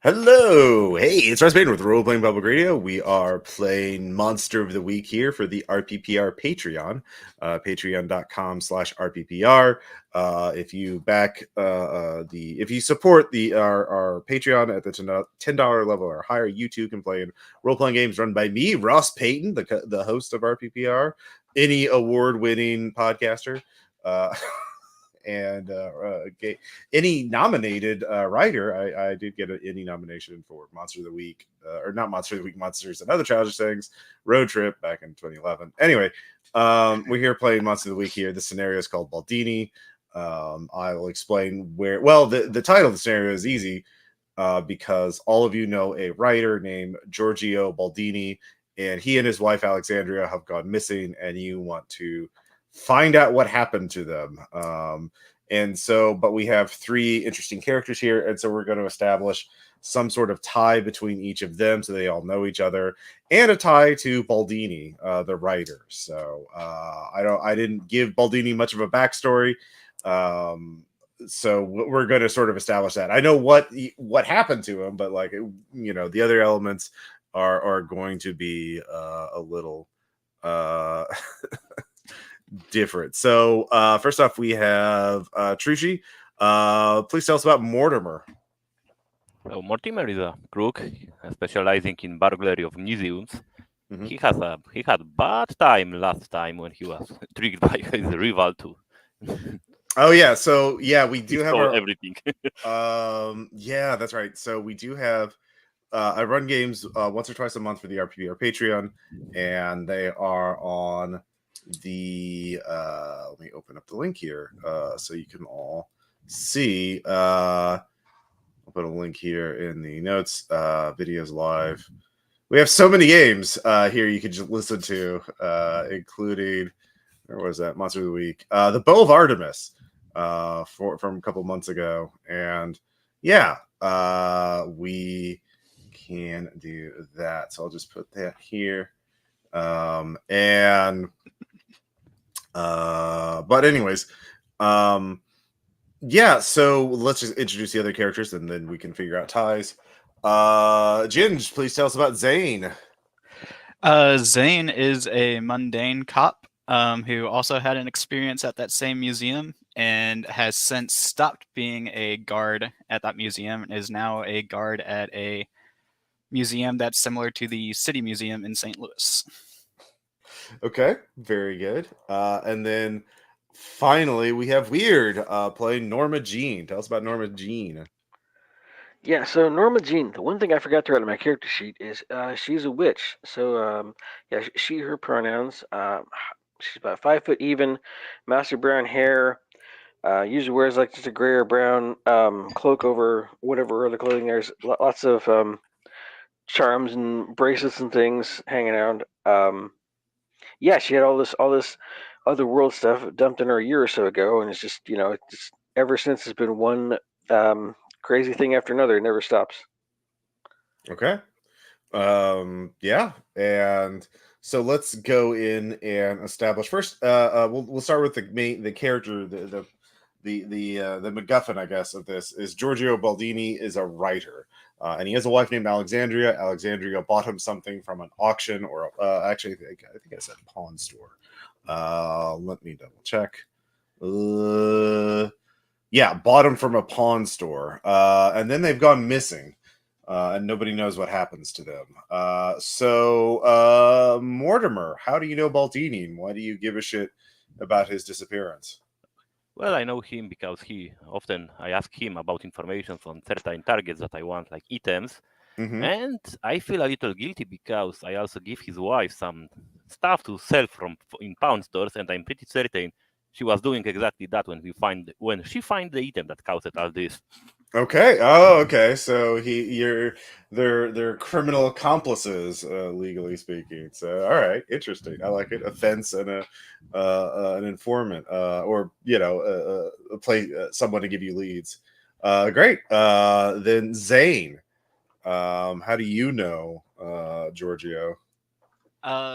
Hello! Hey, it's Russ Baden with Role Playing Public Radio. We are playing Monster of the Week here for the RPPR Patreon, patreon.com/RPPR. If you if you support our Patreon at the $10 level or higher, you too can play in role-playing games run by me, Ross Payton, the host of RPPR, any award-winning podcaster. And any nominated writer. I did get any nomination for Monster of the Week, or not Monster of the Week, Monsters and Other Childish Things, Road Trip back in 2011. Anyway, we're here playing Monster of the Week here. The scenario is called Baldini. I will explain where. Well, the title of the scenario is easy because all of you know a writer named Giorgio Baldini, and he and his wife Alexandra have gone missing, and you want to find out what happened to them. But we have three interesting characters here, and so we're going to establish some sort of tie between each of them so they all know each other, and a tie to Baldini, the writer. So I didn't give Baldini much of a backstory. So we're going to sort of establish that. I know what happened to him, but the other elements are going to be a little different. So first off, we have Trushi. Please tell us about Mortimer. So Mortimer is a crook specializing in burglary of museums. Mm-hmm. He had bad time last time when he was tricked by his rival too. Oh yeah, so yeah, we do have everything. Yeah, that's right. So we do have I run games once or twice a month for the RPPR Patreon, and they are on the let me open up the link here so you can all see. I'll put a link here in the notes. Videos live. We have so many games here you can just listen to, including, where was that? Monster of the Week, the Bow of Artemis from a couple months ago, and yeah, we can do that. So I'll just put that here. But anyways, yeah, so let's just introduce the other characters and then we can figure out ties. Ginge, please tell us about Zane. Zane is a mundane cop who also had an experience at that same museum and has since stopped being a guard at that museum and is now a guard at a museum that's similar to the City Museum in St. Louis. Okay, very good. And then finally, we have Weird playing Norma Jean. Tell us about Norma Jean. Yeah, so Norma Jean, the one thing I forgot to write on my character sheet is she's a witch. So, yeah, she, her pronouns. She's about 5 foot even, master brown hair. Usually wears like just a gray or brown cloak over whatever other clothing. There's lots of charms and bracelets and things hanging around. Yeah, she had all this other world stuff dumped in her a year or so ago, and it's just just ever since it's been one crazy thing after another. It never stops. Okay. Yeah, and so let's go in and establish first. We'll start with the character, the MacGuffin, I guess, of this is Giorgio Baldini is a writer, and he has a wife named Alexandria. Alexandria bought him something from an auction, or actually, I think I said pawn store. Let me double check. Yeah, bought him from a pawn store, and then they've gone missing. And nobody knows what happens to them. So, Mortimer, how do you know Baldini, and why do you give a shit about his disappearance? Well, I know him because I ask him about information on certain targets that I want, like items. Mm-hmm. And I feel a little guilty because I also give his wife some stuff to sell in pawn stores, and I'm pretty certain she was doing exactly that when she find the item that caused all this. Okay. Oh, okay. So they're criminal accomplices, legally speaking. So, all right, interesting. I like it. A fence and an informant, or someone to give you leads. Great. Then Zane, how do you know Giorgio?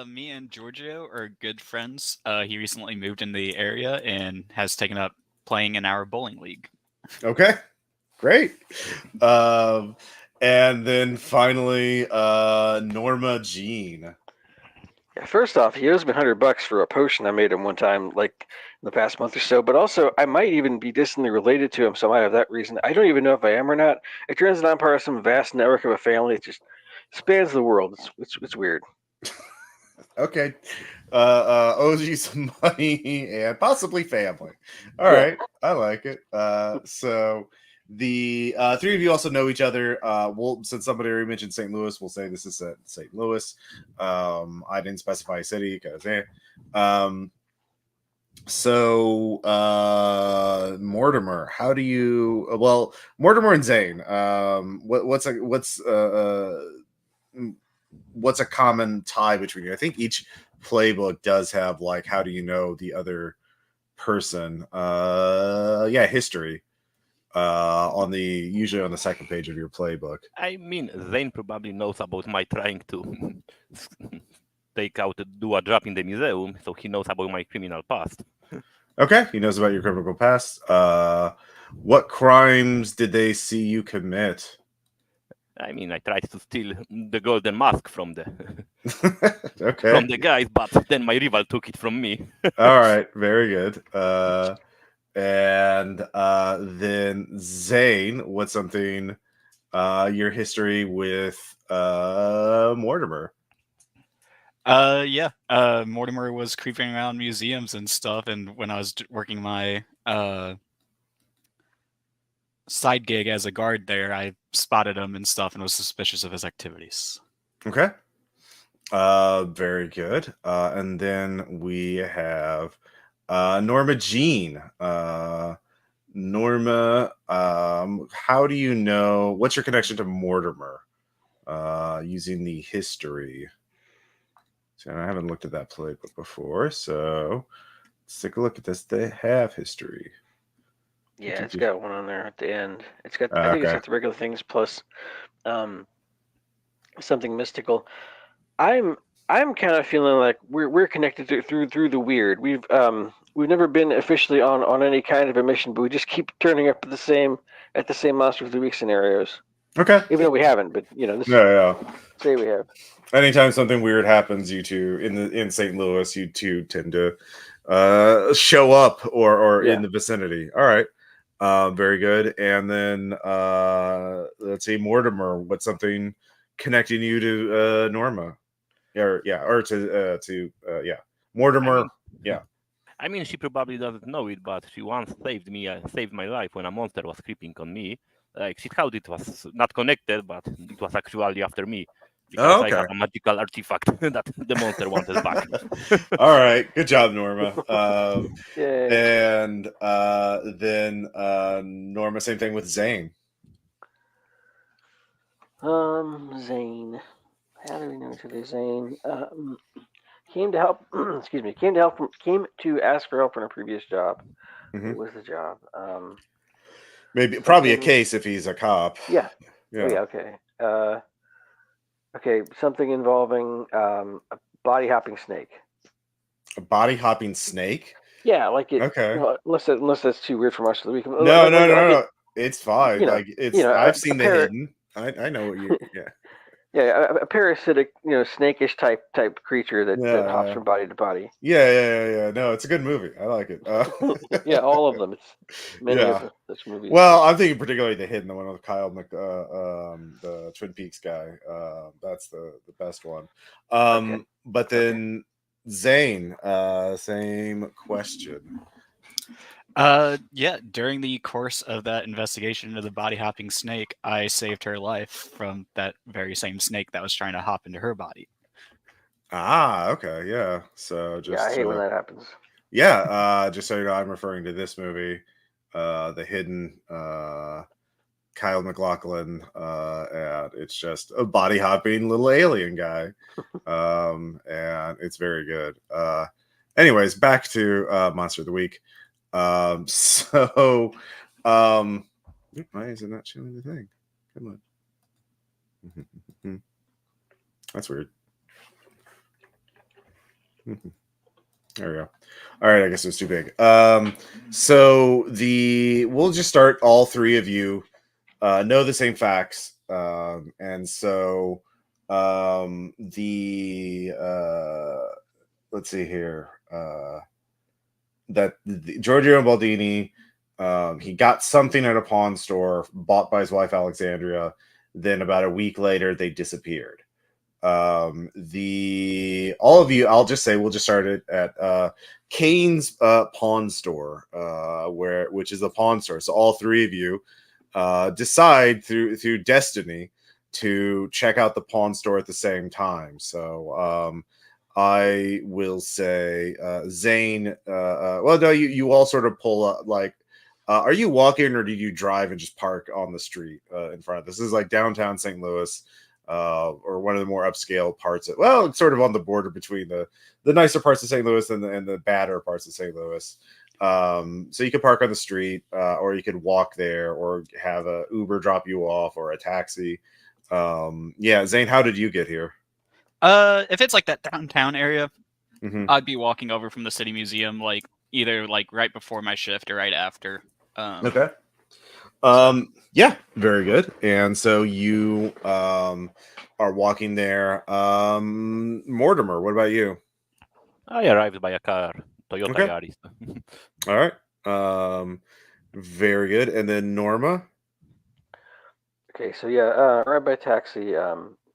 Me and Giorgio are good friends. He recently moved in the area and has taken up playing in our bowling league. Okay. Great. And then finally, Norma Jean. Yeah, first off, he owes me $100 for a potion I made him one time, like in the past month or so. But also, I might even be distantly related to him, so I might have that reason. I don't even know if I am or not. It turns out I'm part of some vast network of a family. It just spans the world. It's weird. Okay. Owes you some money and possibly family. All Yeah. right. I like it. So the three of you also know each other. Since somebody already mentioned St. Louis, we'll say this is at St. Louis. I didn't specify a city because so Mortimer, how do you Mortimer and Zane, what's a common tie between you? I think each playbook does have like, how do you know the other person? History. Usually on the second page of your playbook. I mean, Zane probably knows about my trying to do a job in the museum, so he knows about my criminal past. Okay, he knows about your criminal past. What crimes did they see you commit? I mean, I tried to steal the golden mask from the Okay. from the guys, but then my rival took it from me. All right, very good. And then Zane, what's something your history with Mortimer? Mortimer was creeping around museums and stuff, and when I was working my side gig as a guard there, I spotted him and stuff and was suspicious of his activities. Okay. Very good. And then we have Norma Jean. Norma, how do you know, what's your connection to Mortimer using the history? So I haven't looked at that playbook before, so let's take a look at this. They have history. Yeah, it's got one on there at the end. It's got I think it's got the regular things plus something mystical. I'm kind of feeling like we're connected through the weird. We've never been officially on any kind of a mission, but we just keep turning up at the same Monster of the Week scenarios. Okay. Even though we haven't, but say we have. Anytime something weird happens, you two in St. Louis, you two tend to show up or in the vicinity. All right. Very good. And then let's see, Mortimer, what's something connecting you to Norma? Mortimer. I mean, she probably doesn't know it, but she once saved my life when a monster was creeping on me. Like, she thought it was not connected, but it was actually after me. Because I have a magical artifact that the monster wanted back. All right, good job, Norma. Yeah. And then Norma, same thing with Zane. Zane. How do we know each other? Zane came to help. Excuse me. Came to ask for help in a previous job. Mm-hmm. What was the job? Probably a case if he's a cop. Yeah. Oh, yeah. Okay. Okay. Something involving a body hopping snake. A body hopping snake? Yeah, like it. Okay. Unless that's too weird for much of the week. No. It's fine. I've seen the hidden. I know what you. Yeah. Yeah, a parasitic, snakish type creature that hops from body to body. Yeah. No, it's a good movie. I like it. Yeah, all of them. It's many of such movies. Well, I'm thinking particularly the hidden, the one with Kyle the Twin Peaks guy. That's the best one. But then Zane, same question. During the course of that investigation into the body hopping snake, I saved her life from that very same snake that was trying to hop into her body. Okay, yeah. So just I hate when that happens. Yeah, just so you know, I'm referring to this movie, The Hidden, Kyle MacLachlan, and it's just a body hopping little alien guy, and it's very good. Anyways, back to Monster of the Week. Why is it not showing the thing? Come on. That's weird. There we go. All right, I guess it was too big. So we'll just start. All three of you know the same facts. And so the let's see here, that Giorgio Baldini, he got something at a pawn store bought by his wife Alexandra. Then about a week later, they disappeared. The all of you, I'll just say we'll just start it at Kane's pawn store, which is a pawn store. So all three of you decide through destiny to check out the pawn store at the same time. So I will say Zane. Well, no, you all sort of pull up. Like, are you walking or do you drive and just park on the street in front of this? Is like downtown St. Louis. Or one of the more upscale parts of, well, it's sort of on the border between the nicer parts of St. Louis and the badder parts of St. Louis. So you could park on the street, or you could walk there, or have a Uber drop you off, or a taxi. Yeah, Zane, how did you get here? If it's like that downtown area, Mm-hmm. I'd be walking over from the city museum, like either like right before my shift or right after. Okay. Yeah, very good. And so you are walking there. Mortimer, what about you? I arrived by a car, Toyota Okay. Yaris. All right. Very good. And then Norma? Okay, so yeah, ride by taxi.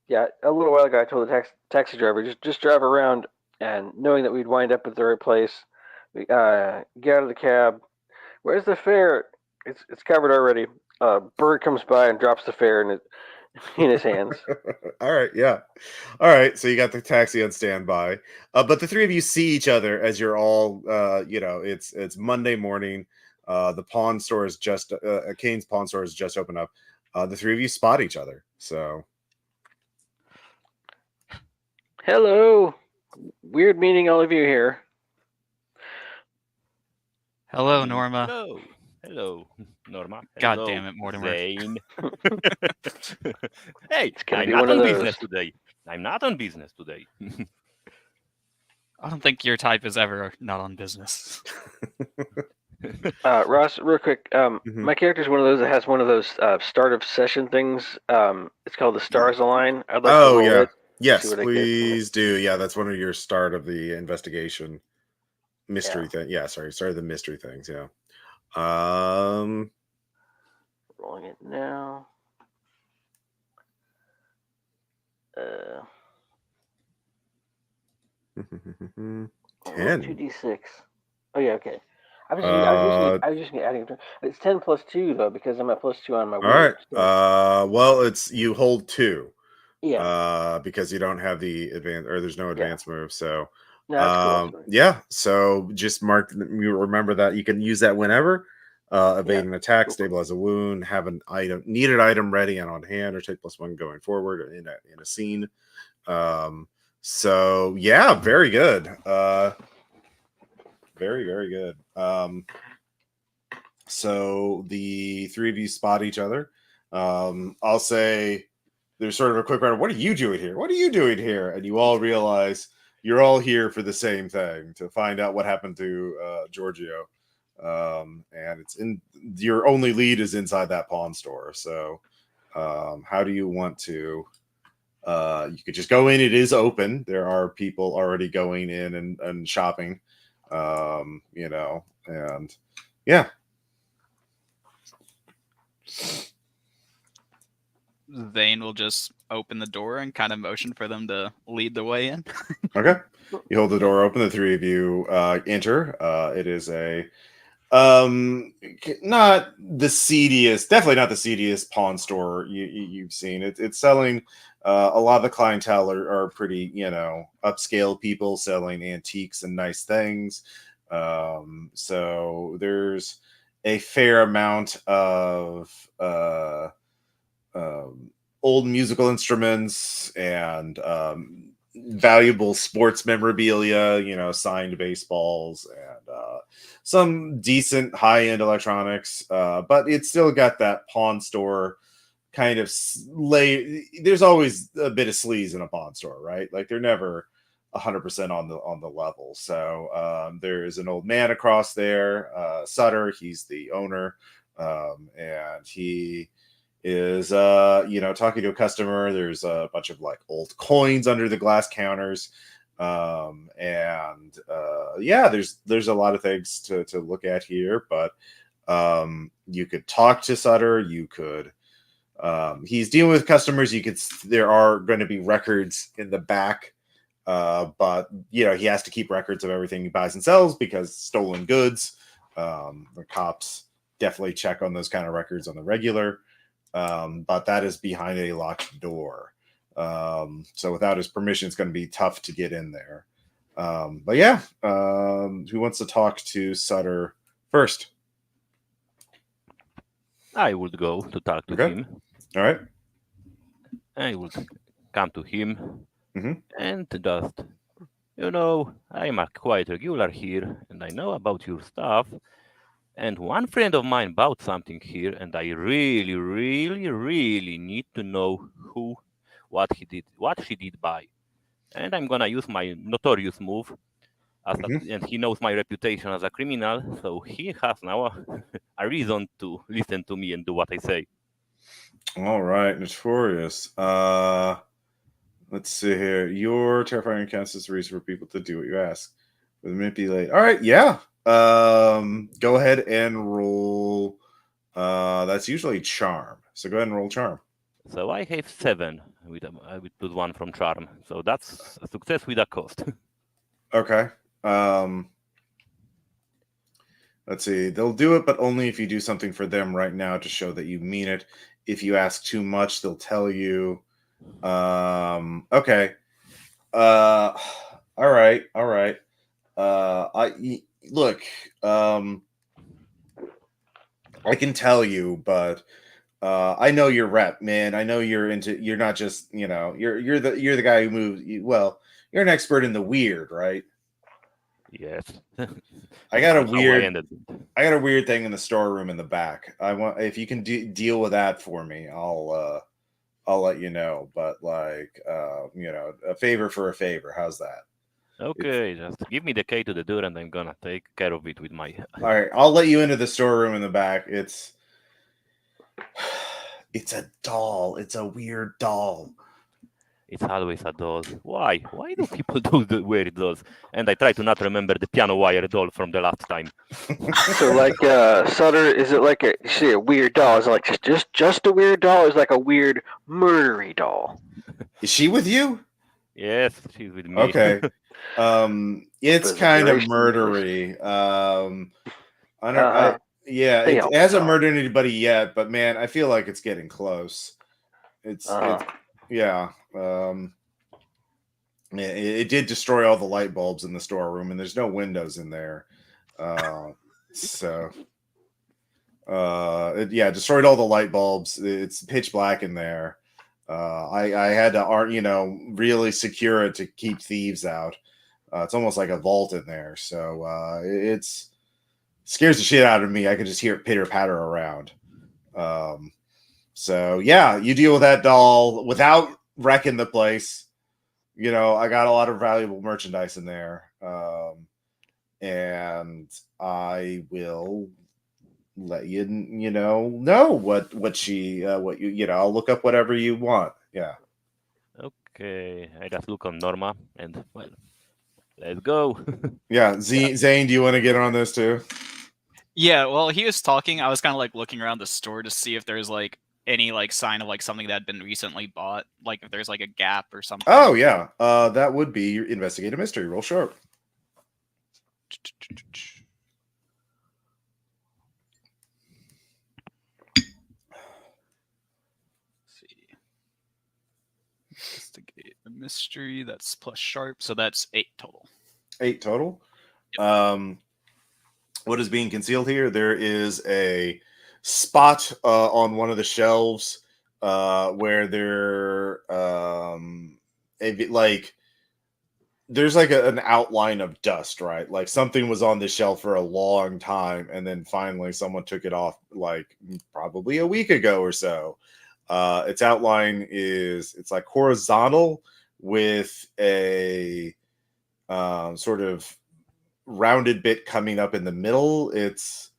Yeah, a little while ago, I told the taxi driver just drive around, and knowing that we'd wind up at the right place, we get out of the cab. Where's the fare? It's covered already. Bird comes by and drops the fare in his hands. All right, yeah. All right, so you got the taxi on standby. But the three of you see each other as you're all it's Monday morning. The pawn store is just Kane's pawn store is just opened up. The three of you spot each other. So Hello. Weird meeting all of you here. Hello, Norma. Hello, Norma. God Hello, damn it, Mortimer. Zane. Hey, gonna I'm be not one of on those. business today. I'm not on business today. I don't think your type is ever not on business. Ross, real quick. My character's one of those that has one of those start of session things. It's called the Stars Align. I'd like to roll yeah. it. Yes, see what I get. please do. Yeah, that's one of your start of the investigation mystery thing. Yeah, sorry, start of the mystery things. Yeah. Rolling it now. 10. 2d6. Oh yeah, okay. I was just adding. It's 10 plus 2 though, because I'm at plus 2 on my. All right. So. Well, it's you hold 2. Yeah. Because you don't have the advance, or there's no advance move. So No, that's cool. yeah. So just mark. You remember that you can use that whenever. Evade an attack, stabilize a wound, have an needed item ready and on hand, or take +1 going forward in a scene. So yeah, very good. Very, very good. So the three of you spot each other. I'll say there's sort of a quick round. What are you doing here? What are you doing here? And you all realize you're all here for the same thing, to find out what happened to Giorgio. And it's in your only lead is inside that pawn store. So how do you want to? You could just go in. It is open. There are people already going in and shopping. And yeah. Zane will just open the door and kind of motion for them to lead the way in. Okay. You hold the door open. The three of you enter. It is not the seediest, definitely not the seediest pawn store you've seen. It's selling a lot of the clientele are pretty, upscale people selling antiques and nice things. So there's a fair amount of old musical instruments and valuable sports memorabilia, signed baseballs and some decent high-end electronics, but it's still got that pawn store kind of there's always a bit of sleaze in a pawn store, right? Like they're never 100% on the level. So there is an old man across there, Sutter. He's the owner, and he is talking to a customer. There's a bunch of like old coins under the glass counters. There's a lot of things to look at here, but you could talk to Sutter. You could he's dealing with customers. There are going to be records in the back, but he has to keep records of everything he buys and sells because stolen goods. The cops definitely check on those kind of records on the regular, but that is behind a locked door. So without his permission, it's going to be tough to get in there. Who wants to talk to Sutter first? I would go to talk to him. All right. I would come to him Mhm. and just, I'm a quite regular here and I know about your stuff. And one friend of mine bought something here and I really, really, really need to know what she did buy. And I'm gonna use my notorious move. And he knows my reputation as a criminal, so he has now a reason to listen to me and do what I say. All right, notorious. Let's see here. Your terrifying accounts is the reason for people to do what you ask. With manipulate. All right, yeah. Go ahead and roll. That's usually charm. So go ahead and roll charm. So I have 7 with +1 from charm. So that's a success with a cost. Okay. Let's see. They'll do it, but only if you do something for them right now to show that you mean it. If you ask too much, they'll tell you. Okay. All right. Look. I can tell you, but I know your rep, man. I know you're not just, you're the guy who moves. You're an expert in the weird, right? Yes. I got a weird thing in the storeroom in the back. If you can deal with that for me, I'll let you know. But like, a favor for a favor. How's that? Okay, just give me the key to the door and I'm gonna take care of it with my... All right, I'll let you into the storeroom in the back. It's a doll. It's a weird doll. It's always a doll. Why? Why do people do the weird dolls? And I try to not remember the piano wire doll from the last time. So, like, Sutter, is it like a weird doll? Is it like just a weird doll? Or is it like a weird murdery doll? Is she with you? Yes, she's with me. Okay. It's kind of murdery. It hasn't murdered anybody yet, but man, I feel like it's getting close. It did destroy all the light bulbs in the storeroom, and there's no windows in there. Destroyed all the light bulbs. It's pitch black in there. I had to, really secure it to keep thieves out. It's almost like a vault in there, so it's scares the shit out of me. I can just hear it pitter patter around. You deal with that doll without wrecking the place. I got a lot of valuable merchandise in there, and I will let you know what I'll look up whatever you want. Yeah. Okay, I just look on Norma and let's go. Yeah, Zane, do you want to get on this too? Yeah, well, he was talking. I was kind of like looking around the store to see if there's like any like sign of like something that had been recently bought, like if there's like a gap or something. Oh yeah, that would be your investigate a mystery. Roll sharp. Investigate a mystery. That's plus sharp, so that's 8 total. 8 total. Yep. What is being concealed here? There is a spot on one of the shelves where there's like an outline of dust, right? Like something was on the shelf for a long time, and then finally someone took it off, like probably a week ago or so. Its outline it's like horizontal with a sort of rounded bit coming up in the middle. It's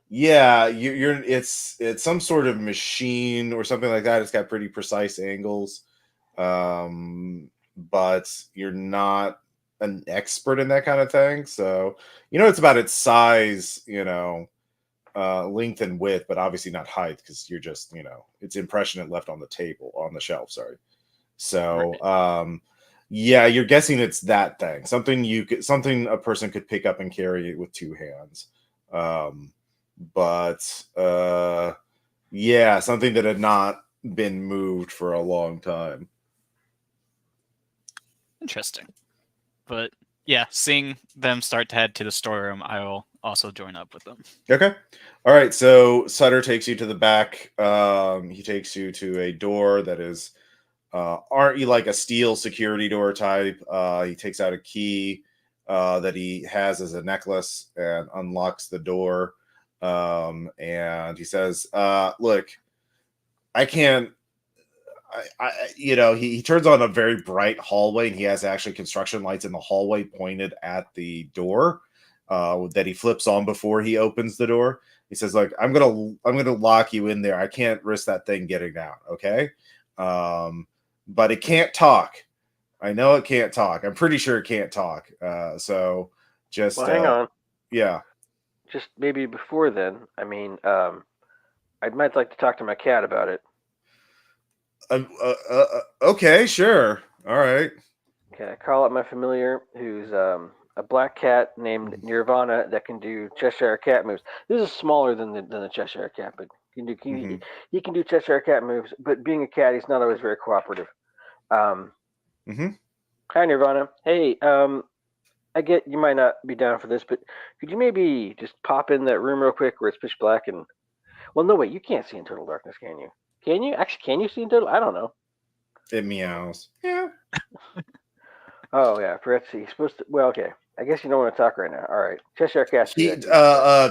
Yeah, it's some sort of machine or something like that. It's got pretty precise angles, but you're not an expert in that kind of thing. So it's about its size, length and width, but obviously not height because you're just it's impression it left on the table on the shelf. Sorry. So yeah, you're guessing it's that thing, something a person could pick up and carry with two hands. But yeah, something that had not been moved for a long time. Interesting. But yeah, seeing them start to head to the storeroom, I will also join up with them. Okay. All right. So Sutter takes you to the back. He takes you to a door that is, aren't you like a steel security door type? He takes out a key that he has as a necklace and unlocks the door. And he says, look, I can't, he turns on a very bright hallway, and he has actually construction lights in the hallway pointed at the door that he flips on before he opens the door. He says, "Like, I'm gonna lock you in there. I can't risk that thing getting out. Okay, but it can't talk. I know it can't talk. I'm pretty sure it can't talk. So just hang on. Yeah. Just maybe before then. I mean, I might like to talk to my cat about it. Okay, sure. All right. Okay, I call up my familiar, who's a black cat named Nirvana that can do Cheshire Cat moves. This is smaller than the Cheshire Cat, but he can do Cheshire Cat moves. But being a cat, he's not always very cooperative. Hi, Nirvana. Hey, I get you might not be down for this, but could you maybe just pop in that room real quick where it's pitch black and... Well, no, wait, you can't see in total darkness, can you? Can you? Actually, can you see in total? I don't know. It meows. Yeah. Oh, yeah, I forgot to see. He's supposed to... Well, okay. I guess you don't want to talk right now. All right. Cheshire Cat.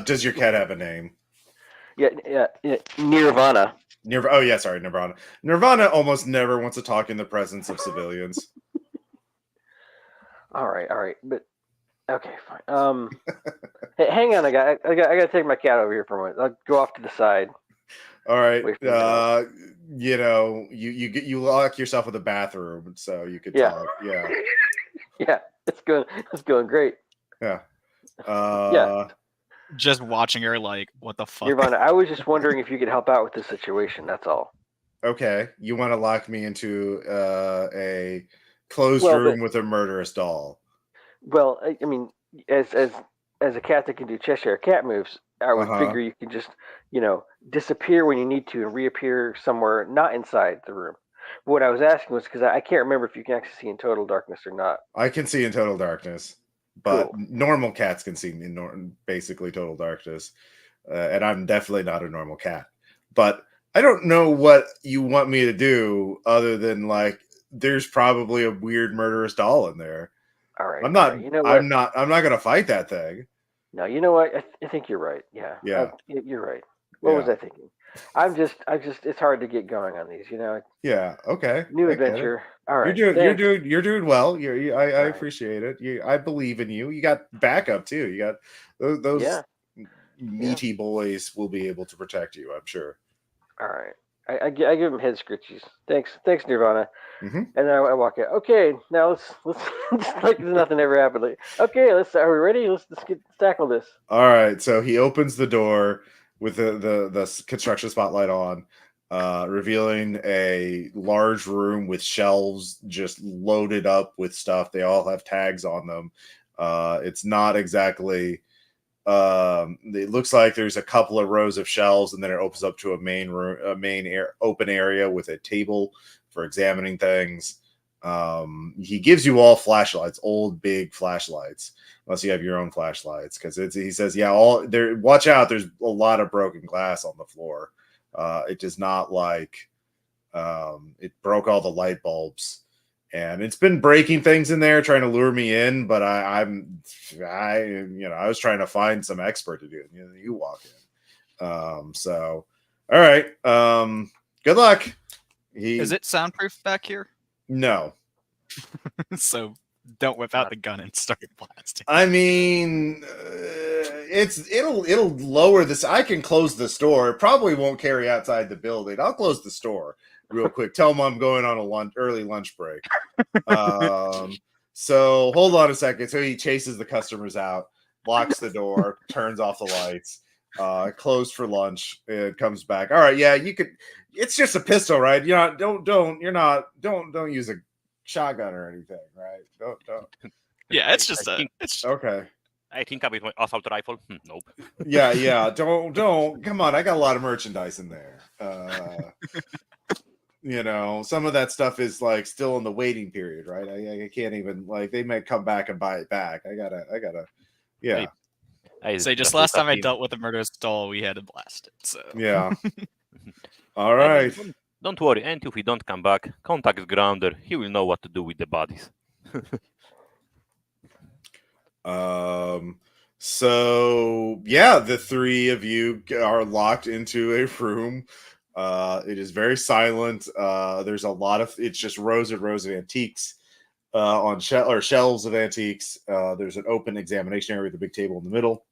Does your cat have a name? Yeah, Nirvana. Oh, yeah, sorry, Nirvana. Nirvana almost never wants to talk in the presence of civilians. All right. But, okay, fine. Hey, hang on. I got to take my cat over here for a moment. I'll go off to the side. All right. You lock yourself in the bathroom so you could talk. Yeah. Yeah, it's going great. Yeah. Yeah. Just watching her like, what the fuck? Nirvana, I was just wondering if you could help out with this situation. That's all. Okay. You want to lock me into a closed room with a murderous doll? Well, I mean, as a cat that can do Cheshire Cat moves, I would figure you can just, disappear when you need to and reappear somewhere not inside the room. But what I was asking was because I can't remember if you can actually see in total darkness or not. I can see in total darkness, but normal cats can see in basically total darkness, and I'm definitely not a normal cat. But I don't know what you want me to do other than like, there's probably a weird murderous doll in there. All right. I'm not. Right. You know what? I'm not gonna fight that thing. No, you know what? I think you're right. Yeah. Yeah. You're right. What was I thinking? I just. It's hard to get going on these. Yeah. Okay. New adventure. All right. You're doing well. I appreciate it. I believe in you. You got backup too. You got those meaty boys will be able to protect you, I'm sure. All right. I give him head scritchies. Thanks, Nirvana. Mm-hmm. And I walk out. Okay, now let's just like nothing ever happened. Like, okay, are we ready? Let's tackle this. All right. So he opens the door with the construction spotlight on, revealing a large room with shelves just loaded up with stuff. They all have tags on them. It's not exactly. It looks like there's a couple of rows of shelves, and then it opens up to a main room, open area with a table for examining things. He gives you all flashlights, old big flashlights, unless you have your own flashlights, because he says, all there. Watch out! There's a lot of broken glass on the floor. It does not like it broke all the light bulbs. And it's been breaking things in there, trying to lure me in, but I was trying to find some expert to do it. You walk in. So, all right. Good luck. Is it soundproof back here? No. So don't whip out the gun and start blasting. I mean, it'll lower this. I can close the store. It probably won't carry outside the building. I'll close the store real quick. Tell them I'm going on a early lunch break. So hold on a second. So he chases the customers out, locks the door, turns off the lights, closed for lunch, and comes back. All right, yeah, you could. It's just a pistol, right? Don't use a shotgun or anything, right? Don't. Yeah, it's just Okay. I think a bit my assault rifle. Nope. Yeah. Don't. Come on, I got a lot of merchandise in there. Some of that stuff is like still in the waiting period, right? I can't even they might come back and buy it back. I gotta. Yeah. Say just last time I dealt with a murderous doll, we had to blast it. So yeah. All right. Don't worry, and if we don't come back, contact Grounder. He will know what to do with the bodies. So yeah, the three of you are locked into a room. It is very silent. There's a lot of it's just rows and rows of antiques on shelves of antiques. There's an open examination area with a big table in the middle.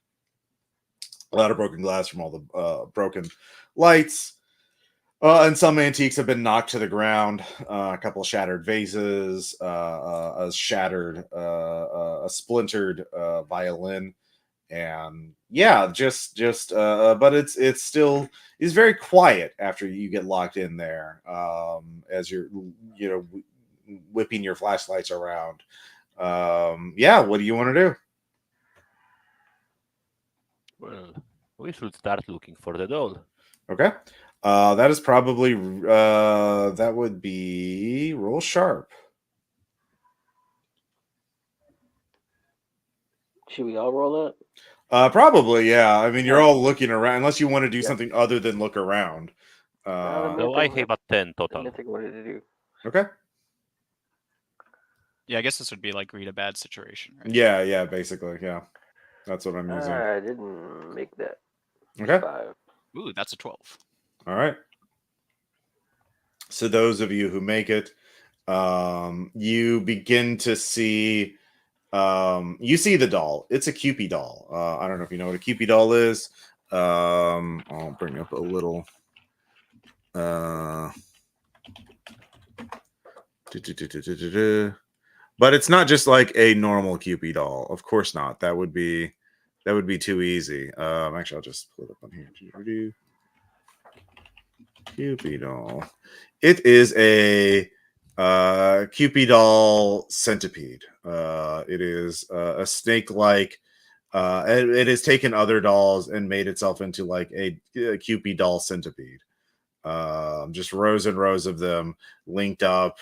A lot of broken glass from all the broken lights. And some antiques have been knocked to the ground. A couple of shattered vases, a splintered violin, and yeah, but it's still very quiet after you get locked in there. As you're whipping your flashlights around. Yeah, what do you want to do? Well, we should start looking for the doll. Okay. That is probably that would be roll sharp. Should we all roll that? Probably, yeah. I mean, you're all looking around, unless you want to do something other than look around. So I have a 10 total. Nothing wanted to do. Okay. Yeah, I guess this would be like read a bad situation, right? Yeah, basically, yeah. That's what I'm using. I didn't make that. Okay. 5. Ooh, that's a 12. All right. So those of you who make it, you begin to see. You see the doll. It's a Cupid doll. I don't know if you know what a Cupid doll is. I'll bring up a little. But it's not just like a normal Cupid doll. Of course not. That would be too easy. Actually, I'll just pull it up on here. Cupid doll. It is a Cupid doll centipede. It is a snake-like. It has taken other dolls and made itself into like a Cupid doll centipede. Just rows and rows of them linked up,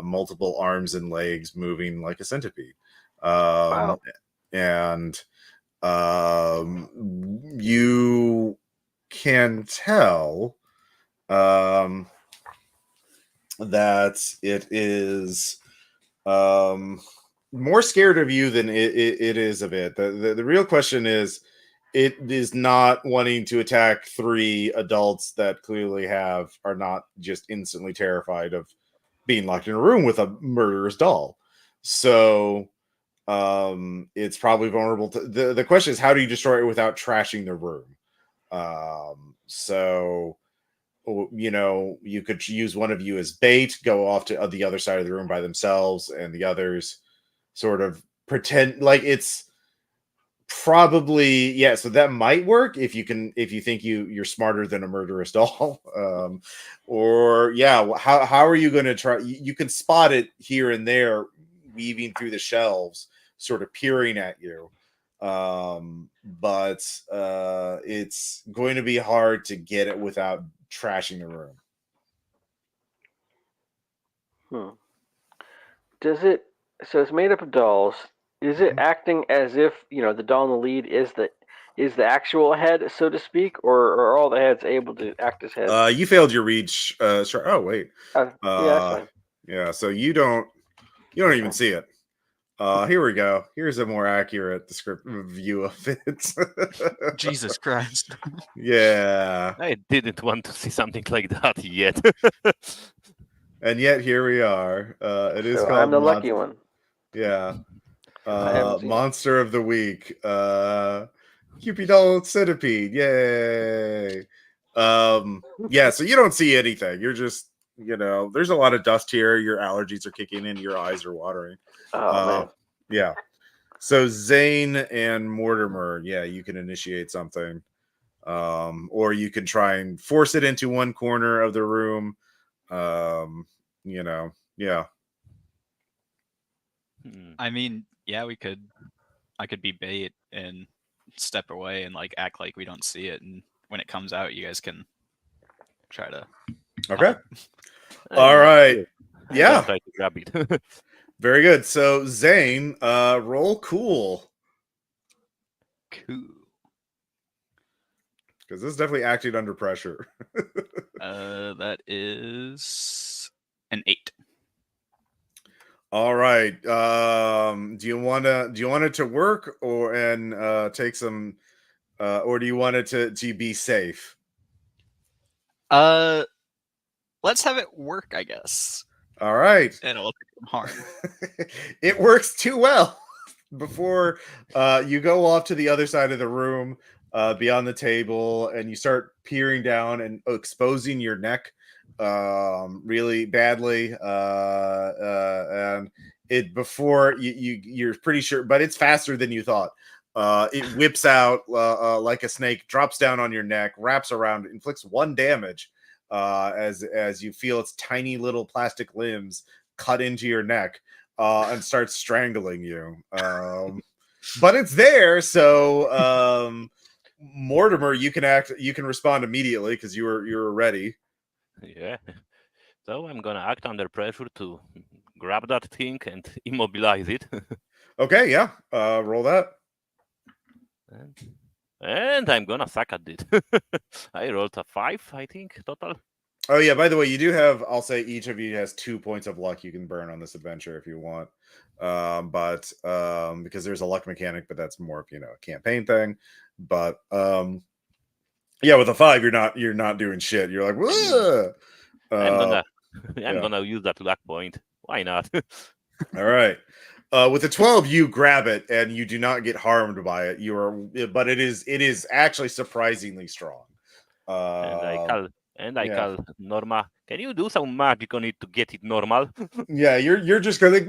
multiple arms and legs moving like a centipede. Wow. And you can tell that it is more scared of you than it is of it. The real question is, it is not wanting to attack 3 adults that clearly are not just instantly terrified of being locked in a room with a murderous doll. So it's probably vulnerable to the question is, how do you destroy it without trashing the room? So you could use one of you as bait, go off to the other side of the room by themselves, and the others sort of pretend like it's probably, yeah. So that might work if you think you're smarter than a murderous doll. Or yeah, how are you going to try? You can spot it here and there, weaving through the shelves, sort of peering at you. But it's going to be hard to get it without trashing the room. So it's made up of dolls. Is it acting as if the doll in the lead is the actual head, so to speak, or are all the heads able to act as heads? You failed your reach. Sure. Oh wait. Yeah, that's fine. Yeah. So you don't even see it. Here we go. Here's a more accurate descriptive view of it. Jesus Christ. Yeah. I didn't want to see something like that yet. And yet here we are. It is So called I'm the lucky one. Yeah. I haven't seen it. Monster of the week. Cupidol Centipede. Yay. Yeah, so you don't see anything. You're just, there's a lot of dust here. Your allergies are kicking in. Your eyes are watering. Oh man. Yeah. So Zane and Mortimer, yeah, you can initiate something. Or you can try and force it into one corner of the room. Yeah. I mean, yeah, I could be bait and step away and like act like we don't see it, and when it comes out, you guys can try to. Okay. I All mean, right. I'm Yeah. gonna try to grab it. Very good. So Zane, roll cool. Cool. Because this is definitely acting under pressure. That is an 8. All right. Do you want it to work and take some or do you want it to be safe? Let's have it work, I guess. All right. And it'll take some harm. It works too well. Before you go off to the other side of the room, beyond the table, and you start peering down and exposing your neck really badly, and it before you're pretty sure, but it's faster than you thought. It whips out like a snake, drops down on your neck, wraps around, inflicts 1 damage as you feel its tiny little plastic limbs cut into your neck and starts strangling you. But it's there, so Mortimer, you can respond immediately because you were ready. Yeah. So I'm gonna act under pressure to grab that thing and immobilize it. Okay, yeah. Roll that. And I'm gonna suck at it. I rolled a 5, I think, total. Oh yeah, by the way, you do have, I'll say each of you has 2 points of luck you can burn on this adventure if you want. But because there's a luck mechanic, but that's more of, a campaign thing. But yeah, with a 5, you're not doing shit. You're like, whoa. I'm gonna use that luck point. Why not? All right. With the 12, you grab it and you do not get harmed by it. But it is actually surprisingly strong. And I call Norma. Can you do some magic on it to get it normal? Yeah, you're just going like,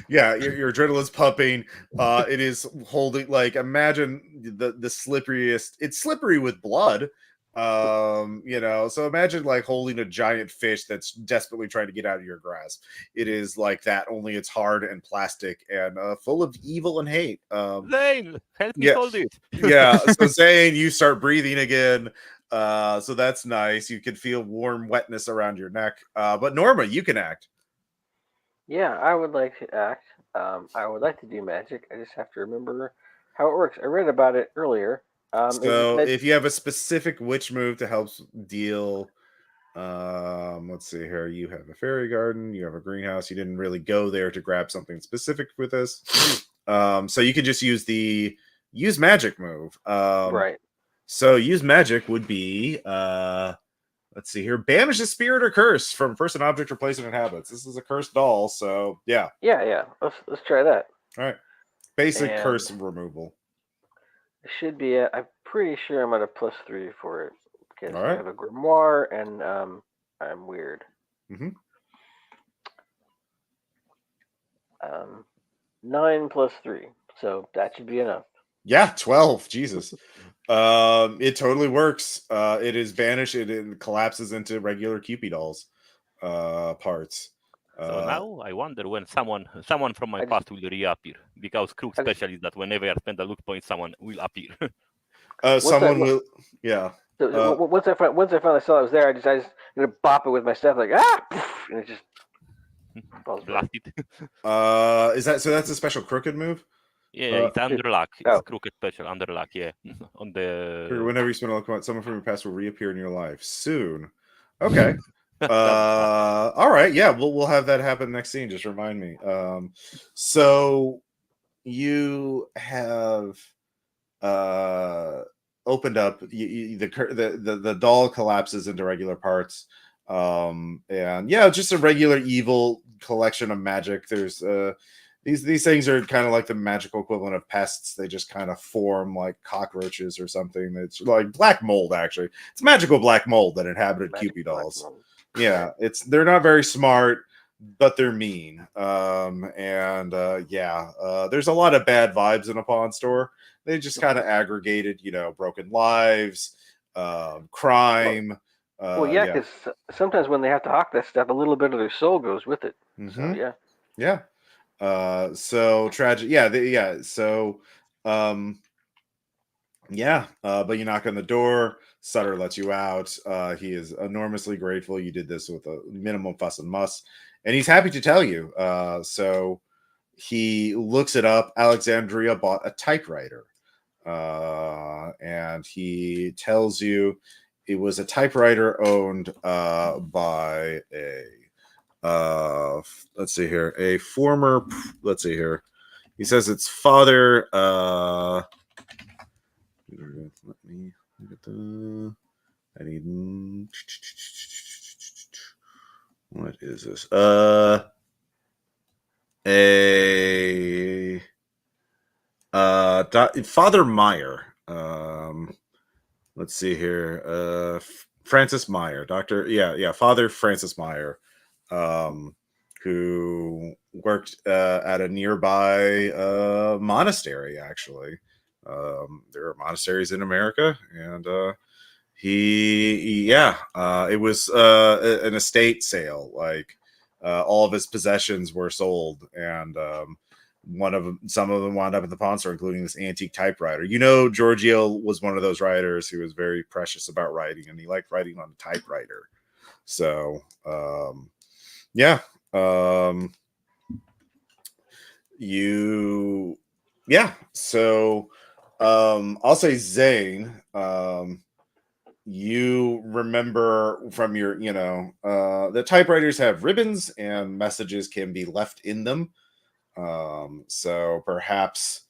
yeah, your adrenaline's pumping. It is holding, like, imagine the slipperiest. It's slippery with blood. So imagine like holding a giant fish that's desperately trying to get out of your grasp. It is like that, only it's hard and plastic and full of evil and hate. Zane, help me hold it. Yeah, so Zane, you start breathing again. So that's nice. You can feel warm wetness around your neck. But Norma, you can act. Yeah, I would like to act. I would like to do magic. I just have to remember how it works. I read about it earlier. So if you have a specific witch move to help deal, let's see here. You have a fairy garden. You have a greenhouse. You didn't really go there to grab something specific with this. So you could just use magic move. Right. So use magic would be let's see here. Banish a spirit or curse from person, object, or place it inhabits. This is a cursed doll, so yeah. Yeah. Let's try that. All right. Basic curse removal. It should be. I'm pretty sure I'm at a +3 for it because All right. I have a grimoire and I'm weird. 9 + 3, so that should be enough. Yeah, 12. Jesus. It totally works. It is banished. It collapses into regular Cupid dolls parts. So now I wonder when someone from my past will reappear, because Crook special is that whenever I spend a loot point, someone will appear. Someone will, yeah. So once I finally saw it was there, I just bop it with my stuff like and it just blast it. Is that so? That's a special crooked move. Yeah, it's underlock. It's crooked special underlock. Yeah, on the. Whenever you spend a luck point, someone from your past will reappear in your life soon. Okay. All right. Yeah, we'll have that happen next scene. Just remind me. So you have opened up. The doll collapses into regular parts. And yeah, just a regular evil collection of magic. There's these things are kind of like the magical equivalent of pests. They just kind of form like cockroaches or something. It's like black mold, actually. It's magical black mold that inhabited Cupid dolls. Yeah, they're not very smart, but they're mean. There's a lot of bad vibes in a pawn store. They just kind of aggregated, broken lives, crime. Because sometimes when they have to hawk that stuff, a little bit of their soul goes with it. So yeah. So tragic. Yeah. But you knock on the door. Sutter lets you out. He is enormously grateful you did this with a minimum fuss and muss, and he's happy to tell you. So he looks it up. Alexandria bought a typewriter, and he tells you it was a typewriter owned by let's see here, a former. Let's see here. He says its father. Let me look at I need. What is this? Father Meyer. Let's see here. Francis Meyer, Doctor. Yeah. Father Francis Meyer, who worked at a nearby monastery. Actually, there are monasteries in America, and it was an estate sale. Like all of his possessions were sold, and some of them wound up at the pawn store, including this antique typewriter. Giorgio was one of those writers who was very precious about writing, and he liked writing on a typewriter. So, So, I'll say Zane. You remember from your, the typewriters have ribbons and messages can be left in them. So perhaps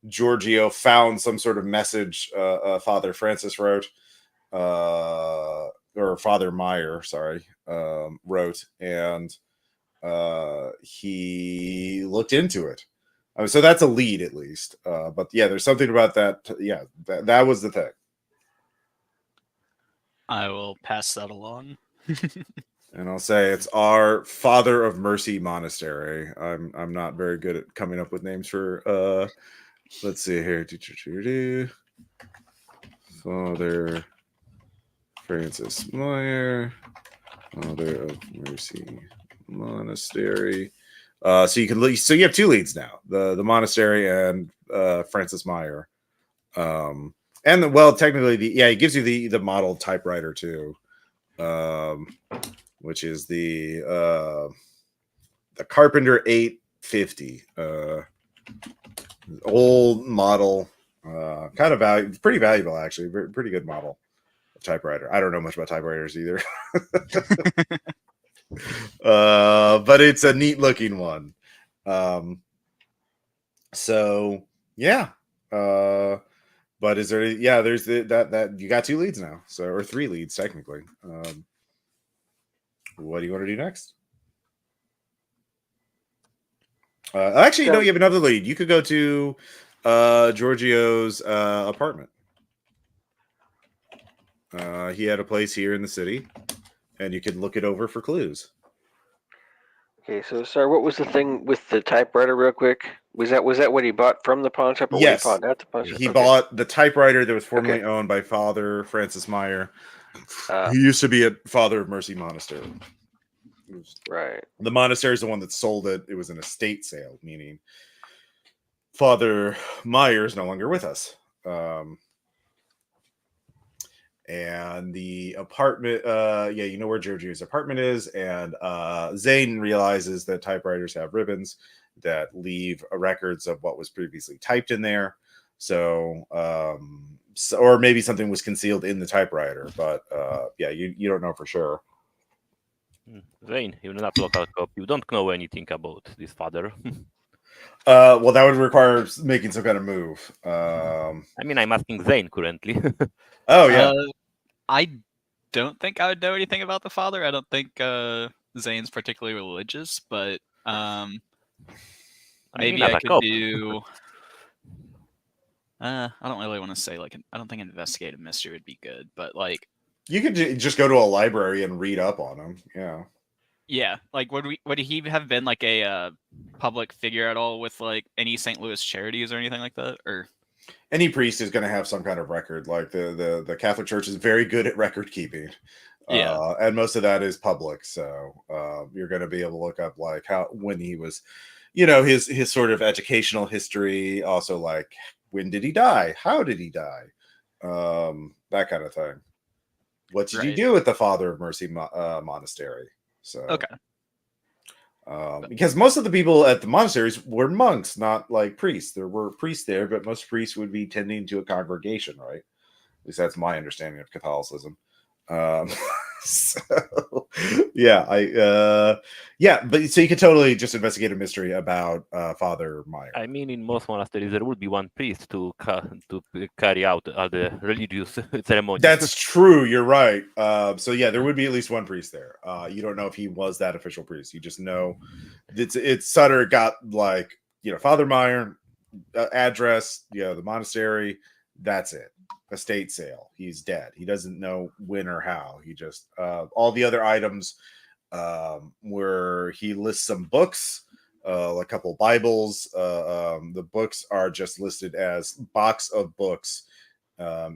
Giorgio found some sort of message Father Francis wrote, or Father Meyer, sorry, wrote, and he looked into it. So that's a lead, at least. But yeah, there's something about that. Yeah, that was the thing. I will pass that along. And I'll say it's our Father of Mercy Monastery. I'm not very good at coming up with names for let's see here. Father Francis Meyer, Father of Mercy Monastery. So you have two leads now: the monastery and Francis Meyer. Technically, he gives you the model typewriter too, which is the Carpenter 850, old model, kind of pretty valuable actually, pretty good model of typewriter. I don't know much about typewriters either, but it's a neat looking one. But is there? Yeah, there's that you got two leads now, or three leads technically. What do you want to do next? Actually, you have another lead. You could go to Giorgio's apartment. He had a place here in the city, and you could look it over for clues. Okay, so sorry, what was the thing with the typewriter, real quick? Was that what he bought from the pawn shop? Or yes, what he bought at the pawn shop? He bought the typewriter that was formerly owned by Father Francis Meyer. He used to be at Father of Mercy Monastery. Right. The monastery is the one that sold it. It was an estate sale, meaning Father Meyer is no longer with us. And the apartment, you know where Giorgio's apartment is, and Zane realizes that typewriters have ribbons that leave records of what was previously typed in there. So, or maybe something was concealed in the typewriter, but you don't know for sure. Zane, you're not local cop. You don't know anything about this father. That would require making some kind of move. I'm asking Zane currently. Oh yeah. I don't think I would know anything about the father. I don't think Zane's particularly religious, but maybe as I a could cop. do. I don't really want to say I don't think investigative mystery would be good, but like You could just go to a library and read up on him. Yeah. yeah, like would he have been like a public figure at all with like any St. Louis charities or anything like that, or? Any priest is going to have some kind of record. Like the Catholic Church is very good at record keeping. Yeah. And most of that is public. So you're going to be able to look up like when he was, his sort of educational history. Also, like when did he die? How did he die? That kind of thing. What did you do at the Father of Mercy monastery? So okay. Because most of the people at the monasteries were monks, not like priests. There were priests there, but most priests would be tending to a congregation, right? At least that's my understanding of Catholicism. So but so you could totally just investigate a mystery about Father Meyer. I mean, in most monasteries there would be one priest to carry out all the religious ceremonies. That's true. You're right. So yeah, there would be at least one priest there. You don't know if he was that official priest. You just know it's Sutter got like Father Meyer, address, the monastery. That's it. Estate sale. He's dead. He doesn't know when or how. He just all the other items where he lists some books, a couple Bibles. The books are just listed as box of books,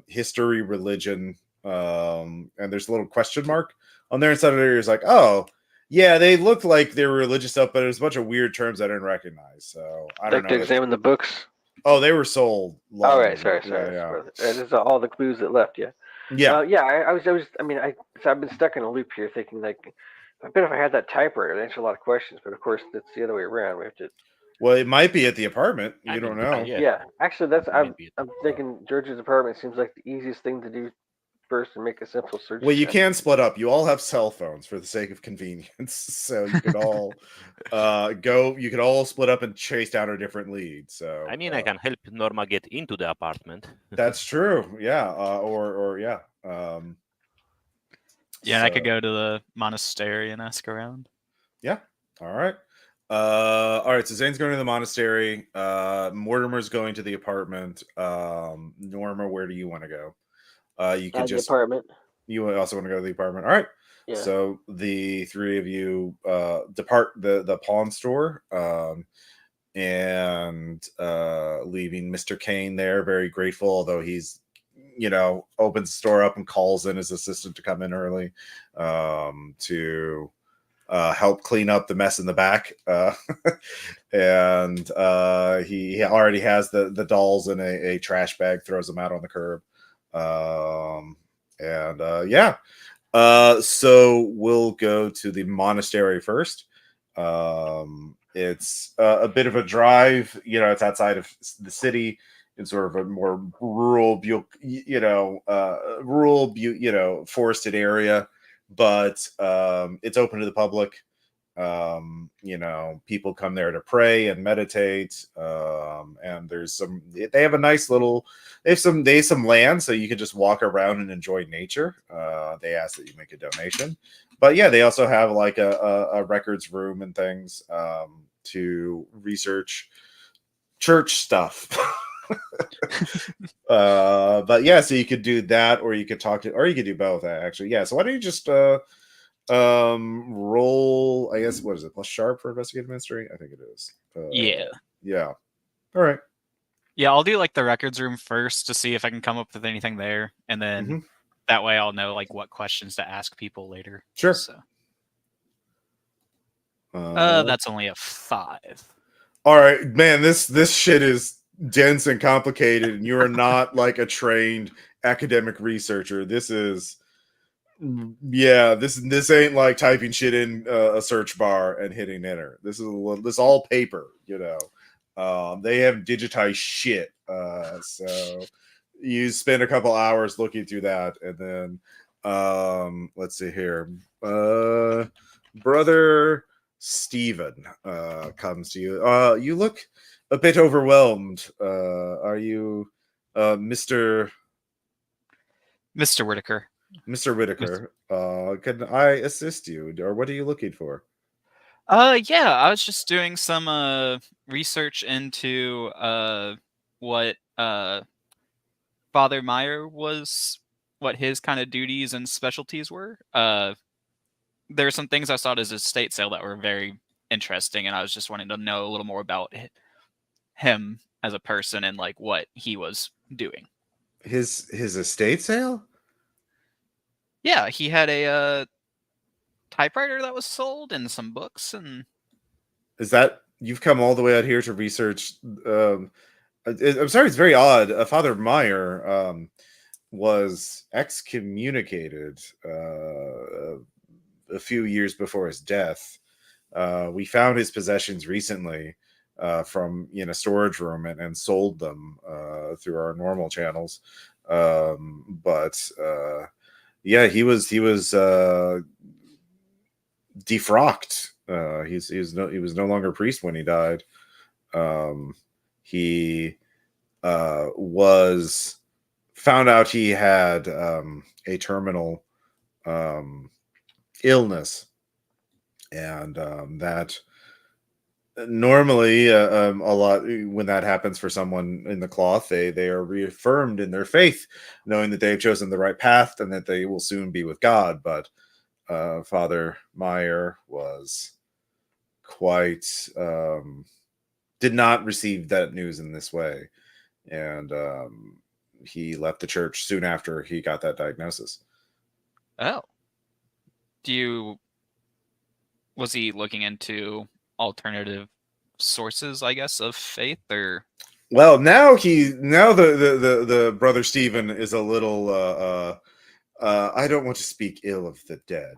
history, religion, and there's a little question mark on there. Inside of there is like, oh yeah, they looked like they were religious stuff, but there's a bunch of weird terms I didn't recognize. So I don't know. To examine the books. Oh, they were sold. All right, sorry. Yeah. This is all the clues that left. Yeah. Yeah. I've been stuck in a loop here, thinking like, I bet if I had that typewriter, it'd answer a lot of questions. But of course, it's the other way around. We have to. Well, it might be at the apartment. You don't know. Yeah. Actually, I'm thinking George's apartment seems like the easiest thing to do first and make a simple search. Well, you can split up. You all have cell phones for the sake of convenience, so you could all You could all split up and chase down a different lead. So I mean, I can help Norma get into the apartment. That's true. Yeah. Yeah. And I could go to the monastery and ask around. Yeah. All right. All right. So Zane's going to the monastery. Mortimer's going to the apartment. Norma, where do you want to go? You can just the apartment. You also want to go to the apartment. All right. Yeah. So the three of you depart the pawn store, and leaving Mr. Kane there, very grateful, although he's opens the store up and calls in his assistant to come in early to help clean up the mess in the back. And he already has the dolls in a trash bag, throws them out on the curb. So we'll go to the monastery first. It's a bit of a drive. It's outside of the city in sort of a more rural, forested area, but it's open to the public. People come there to pray and meditate, and they have a nice little, they have some land, so you can just walk around and enjoy nature. They ask that you make a donation, but yeah, they also have like a records room and things to research church stuff. But yeah, so you could do that, or you could do both, actually. Yeah, so why don't you just roll, I guess, what is it, plus sharp for investigative mystery? I think it is. Yeah. All right. Yeah, I'll do like the records room first to see if I can come up with anything there, and then that way I'll know like what questions to ask people later. Sure. So that's only a 5. All right, man, this shit is dense and complicated, and you are not like a trained academic researcher. This is this ain't like typing shit in a search bar and hitting enter. This is all paper, they have digitized shit, so you spend a couple hours looking through that, and then let's see here, brother Stephen comes to you. You look a bit overwhelmed. Are you Mr. Whitaker? Mr. Whitaker, can I assist you, or what are you looking for? Yeah, I was just doing some research into what Father Meyer was, what his kind of duties and specialties were. There were some things I saw at his estate sale that were very interesting, and I was just wanting to know a little more about him as a person and like what he was doing. His estate sale? Yeah, he had a typewriter that was sold and some books and. Is that you've come all the way out here to research? I'm sorry, it's very odd. Father Meyer was excommunicated a few years before his death. We found his possessions recently from in a storage room and sold them through our normal channels. But yeah, he was defrocked. He was no longer a priest when he died. He was found out he had a terminal illness, and that normally a lot when that happens for someone in the cloth, they are reaffirmed in their faith, knowing that they've chosen the right path and that they will soon be with God. But Father Meyer was quite did not receive that news in this way, and he left the church soon after he got that diagnosis. Oh, was he looking into alternative sources, I guess, of faith, or? Well, now the brother Stephen is a little I don't want to speak ill of the dead.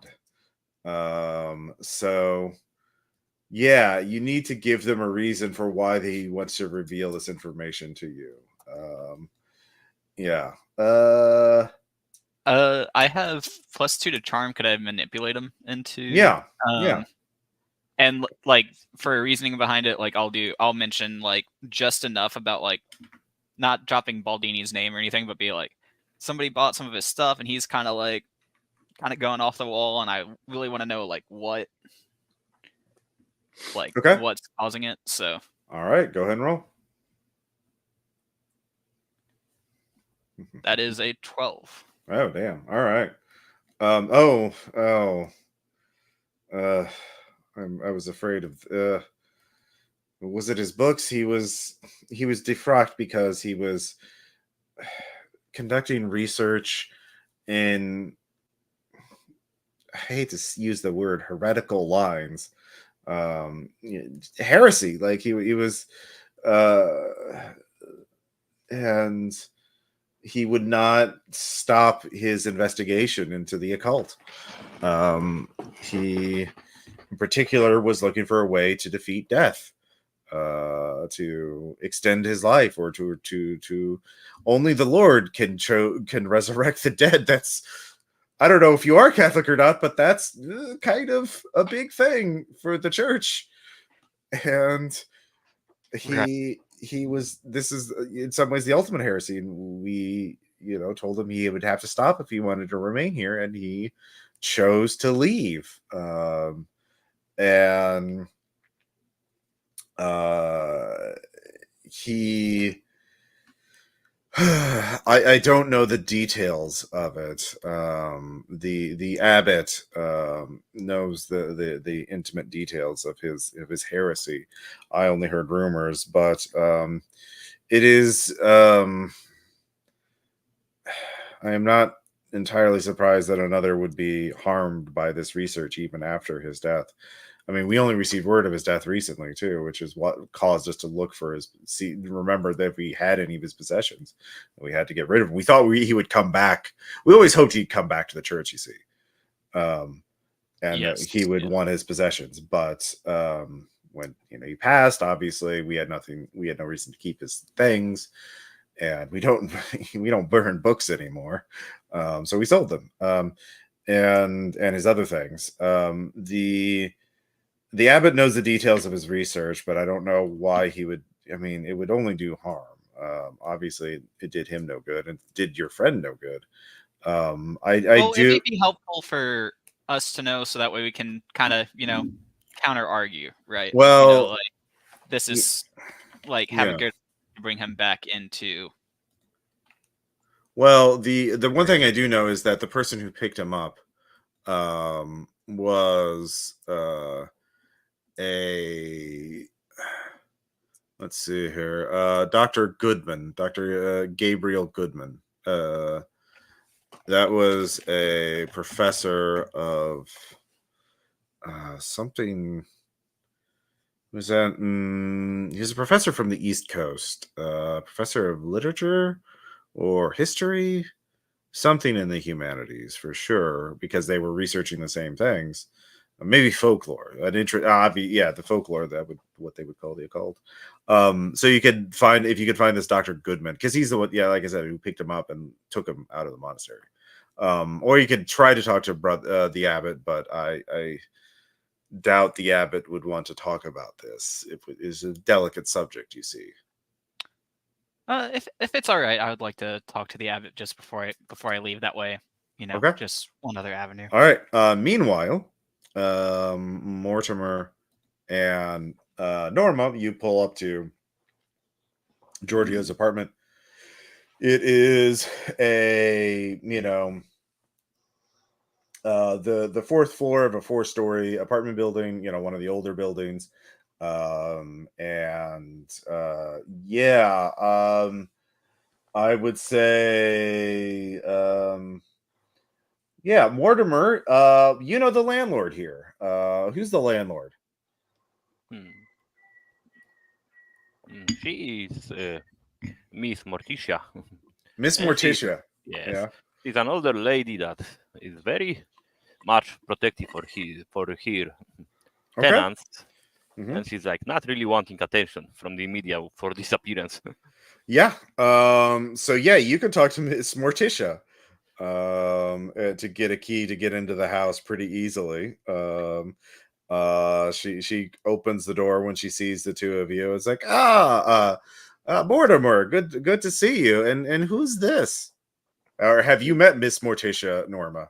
So yeah, you need to give them a reason for why they want to reveal this information to you. Yeah. I have +2 to charm. Could I manipulate him into? Yeah. Yeah. And like for reasoning behind it, like I'll mention like just enough about like not dropping Baldini's name or anything, but be like somebody bought some of his stuff and he's kind of going off the wall, and I really want to know like what's causing it. So all right, go ahead and roll. That is a 12. Oh damn! All right. I was afraid of. Was it his books? He was defrocked because he was conducting research in. I hate to use the word heretical lines. Heresy. Like he was, and he would not stop his investigation into the occult. He, in particular, was looking for a way to defeat death, to extend his life, or to only the Lord can resurrect the dead. That's, I don't know if you are Catholic or not, but that's kind of a big thing for the church. And he was, this is in some ways the ultimate heresy, and we told him he would have to stop if he wanted to remain here, and he chose to leave. And he I don't know the details of it. The abbot knows the intimate details of his heresy. I only heard rumors, but it is. I am not entirely surprised that another would be harmed by this research even after his death. I mean, we only received word of his death recently too, which is what caused us to look for remember that we had any of his possessions, we had to get rid of him. We thought he would come back. We always hoped he'd come back to the church, you see, and yes, he would want his possessions. But when he passed, obviously we had nothing. We had no reason to keep his things, and we don't burn books anymore. So we sold them, and his other things. The abbot knows the details of his research, but I don't know why he would. I mean, it would only do harm. Obviously, it did him no good, and did your friend no good. Well, do. it may be helpful for us to know so that way we can kind of, counter argue, right? Well, Like this is like have a yeah. good to bring him back into. Well, the one thing I do know is that the person who picked him up was a let's see here, Dr. Goodman, Dr. Gabriel Goodman. That was a professor of something. Was that? He was a professor from the East Coast, professor of literature or history, something in the humanities for sure, because they were researching the same things. Maybe folklore, the folklore, that would what they would call the occult. So you could find, if you could find this Dr. Goodman, because he's the one, like I said, who picked him up and took him out of the monastery. Or you could try to talk to the abbot, but I doubt the abbot would want to talk about this. It is a delicate subject, you see. If it's all right, I would like to talk to the abbot just before I leave. That way, Okay. just one other avenue. All right. Meanwhile, Mortimer and Norma, you pull up to Giorgio's apartment. It is a the fourth floor of a 4-story apartment building, one of the older buildings. I would say Mortimer, the landlord here. Who's the landlord? She is Miss Morticia. Miss And Morticia. Yes. Yeah. She's an older lady that is very much protective for her tenants. Mhm. And she's like not really wanting attention from the media for this appearance. Yeah. So yeah, you can talk to Miss Morticia to get a key to get into the house pretty easily. She opens the door when she sees the two of you. It's like, Mortimer, good to see you. And who's this? Or have you met Miss Morticia, Norma?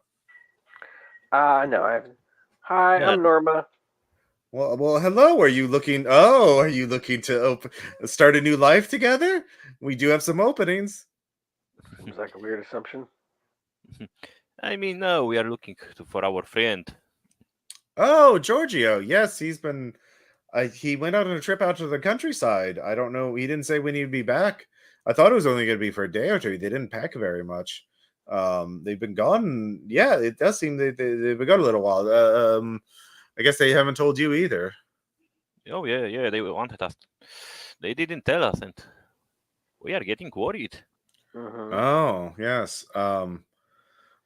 No, I haven't. Hi, I'm Norma. Well, hello. Are you looking to start a new life together? We do have some openings. Seems like a weird assumption. I mean, no, we are looking for our friend. Oh, Giorgio. Yes, he went out on a trip out to the countryside. I don't know. He didn't say when he'd be back. I thought it was only going to be for a day or two. They didn't pack very much. They've been gone. Yeah, it does seem they've been gone a little while. I guess they haven't told you either. Oh yeah, they wanted us. They didn't tell us, and we are getting worried. Mm-hmm. Oh yes.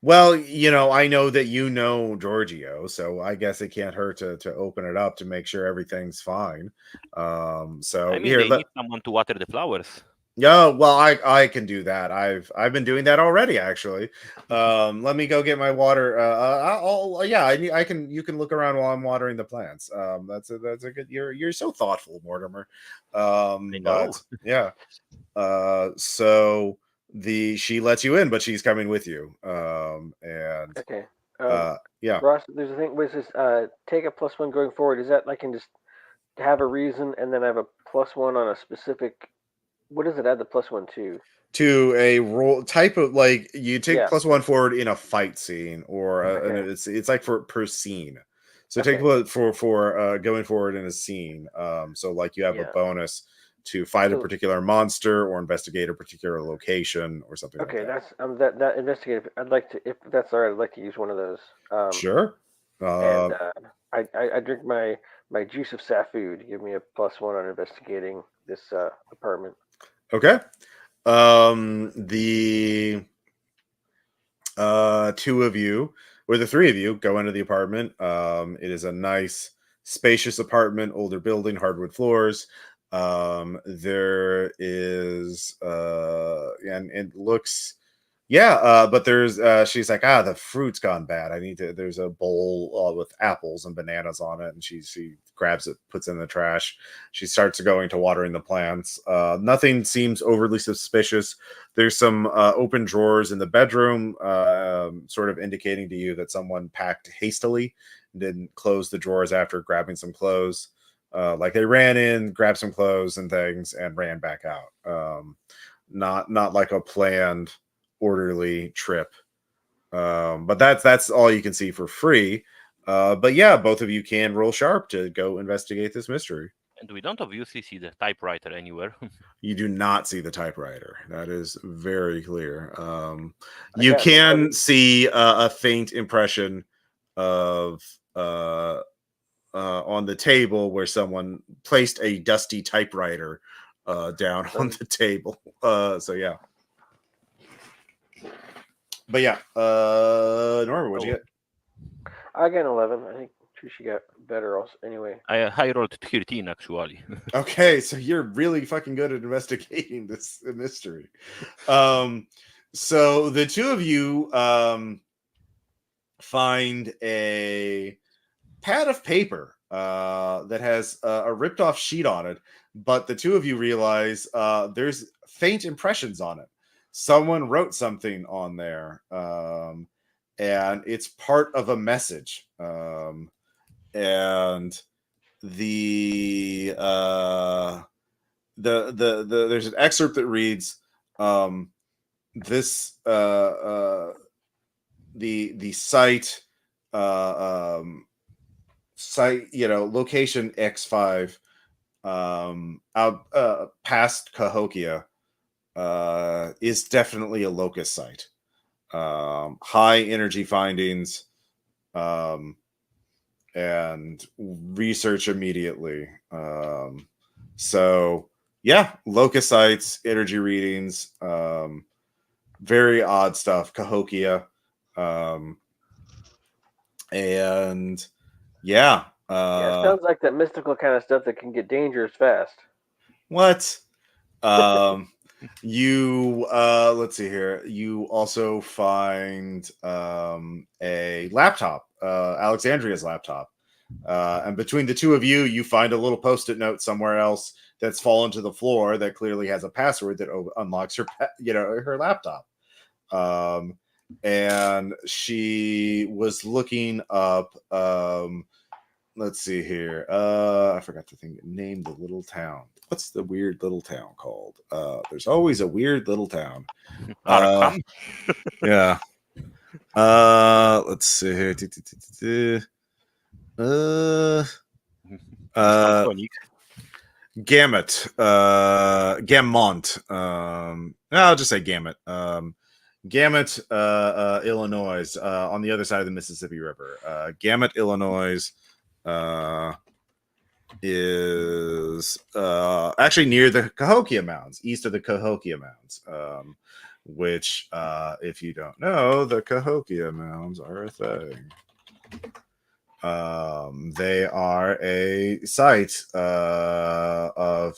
Well, I know that Giorgio, so I guess it can't hurt to open it up to make sure everything's fine. So I mean, here, they need someone to water the flowers. yeah, well, I can do that. I've been doing that already, actually. Let me go get my water. I can. You can look around while I'm watering the plants. That's a good. You're so thoughtful, Mortimer. I know. But yeah. So she lets you in, but she's coming with you. And Okay. yeah. Ross, there's a thing. Was this take a +1 going forward? Is that I can just have a reason and then I have a +1 on a specific? What does it add the +1 to? To a role type of, like, you take Yeah. +1 forward in a fight scene, or and Okay. it's like for per scene. So Okay. take for going forward in a scene. So like you have a Yeah. bonus to fight a So- particular monster or investigate a particular location or something Okay, like that. that's that investigative. I'd like to, if that's all right, I'd like to use one of those. Sure. And I drink my juice of Safu to give me a +1 on investigating this apartment. Okay. The two of you, or the three of you, go into the apartment. It is a nice, spacious apartment, older building, hardwood floors. There is and it looks Yeah, but there's she's like, the fruit's gone bad. There's a bowl with apples and bananas on it, and she grabs it, puts it in the trash. She starts going to watering the plants. Nothing seems overly suspicious. There's some open drawers in the bedroom, sort of indicating to you that someone packed hastily and didn't close the drawers after grabbing some clothes. Like they ran in, grabbed some clothes and things, and ran back out. Not like a planned orderly trip. But that's all you can see for free. But yeah, both of you can roll sharp to go investigate this mystery. And we don't obviously see the typewriter anywhere. You do not see the typewriter. That is very clear. I You got can 11. see a faint impression of on the table where someone placed a dusty typewriter down on the table. So yeah. But yeah, Norma, what'd you get? I got an 11. I think she got better also. Anyway, I rolled 13 actually. Okay, so you're really fucking good at investigating this mystery. So the two of you find a pad of paper that has a ripped off sheet on it, but the two of you realize there's faint impressions on it. Someone wrote something on there, and it's part of a message. And the there's an excerpt that reads, this the site site, location X5 out past Cahokia is definitely a locust site. High energy findings, and research immediately. So yeah, locust sites, energy readings, very odd stuff. Cahokia, and yeah. yeah, it sounds like that mystical kind of stuff that can get dangerous fast. What? You let's see here. You also find a laptop, Alexandria's laptop. And between the two of you, you find a little post-it note somewhere else that's fallen to the floor that clearly has a password that unlocks her, her laptop. And she was looking up. Let's see here. I forgot to name the little town. What's the weird little town called? There's always a weird little town. Arkham. Yeah. Let's see here. Gamut. Gammont. I'll just say Gamut. Gamut, Illinois, on the other side of the Mississippi River. Gamut, Illinois, is actually near the Cahokia Mounds, east of the Cahokia Mounds, which, if you don't know, the Cahokia Mounds are a thing. They are a site of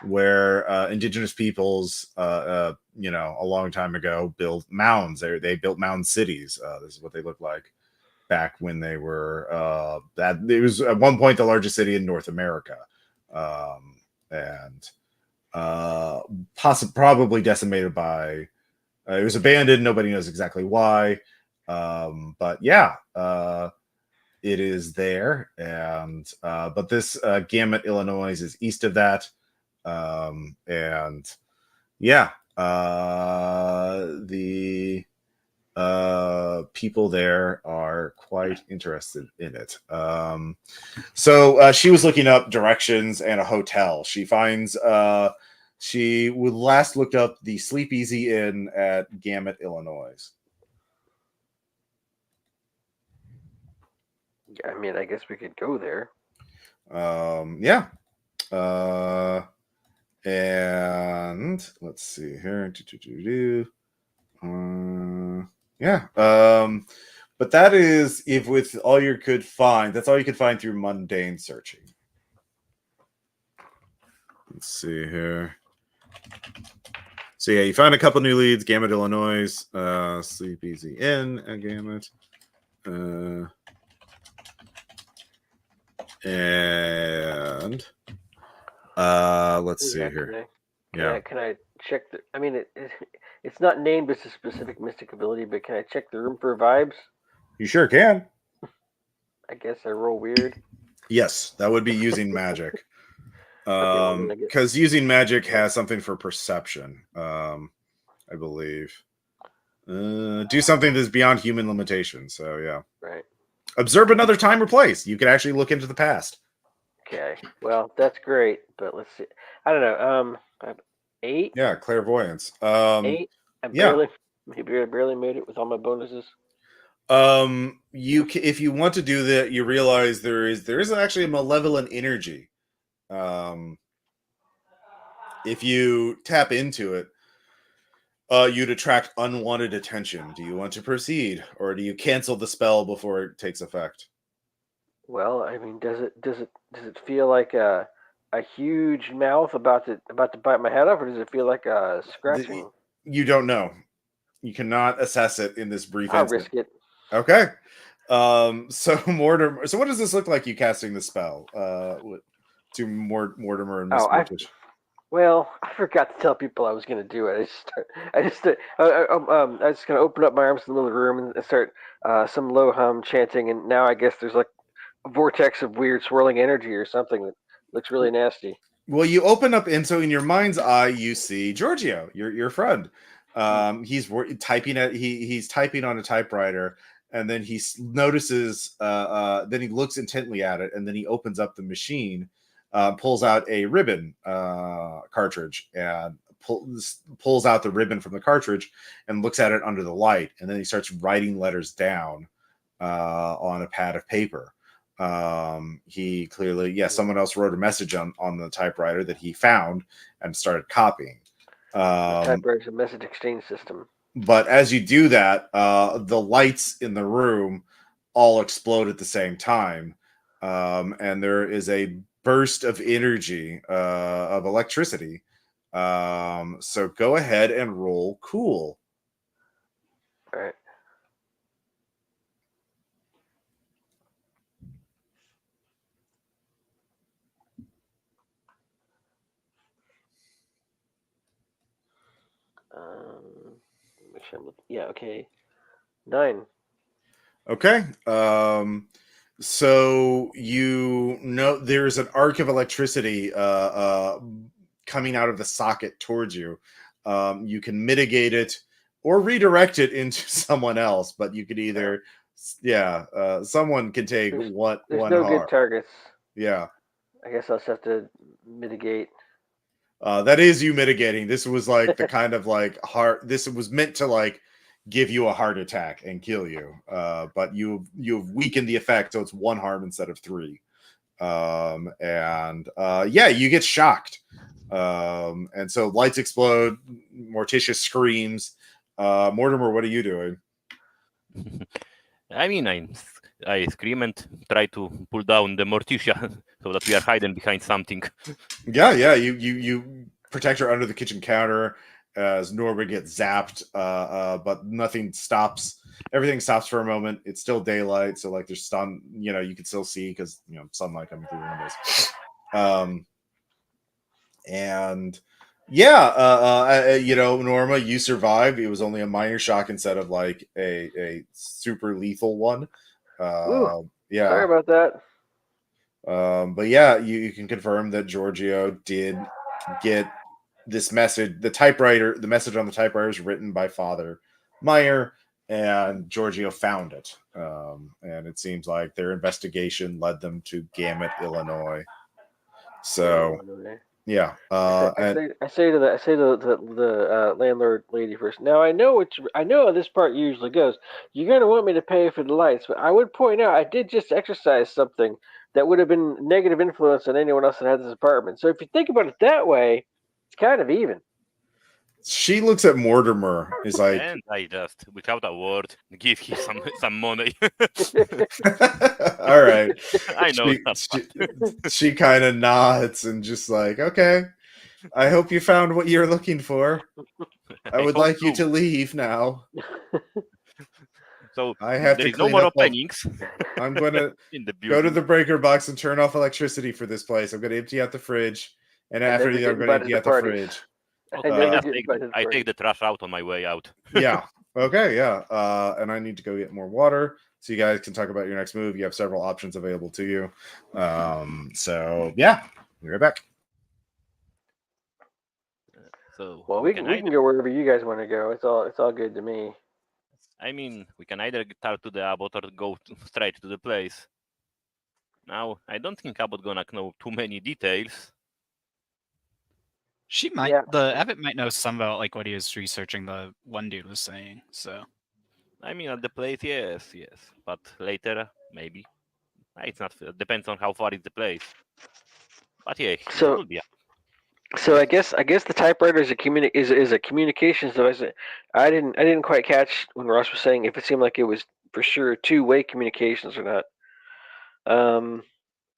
where indigenous peoples, a long time ago, built mounds. They built mound cities. This is what they look like back when they were that it was at one point the largest city in North America, and probably decimated by it was abandoned. Nobody knows exactly why, but yeah, it is there. And but this Gamut, Illinois is east of that, and yeah, the people there are quite interested in it. So she was looking up directions and a hotel. She finds she would last looked up the Sleep Easy Inn at Gamut, Illinois. I mean, I guess we could go there. Yeah. And let's see here. Yeah. But that is if with all you could find, that's all you could find through mundane searching. Let's see here. So yeah, you find a couple new leads. Gamut, Illinois, Sleep Easy Inn at Gamut, and let's see here. Can I check the? I mean, it's not named as a specific mystic ability, but can I check the room for vibes? You sure can. I guess I roll weird. Yes, that would be using magic. Okay, because using magic has something for perception, I believe. Do something that's beyond human limitations. So yeah. Right. Observe another time or place. You can actually look into the past. Okay. Well, that's great, but let's see. I don't know. 8. Yeah, clairvoyance. 8. I barely made it with all my bonuses. If you want to do that, you realize there is actually a malevolent energy. If you tap into it, you'd attract unwanted attention. Do you want to proceed, or do you cancel the spell before it takes effect? Well, I mean, does it feel like a huge mouth about to bite my head off, or does it feel like a scratching? You don't know. You cannot assess it in this brief I'll instant. risk it. Okay. So Mortimer. So what does this look like? You casting the spell? To Mortimer and Miss Mortish. Well, I forgot to tell people I was going to do it. I was just going to open up my arms in the middle of the room and start some low hum chanting, and now I guess there's like a vortex of weird swirling energy or something that looks really nasty. Well, you open up, and so in your mind's eye, you see Giorgio, your friend. He's typing he's typing on a typewriter, and then he notices. Then he looks intently at it, and then he opens up the machine. Pulls out a ribbon cartridge and pulls out the ribbon from the cartridge and looks at it under the light, and then he starts writing letters down on a pad of paper. He clearly, someone else wrote a message on the typewriter that he found and started copying. The typewriter's a message exchange system. But as you do that, the lights in the room all explode at the same time, and there is a burst of energy, of electricity. So go ahead and roll cool. All right. Make sure I'm looking. Yeah. Okay. 9. Okay. So you know there's an arc of electricity coming out of the socket towards you. You can mitigate it or redirect it into someone else, but you could either, someone can take there's one no harm. good targets. Yeah. I guess I'll just have to mitigate. That is you mitigating. This was like the kind of like heart. This was meant to like give you a heart attack and kill you, but you've weakened the effect, so it's 1 harm instead of 3. You get shocked, and so lights explode. Morticia screams. Mortimer, what are you doing? I mean, I scream and try to pull down the Morticia so that we are hiding behind something. Yeah. You protect her under the kitchen counter as Norma gets zapped, but nothing stops. Everything stops for a moment. It's still daylight, so like there's sun. You know, you can still see because sunlight coming through the windows. Norma, you survived. It was only a minor shock instead of like a super lethal one. Ooh, sorry about that. But yeah, you can confirm that Giorgio did get this message. The message on the typewriter is written by Father Meyer, and Giorgio found it. And it seems like their investigation led them to Gamut, Illinois. So yeah, I say to the landlord lady first. Now I know how this part usually goes. You're gonna want me to pay for the lights, but I would point out I did just exercise something that would have been negative influence on anyone else that had this apartment. So if you think about it that way, it's kind of even. She looks at Mortimer, is like, and I just, without a word, give him some money. all right. I know. She kind of nods and just like, okay. I hope you found what you're looking for. I would hope like you so. to leave now. So I have there to is no clean more up all- openings I'm going to in the go to building. the breaker box and turn off electricity for this place. I'm going to empty out the fridge. And And after never that, get I'm going to invited empty to out the parties. fridge. Okay, I I never just get take invited to I parties. take the trash out on my way out. Yeah. Okay. Yeah. And I need to go get more water so you guys can talk about your next move. You have several options available to you. So yeah, be right back. So Well, we we can can either. go wherever you guys want to go. It's all good to me. I mean, we can either talk to the abbot or go straight to the place. Now, I don't think abbot gonna know too many details. She might. Yeah. The abbot might know some about like what he was researching. The one dude was saying. So I mean, at the place, yes, but later, maybe. It's not. Depends on how far is the place. But yeah, it So could be. I guess the typewriter is a communications device. I didn't quite catch when Ross was saying if it seemed like it was for sure two-way communications or not.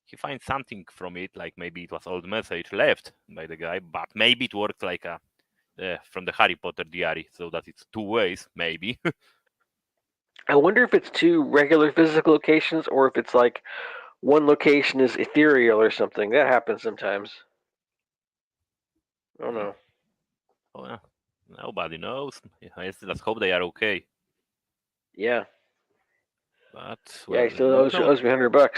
He finds something from it, like maybe it was old message left by the guy, but maybe it works like a from the Harry Potter diary, so that it's two ways, maybe. I wonder if it's two regular physical locations or if it's like one location is ethereal or something. That happens sometimes. I don't know. Oh, yeah. Nobody knows. Let's hope they are okay. Yeah. But Yeah, well, he still we know. owes me $100.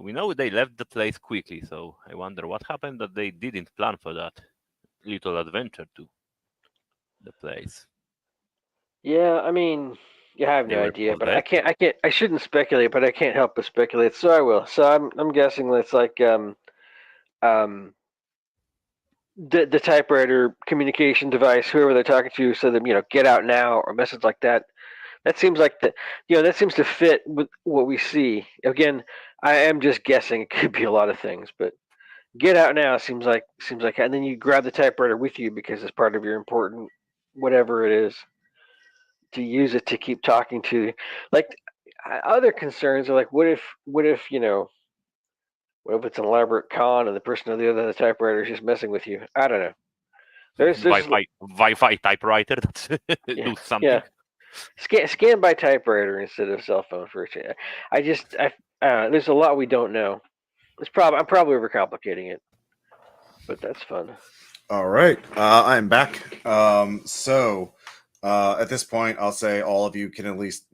We know they left the place quickly, so I wonder what happened that they didn't plan for that little adventure to the place. Yeah, I mean, yeah, I have They no were idea, but possessed. I shouldn't speculate, but I can't help but speculate, so I will. So I'm guessing it's like um the typewriter communication device, whoever they're talking to, said them, get out now or a message like that. That seems like that seems to fit with what we see. Again, I am just guessing. It could be a lot of things, but get out now seems like, and then you grab the typewriter with you because it's part of your important whatever it is to use it to keep talking to. Like other concerns are like, what if what if it's an elaborate con and the person on the other end of the typewriter is just messing with you? I don't know. There's Wi-Fi typewriter that yeah, do something. yeah. Scan by typewriter instead of cell phone for a change. There's a lot we don't know. I'm probably overcomplicating it, but that's fun. All right, I'm back. At this point, I'll say all of you can at least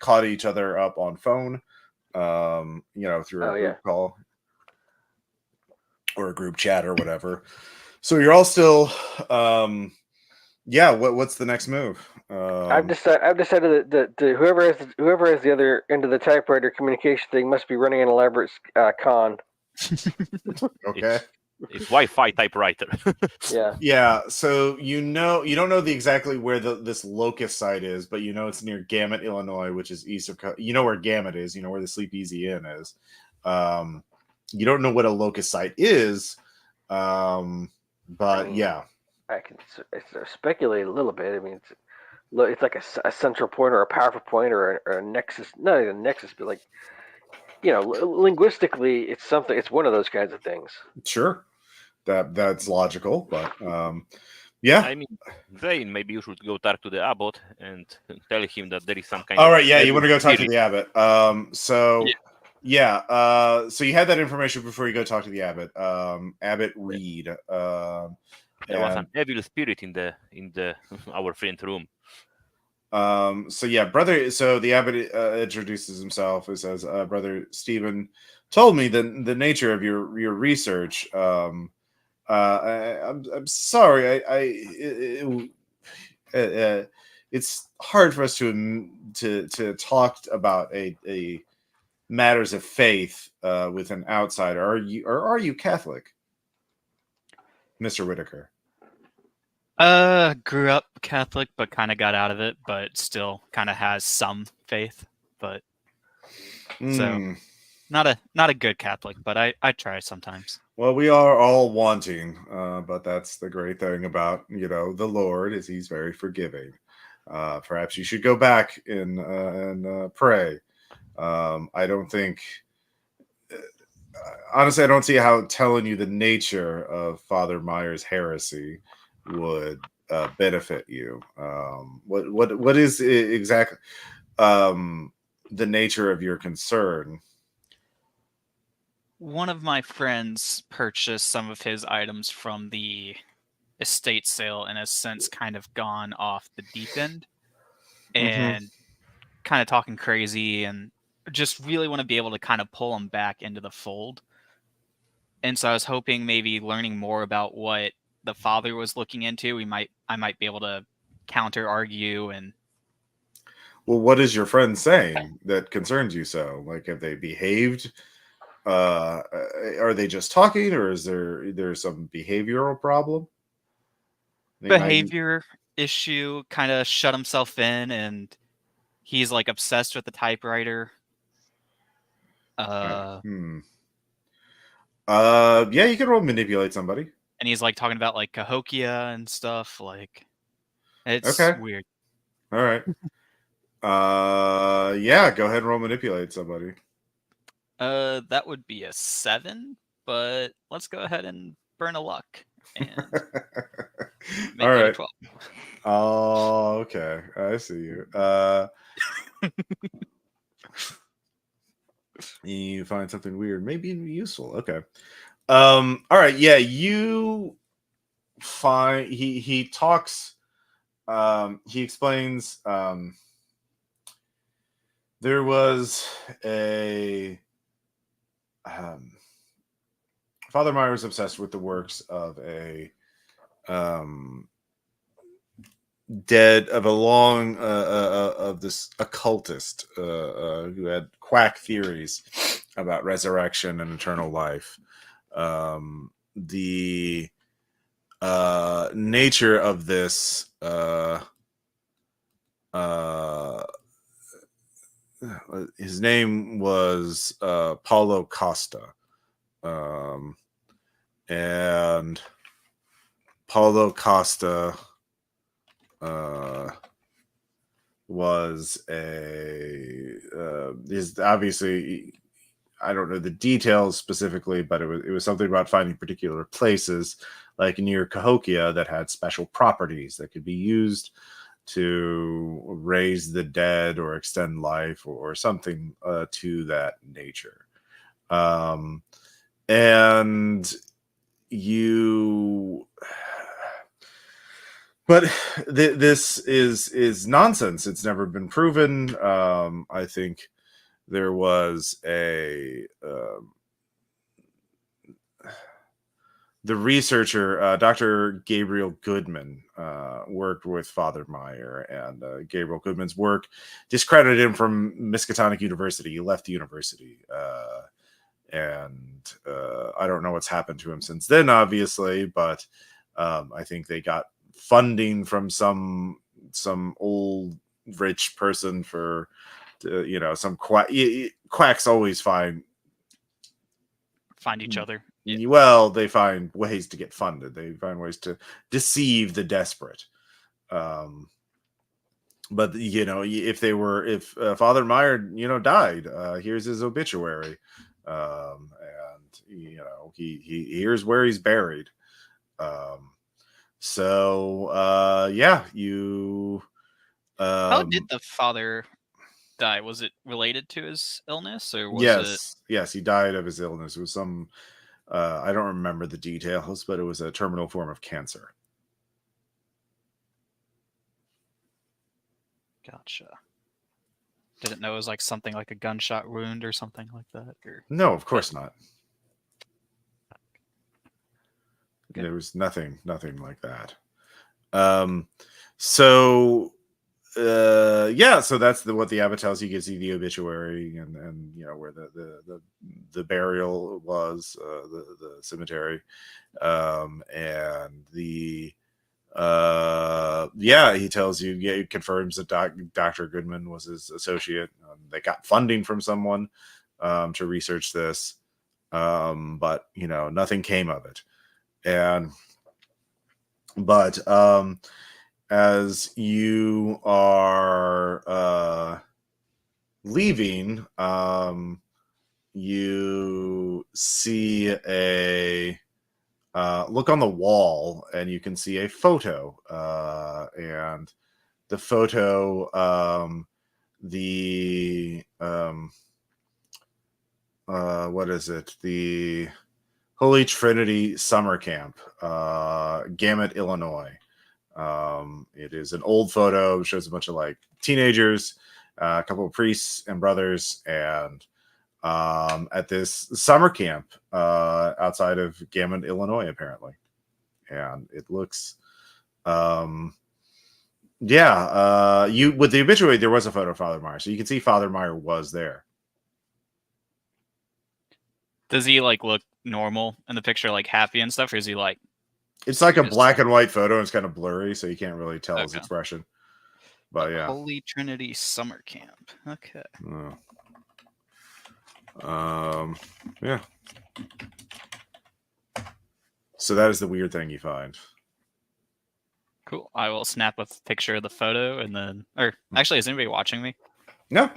caught each other up on phone, through a group call or a group chat or whatever. So you're all still, what's the next move? I've decided that whoever has the other end of the typewriter communication thing must be running an elaborate con. Okay. It's Wi-Fi typewriter. Yeah. Yeah. So you don't know exactly where this locust site is, but it's near Gamut, Illinois, which is east of. You know where Gamut is. You know where the Sleepeasy Inn is. You don't know what a locust site is, but yeah. I can speculate a little bit. I mean, it's like a central point or a powerful point or a nexus. Not even a nexus, but like linguistically, it's something. It's one of those kinds of things. Sure. That's logical, but yeah. I mean, Zane, maybe you should go talk to the abbot and tell him that there is some kind. All right, yeah, you want to go talk to the abbot. So you had that information before you go talk to the abbot. Abbot Reed. There was an evil spirit in the our friend room. Brother. So the abbot introduces himself and says, "Brother Stephen told me the nature of your research. I'm sorry. It's hard for us to talk about a matters of faith with an outsider. Are you Catholic, Mr. Whitaker?" Grew up Catholic, but kind of got out of it, but still kind of has some faith. But so not a good Catholic, but I try sometimes. Well, we are all wanting, but that's the great thing about the Lord is He's very forgiving. Perhaps you should go back and pray. I don't think honestly, I don't see how telling you the nature of Father Meyer's heresy would benefit you. What is exactly the nature of your concern? One of my friends purchased some of his items from the estate sale and has since kind of gone off the deep end and kind of talking crazy, and just really want to be able to kind of pull him back into the fold. And so I was hoping maybe learning more about what the father was looking into, I might be able to counter argue. And Well, what is your friend saying that concerns you so? Like, have they behaved? Are they just talking, or is there some behavioral problem? They might. behavior issue, kind of shut himself in, and he's like obsessed with the typewriter. Hmm. Yeah, you can roll manipulate somebody. And he's like talking about like Cahokia and stuff. Like, it's Okay. weird. All right. Yeah, go ahead and roll manipulate somebody. That would be a 7, but let's go ahead and burn a luck and make All that a right. 12. Oh, okay. I see you. You find something weird, maybe useful. Okay. All right. Yeah, you find he talks. He explains. There was a Father Meyer was obsessed with the works of a dead of a long of this occultist who had quack theories about resurrection and eternal life. The nature of this his name was Paulo Costa, and Paulo Costa was is obviously, I don't know the details specifically, but it was something about finding particular places like near Cahokia that had special properties that could be used to raise the dead or extend life or something to that nature. And you but this is nonsense. It's never been proven. I think there was a the researcher, Dr. Gabriel Goodman, worked with Father Meyer, and Gabriel Goodman's work discredited him from Miskatonic University. He left the university, and I don't know what's happened to him since then, obviously, but I think they got funding from some old rich person for, some quacks always find each other. Yeah. Well, they find ways to get funded. They find ways to deceive the desperate. But if Father Meyer, died, here's his obituary, and here's where he's buried. Yeah, you. How did the father die? Was it related to his illness, or was it? Yes, he died of his illness. It was some. I don't remember the details, but it was a terminal form of cancer. Gotcha. Didn't know it was like something like a gunshot wound or something like that. Or No, of course not. Okay. There was nothing like that. So that's what the abbot tells you. Gives you the obituary and where the burial was, the cemetery, and the he tells you, he confirms that Dr. Goodman was his associate. They got funding from someone to research this, but nothing came of it. But as you are leaving, you see a look on the wall, and you can see a photo. And the photo, what is it? The Holy Trinity Summer Camp, Gamut, Illinois. It is an old photo. It shows a bunch of like teenagers, a couple of priests and brothers, and at this summer camp outside of Gamut, Illinois, apparently. And it looks, you with the obituary, there was a photo of Father Meyer, so you can see Father Meyer was there. Does he like look normal in the picture, like happy and stuff, or is he like? It's like a black and white photo, and it's kind of blurry, so you can't really tell his expression. But yeah, Holy Trinity Summer Camp. Okay. Yeah. So that is the weird thing you find. Cool. I will snap a picture of the photo, and then, or actually, is anybody watching me? No.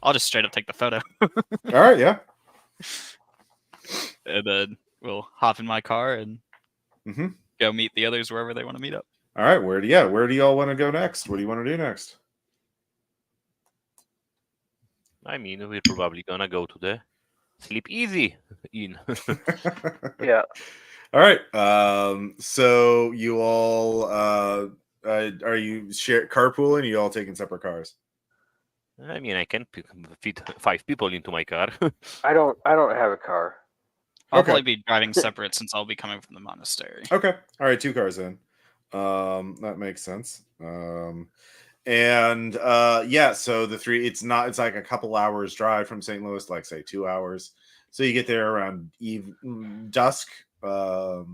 I'll just straight up take the photo. All right. Yeah. And then we'll hop in my car and Mm-hmm. go meet the others wherever they want to meet up. All right. Where do y'all want to go next? What do you want to do next? I mean, we're probably gonna go to the Sleep Easy Inn. Yeah. All right. So you all are you carpooling? Or you all taking separate cars? I mean, I can fit 5 people into my car. I don't have a car. I'll probably be driving separate since I'll be coming from the monastery. Okay. All right. 2 cars in. That makes sense. So the 3, it's like a couple hours drive from St. Louis, like say 2 hours. So you get there around dusk. We'll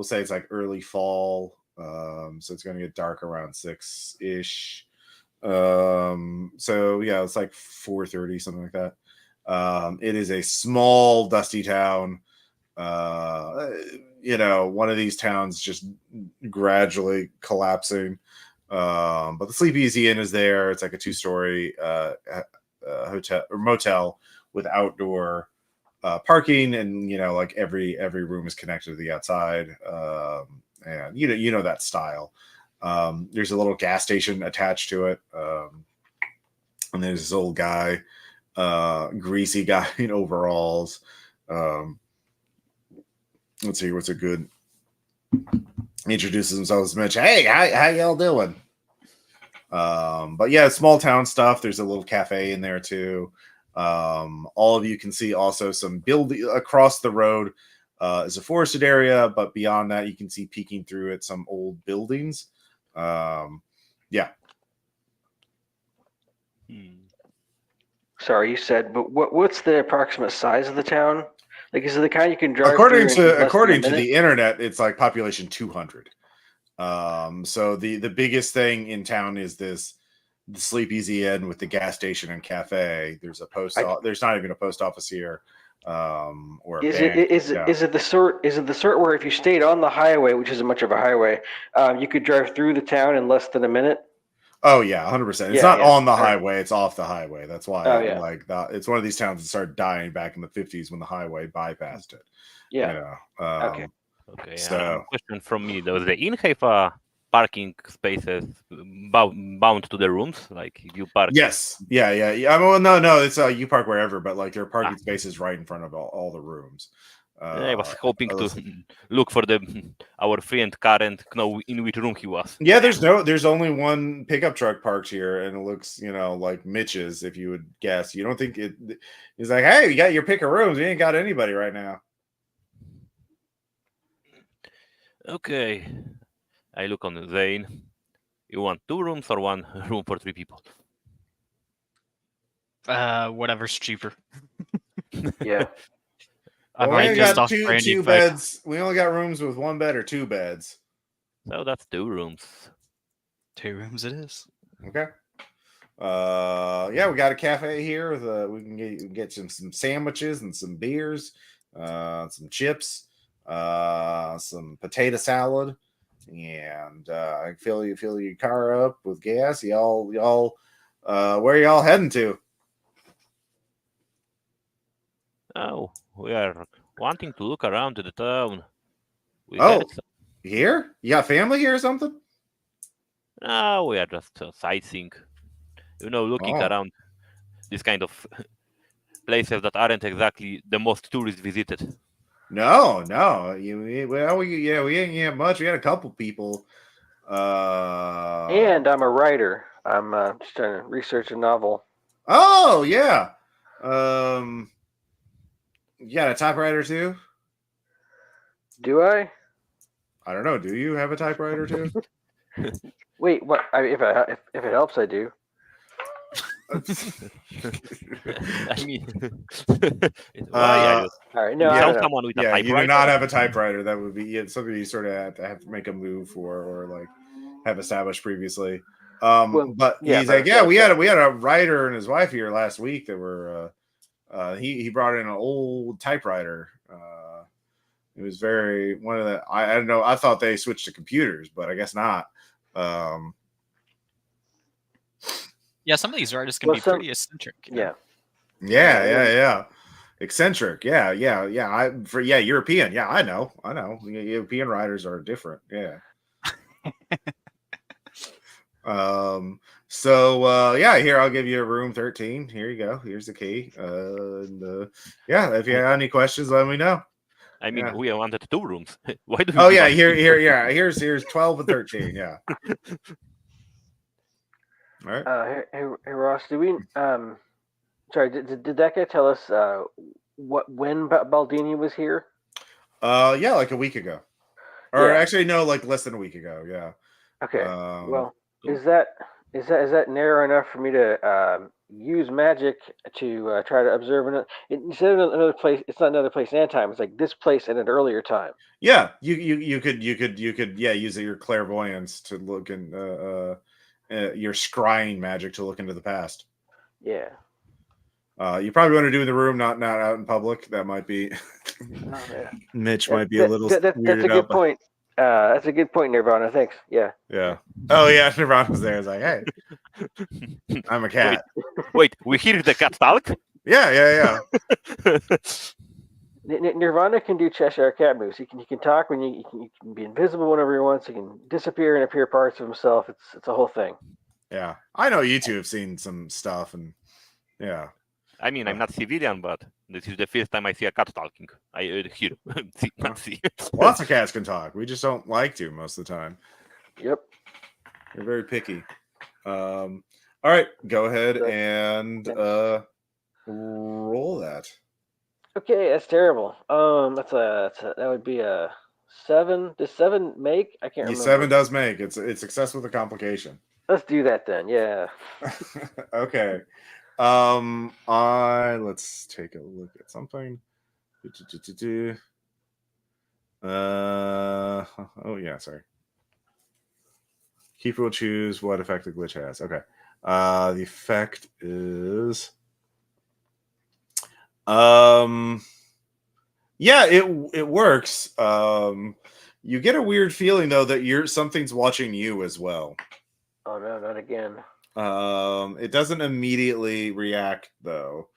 say it's like early fall. So it's going to get dark around 6-ish. So yeah, it's like 4:30, something like that. It is a small, dusty town. One of these towns just gradually collapsing. But the Sleep Easy Inn is there. It's like a 2-story hotel or motel with outdoor parking, and like every room is connected to the outside. And you know that style. There's a little gas station attached to it. And there's this old guy, greasy guy in overalls. Let's see, what's a good. He introduces himself as Mitch. Hey, how y'all doing? But yeah, small town stuff. There's a little cafe in there too. All of you can see also some building across the road is a forested area, but beyond that, you can see peeking through it some old buildings. Yeah. Sorry, you said, but what's the approximate size of the town? Like, is it the kind you can drive according through to the internet, it's like population 200. So the biggest thing in town is the Sleep Easy Inn with the gas station and cafe. There's a there's not even a post office here. Or is it the sort where if you stayed on the highway, which isn't much of a highway, you could drive through the town in less than a minute? Oh yeah, 100%. It's not on the highway; it's off the highway. That's why, it's one of these towns that started dying back in the 50s when the highway bypassed it. Yeah. Okay. So, question from me: does the inn have parking spaces bound to the rooms? Like if you park? Yes. Yeah. Well, no. It's you park wherever, but like there are parking spaces right in front of all the rooms. I was hoping to look for our friend Karen to know in which room he was. Yeah, there's only one pickup truck parked here, and it looks, like Mitch's, if you would guess. You don't think he's like, hey, you got your pick of rooms. You ain't got anybody right now. Okay. I look on Zane. You want 2 rooms or 1 room for 3 people? Whatever's cheaper. Yeah. We only got two beds. We only got rooms with 1 bed or 2 beds. So that's 2 rooms. 2 rooms it is. Okay. Yeah, we got a cafe here with we can get some sandwiches and some beers, some chips, some potato salad, and I fill your car up with gas. Y'all, where y'all heading to? Oh, we are wanting to look around the town. We Oh, heard here? You got family here or something? no, we are just sightseeing. Looking Oh. around this kind of places that aren't exactly the most tourist visited. No. We ain't have much. We had a couple people. And I'm a writer. I'm just trying to research a novel. Oh yeah. You got a typewriter too? Do I? I don't know. Do you have a typewriter too? Wait, what? If it helps, I do. I mean, why are you? All right, You no, I sound don't know. someone with a Yeah, you do typewriter. not have a typewriter. That would be something you sort of have to make a move for, or like have established previously. Well, But yeah, he's but like, yeah, we had a writer and his wife here last week that were. He brought in an old typewriter. It was very one of the. I don't know. I thought they switched to computers, but I guess not. Yeah, some of these artists can Well, be pretty eccentric. Yeah. Yeah. Eccentric. Yeah. European. Yeah, I know. European writers are different. Yeah. Here I'll give you a room 13. Here you go. Here's the key. If you have any questions, let me know. I mean, Yeah. we wanted 2 rooms. Why do you? Oh yeah, here's 12 and 13. Yeah. All right. Hey Ross, do we sorry, did that guy tell us when Baldini was here? Yeah, like a week ago, or actually no, like less than a week ago. Yeah. Okay. Well, is that narrow enough for me to use magic to try to observe another? Instead of another place, it's not another place and time. It's like this place at an earlier time. Yeah, you could use your clairvoyance to look in your scrying magic to look into the past. Yeah. You probably want to do in the room, not out in public. That might be. Mitch might be a little. That's a good point. That's a good point, Nirvana. Thanks. Yeah. Yeah. Oh yeah, Nirvana's there. It's like, hey, I'm a cat. Wait, we hear the cat talk? Yeah. Nirvana can do Cheshire Cat moves. He can talk when he can be invisible whenever he wants. He can disappear and appear parts of himself. It's a whole thing. Yeah, I know you two have seen some stuff, and yeah. I mean, I'm not civilian, but this is the first time I see a cat talking. I hear, not see. Lots of cats can talk. We just don't like to most of the time. Yep. You're very picky. All right, go ahead and roll that. Okay, that's terrible. That would be a 7. Does 7 make? I can't remember. 7 does make. It's success with a complication. Let's do that then. Yeah. Okay. Let's take a look at something. Oh yeah, sorry. Keeper will choose what effect the glitch has. Okay. The effect is it works. You get a weird feeling though that something's watching you as well. Oh no, not again. It doesn't immediately react though.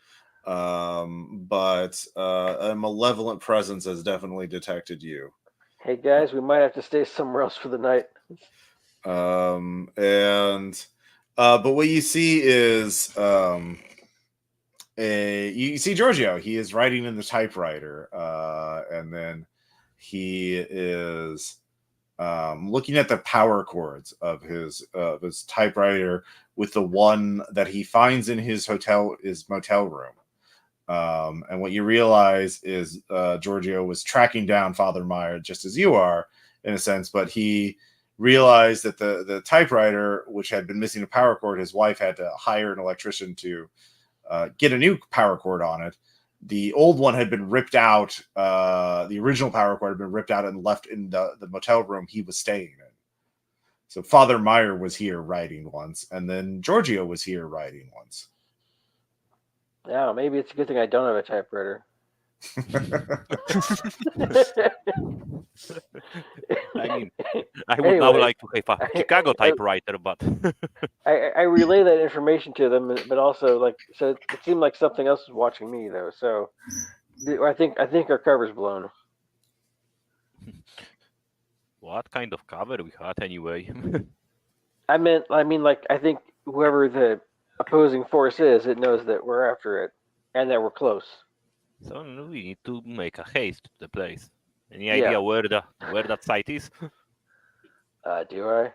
But a malevolent presence has definitely detected you. Hey guys, we might have to stay somewhere else for the night. But what you see is you see Giorgio. He is writing in the typewriter, and then he is looking at the power cords of his typewriter with the one that he finds in his motel room. And what you realize is Giorgio was tracking down Father Meyer just as you are, in a sense, but he realized that the typewriter, which had been missing a power cord, his wife had to hire an electrician to get a new power cord on it. The old one had been ripped out. The original power cord had been ripped out and left in the motel room he was staying in. So Father Meyer was here writing once, and then Giorgio was here writing once. Yeah, maybe it's a good thing I don't have a typewriter. I mean, I would now like to have a Chicago typewriter, but I relay that information to them, but also so it seemed like something else was watching me though. So I think our cover's blown. What kind of cover we had anyway? I mean, like I think whoever the opposing force is, it knows that we're after it and that we're close. So we need to make a haste to the place. Any Yeah. idea where that site is? Do I?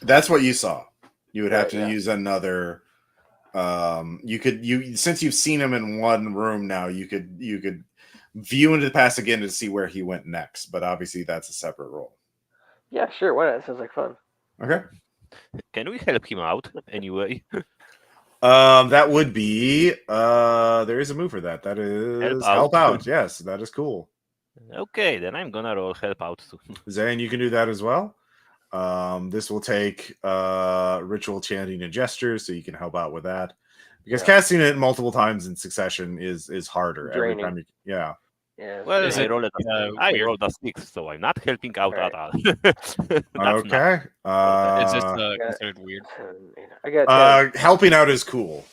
That's what you saw. You would have Right, to yeah. use another. You since you've seen him in one room now, you could view into the past again to see where he went next. But obviously, that's a separate role. Yeah, sure. Why not? That sounds like fun. Okay. Can we help him out anyway? That would be there is a move for that. That is help out. Yes, that is cool. Okay, then I'm gonna roll help out too. Zane, you can do that as well. This will take ritual chanting and gestures, so you can help out with that. Because casting it multiple times in succession is harder. Draining. Every time you Yeah. Well, Is I it, rolled weird? a 6, so I'm not helping out Alright. at all. That's Okay. Is this got- considered weird? I got 10. Helping out is cool.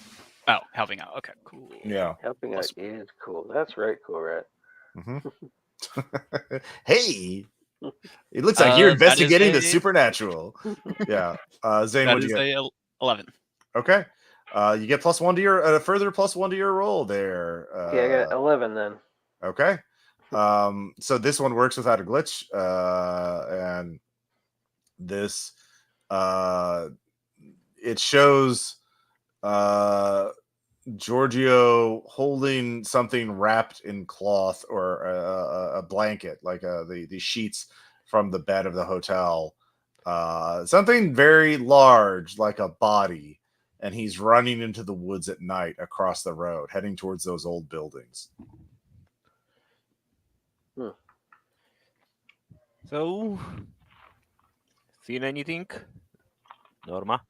Oh, helping out. Okay, cool. Yeah. Helping out is cool. That's right, cool, Rat. Hey, it looks like you're That is investigating the a- supernatural. Yeah. Zane, That what do is you get? a 11. Okay. You get +1 to your further +1 to your roll there. Okay, I got 11 then. Okay. So this one works without a glitch. And this it shows Giorgio holding something wrapped in cloth or a blanket, like the sheets from the bed of the hotel. Something very large, like a body, and he's running into the woods at night across the road, heading towards those old buildings. So, seen anything, Norma?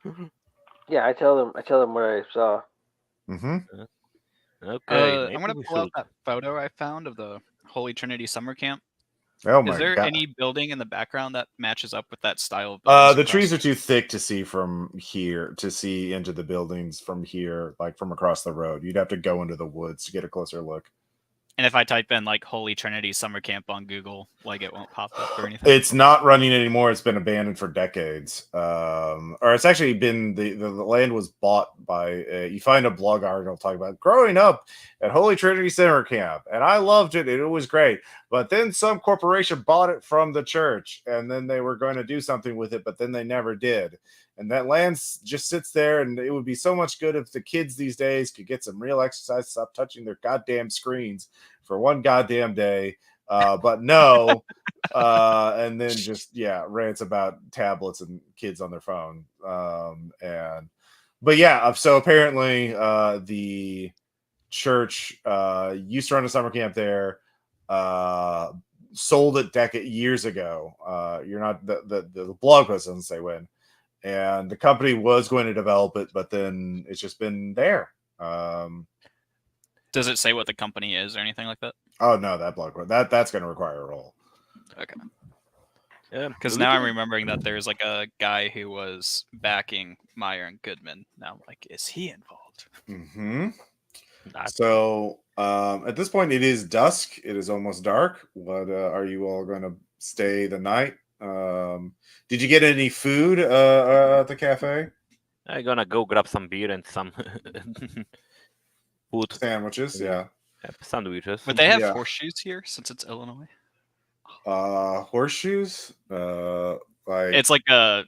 Yeah, I tell them what I saw. Mm-hmm. Okay, I'm gonna pull out that photo I found of the Holy Trinity summer camp. Oh my Is there god! any building in the background that matches up with that style of buildings? The trees are too thick to see from here, to see into the buildings from here, like from across the road. You'd have to go into the woods to get a closer look. And if I type in like Holy Trinity summer camp on Google, like it won't pop up or anything. It's not running anymore. It's been abandoned for decades. Or it's actually been the land was bought by. You find a blog article talking about growing up at Holy Trinity Summer Camp, and I loved it. It was great. But then some corporation bought it from the church, and then they were going to do something with it, but then they never did. And that land just sits there, and it would be so much good if the kids these days could get some real exercise, stop touching their goddamn screens for one goddamn day. But no, and then just rants about tablets and kids on their phone. So apparently the church used to run a summer camp there, sold it years ago. You're not the blog post doesn't say when, and the company was going to develop it, but then it's just been there. Does it say what the company is or anything like that? Oh no, that blog that's going to require a roll. Okay. Because now I'm remembering that there's like a guy who was backing Meyer and Goodman. Now I'm like, is he involved? Mm-hmm. So at this point, it is dusk. It is almost dark. What are you all going to stay the night? Did you get any food at the cafe? I'm gonna go grab some beer and some food. Sandwiches, yeah. Sandwiches. Would they have horseshoes here since it's Illinois? Horseshoes? It's like a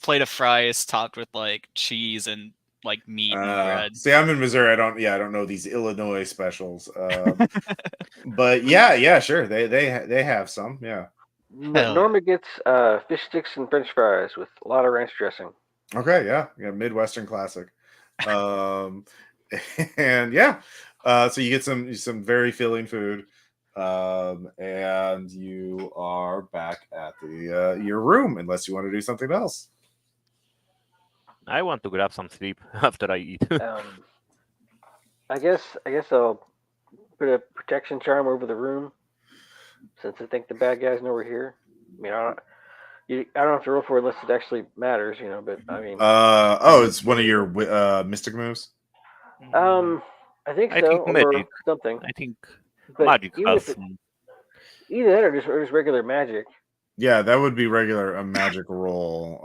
plate of fries topped with like cheese and like meat and bread. See, I'm in Missouri. I don't know these Illinois specials. But yeah, sure. They have some, yeah. Norma gets fish sticks and French fries with a lot of ranch dressing. Okay, yeah, Midwestern classic. And so you get some very filling food, and you are back at the your room, unless you want to do something else. I want to grab some sleep after I eat. I guess I'll put a protection charm over the room, since I think the bad guys know we're here. I mean, I don't have to roll for it unless it actually matters, But I mean, it's one of your mystic moves. I I think I so, think or magic. something. I think But magic even has. if either that or just regular magic. Yeah, that would be a magic roll.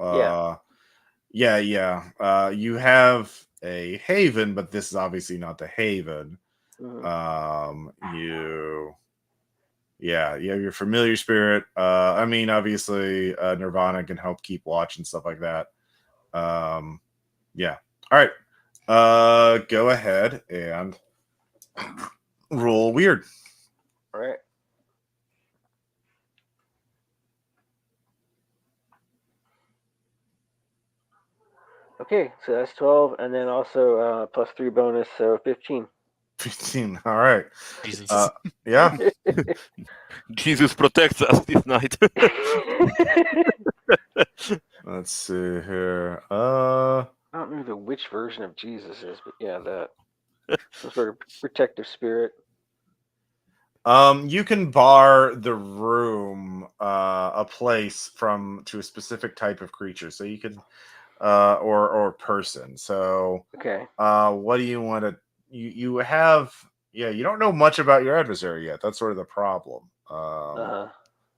Yeah. You have a haven, but this is obviously not the haven. You you have your familiar spirit. I mean, obviously, Nirvana can help keep watch and stuff like that. Yeah. All right. Go ahead and roll weird. All right. Okay, so that's 12, and then also +3 bonus, so 15. 15. All right. Jesus. Yeah. Jesus protects us this night. Let's see here. I don't remember which version of Jesus is, but yeah, that some sort of protective spirit. You can bar the room, a place to a specific type of creature. So you can, or person. So, Okay. what do you want to? You have, you don't know much about your adversary yet. That's sort of the problem.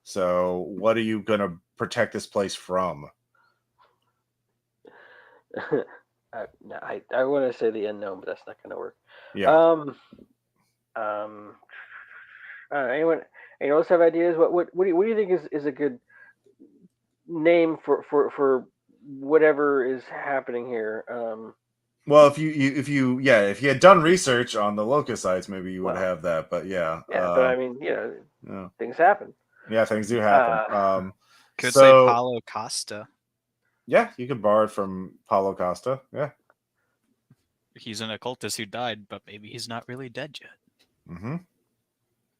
So what are you gonna protect this place from? I want to say the unknown, but that's not going to work. Yeah. Anyone else have ideas? What do you think is a good name for whatever is happening here? Well, if you had done research on the locust sites, maybe you would Well, have that. But yeah. But I mean, things happen. Yeah, things do happen. Could say So Paulo Costa. yeah, you could borrow it from Paulo Costa. Yeah. He's an occultist who died, but maybe he's not really dead yet. Mm-hmm.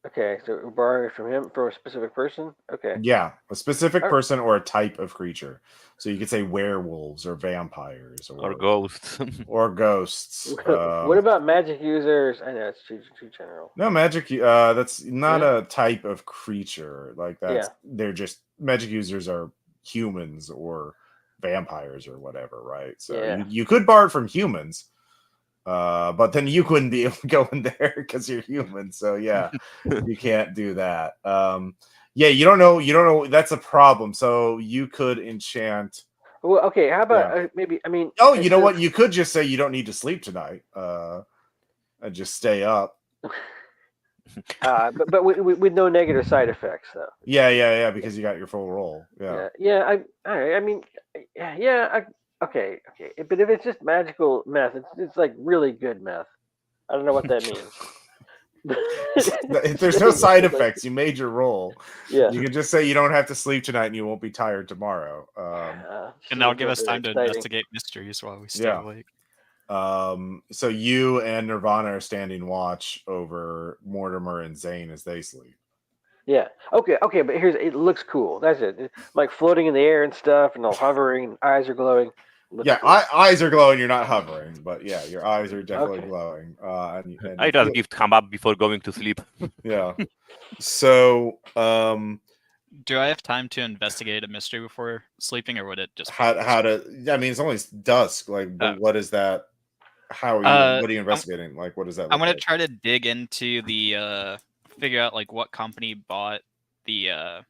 Okay, so we're borrowing from him from a specific person. Okay. Yeah, a specific person or a type of creature. So you could say werewolves or vampires or ghosts. or ghosts. What about magic users? I know it's too general. No, magic. That's not a type of creature. Like that's they're just magic users are humans or vampires or whatever, right? So you could borrow it from humans. But then you couldn't be able to go in there because you're human. So yeah, you can't do that. You don't know. That's a problem. So you could enchant. Well, okay. How about maybe? I mean. Oh, you know what? You could just say you don't need to sleep tonight. And just stay up. But with no negative side effects, though. Yeah. Because you got your full roll. Yeah. I mean, okay. But if it's just magical meth, it's like really good meth. I don't know what that means. If there's no side effects, you made your roll. Yeah. You can just say you don't have to sleep tonight and you won't be tired tomorrow. And that'll give us time to investigate mysteries while we stay awake. So you and Nirvana are standing watch over Mortimer and Zane as they sleep. Yeah. Okay. But it looks cool. That's it. It's like floating in the air and stuff, and all hovering. Eyes are glowing. Looks cool. Eyes are glowing. You're not hovering, but yeah, your eyes are definitely glowing. And I just give thumb up before going to sleep. Yeah. So, do I have time to investigate a mystery before sleeping, or would it just how to? I mean, it's only dusk. Like, what is that? How are you? What are you investigating? Like, what does that? I'm gonna try to dig into the figure out like what company bought the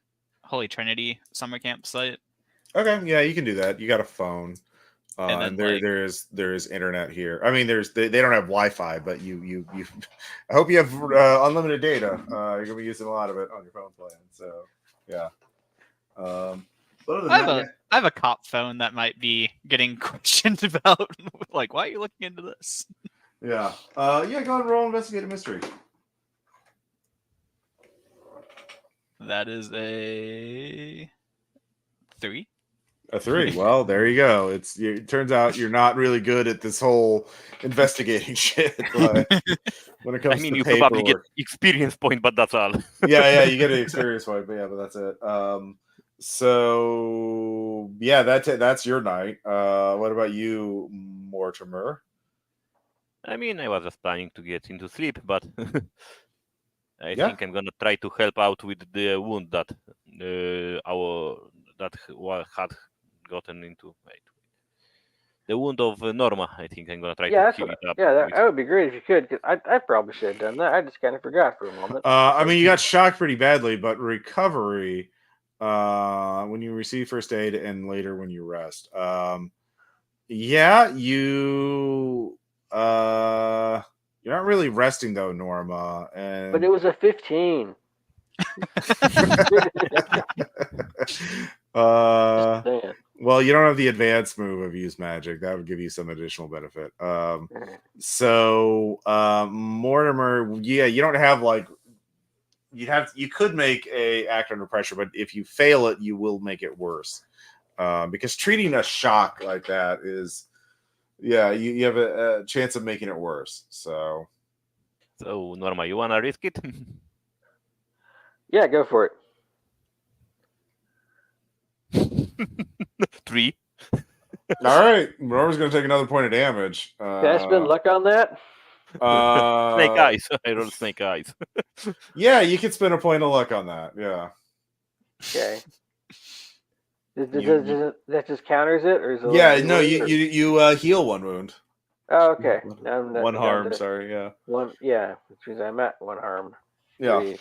Holy Trinity summer camp site. Okay, yeah, you can do that. You got a phone, and there is internet here. I mean, they don't have Wi-Fi, but you I hope you have unlimited data. You're gonna be using a lot of it on your phone plan. So yeah. I have a cop phone that might be getting questioned about. Like, why are you looking into this? Yeah. Go ahead and roll investigate a mystery. That is a 3. A 3. Well, there you go. It turns out you're not really good at this whole investigating shit. Like, when it comes to you paperwork. probably get experience point, but that's all. yeah, you get an experience point, but that's it. So yeah, that's your night. What about you, Mortimer? I mean, I was just planning to get into sleep, but I think I'm gonna try to help out with the wound that had gotten into. Wait. the wound of Norma. I think I'm gonna try Yeah, to that's heal what, it up. yeah, with- that would be great if you could. 'Cause I probably should have done that. I just kind of forgot for a moment. I mean, you got shocked pretty badly, but recovery when you receive first aid and later when you rest. Yeah, you're not really resting though, Norma. And But it was a 15. Saying. Well, you don't have the advanced move of use magic. That would give you some additional benefit. So Mortimer, yeah, you don't have like you could make a act under pressure, but if you fail it, you will make it worse. Because treating a shock like that is, yeah, you have a chance of making it worse. So Norma, you wanna risk it? Yeah, go for it. 3. all right, Norma's going to take another point of damage. Can I spend luck on that? Snake eyes. I rolled snake eyes. Yeah, you can spend a point of luck on that. Yeah. Okay. That just counters it, or is it? Yeah, no, you heal one wound. Oh, okay. One harm. Sorry. Yeah. One. Yeah, which means I'm at 1 harm. Yeah. 3.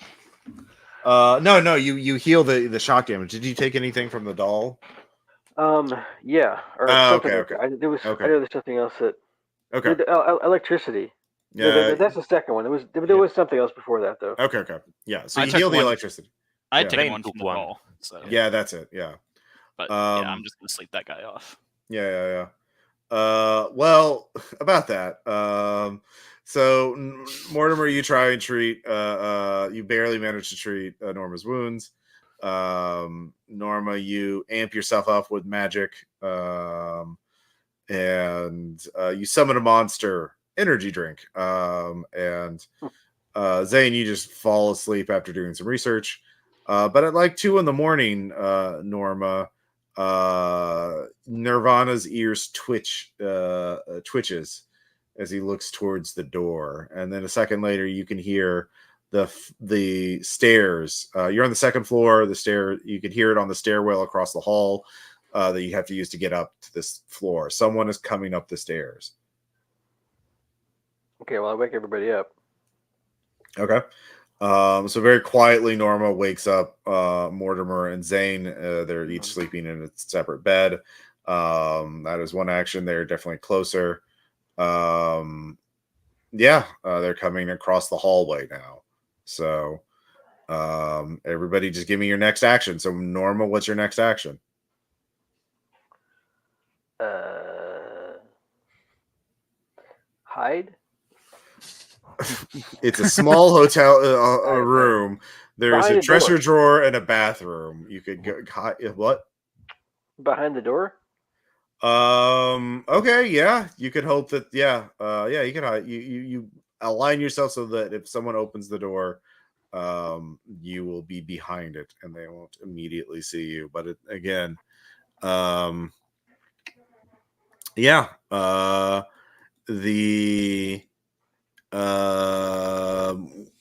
No, you heal the shock damage. Did you take anything from the doll? Yeah, or something. Okay. I know there's something else that. Okay. Electricity. Yeah. That's the second one. There was something else before that though. Okay. Yeah. So I you took heal the one. electricity. I Yeah. took one Took from the one. ball. So Yeah, that's it. Yeah. but yeah, I'm just gonna sleep that guy off. Yeah. Well, about that. So Mortimer, you try and treat. You barely manage to treat Norma's wounds. Norma, you amp yourself up with magic, and you summon a monster energy drink. And Zane, you just fall asleep after doing some research. But at like 2 a.m, Norma, Nirvana's ears twitches as he looks towards the door, and then a second later you can hear the stairs. You're on the second floor. The stair, you can hear it on the stairwell across the hall that you have to use to get up to this floor. Someone is coming up the stairs. Okay, well I wake everybody up. Okay. So very quietly, Norma wakes up Mortimer and Zane. They're each sleeping in a separate bed. That is one action. They're definitely closer. They're coming across the hallway now. So everybody just give me your next action. So Norma, what's your next action? Hide. It's a small hotel room. There's Behind a the dresser door. drawer and a bathroom. You could go what? Behind the door. Okay, yeah. You could hope that you can hide. You align yourself so that if someone opens the door, you will be behind it and they won't immediately see you. But again,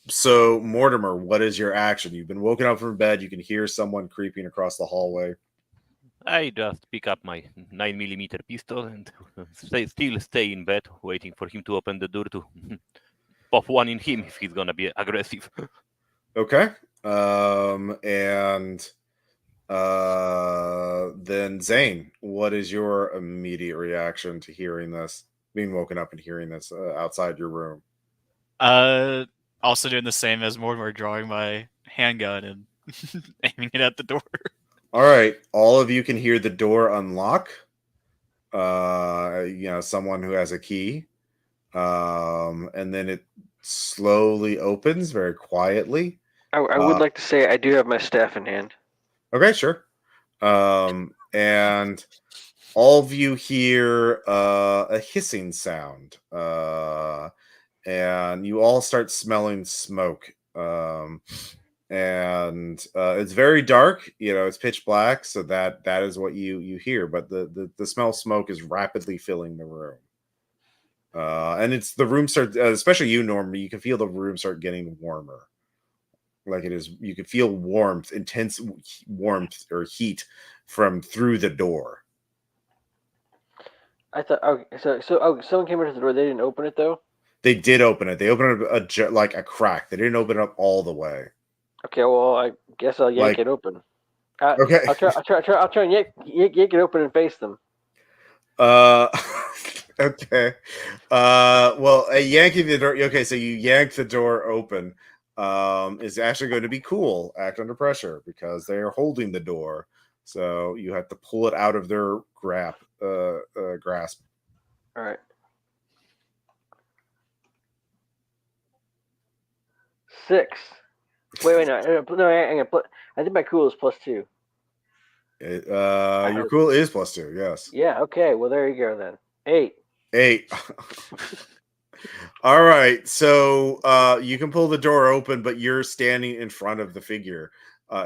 so Mortimer, what is your action? You've been woken up from bed. You can hear someone creeping across the hallway. I just pick up my 9mm pistol and still stay in bed, waiting for him to open the door to pop one in him if he's gonna be aggressive. Okay. And then Zane, what is your immediate reaction to hearing this, being woken up and hearing this outside your room? Also doing the same as Mortimer, drawing my handgun and aiming it at the door. All right, all of you can hear the door unlock. Someone who has a key, and then it slowly opens very quietly. I would like to say I do have my staff in hand. Okay, sure. And all of you hear a hissing sound, and you all start smelling smoke. And it's very dark. It's pitch black, so that is what you hear. But the smell of smoke is rapidly filling the room, and it's the room start, especially you, Norm. You can feel the room start getting warmer. Like it is, you can feel warmth, intense warmth or heat from through the door. I thought. Okay, so someone came into the door. They didn't open it though. They did open it. They opened it like a crack. They didn't open it up all the way. Okay, well, I guess I'll yank Like- it open. Okay. I'll try and yank it open and face them. Okay. Well, yanking the door. Okay, so you yank the door open. Is actually going to be cool. Act under pressure because they are holding the door, so you have to pull it out of their grasp. All right. 6. Wait, no, I think my cool is +2. Your cool is +2. Yes. Yeah. Okay. Well, there you go then. 8. 8. All right. So you can pull the door open, but you're standing in front of the figure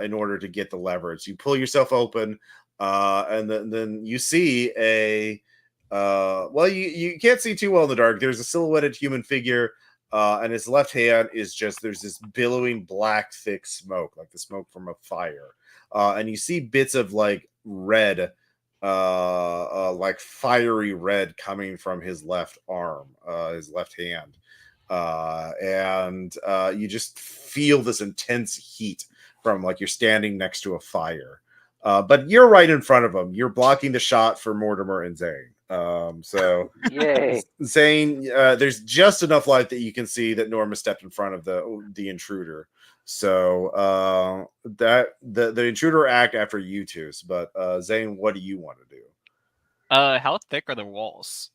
in order to get the leverage. You pull yourself open, and then you see a. Well, you can't see too well in the dark. There's a silhouetted human figure, and his left hand is just there's this billowing black thick smoke, like the smoke from a fire, and you see bits of like red. Like fiery red coming from his left arm, his left hand, and you just feel this intense heat from like you're standing next to a fire, but you're right in front of him. You're blocking the shot for Mortimer and Zane. So Yay. Zane, there's just enough light that you can see that Norma stepped in front of the intruder. So that the intruder act after you two. But Zane, what do you want to do? How thick are the walls?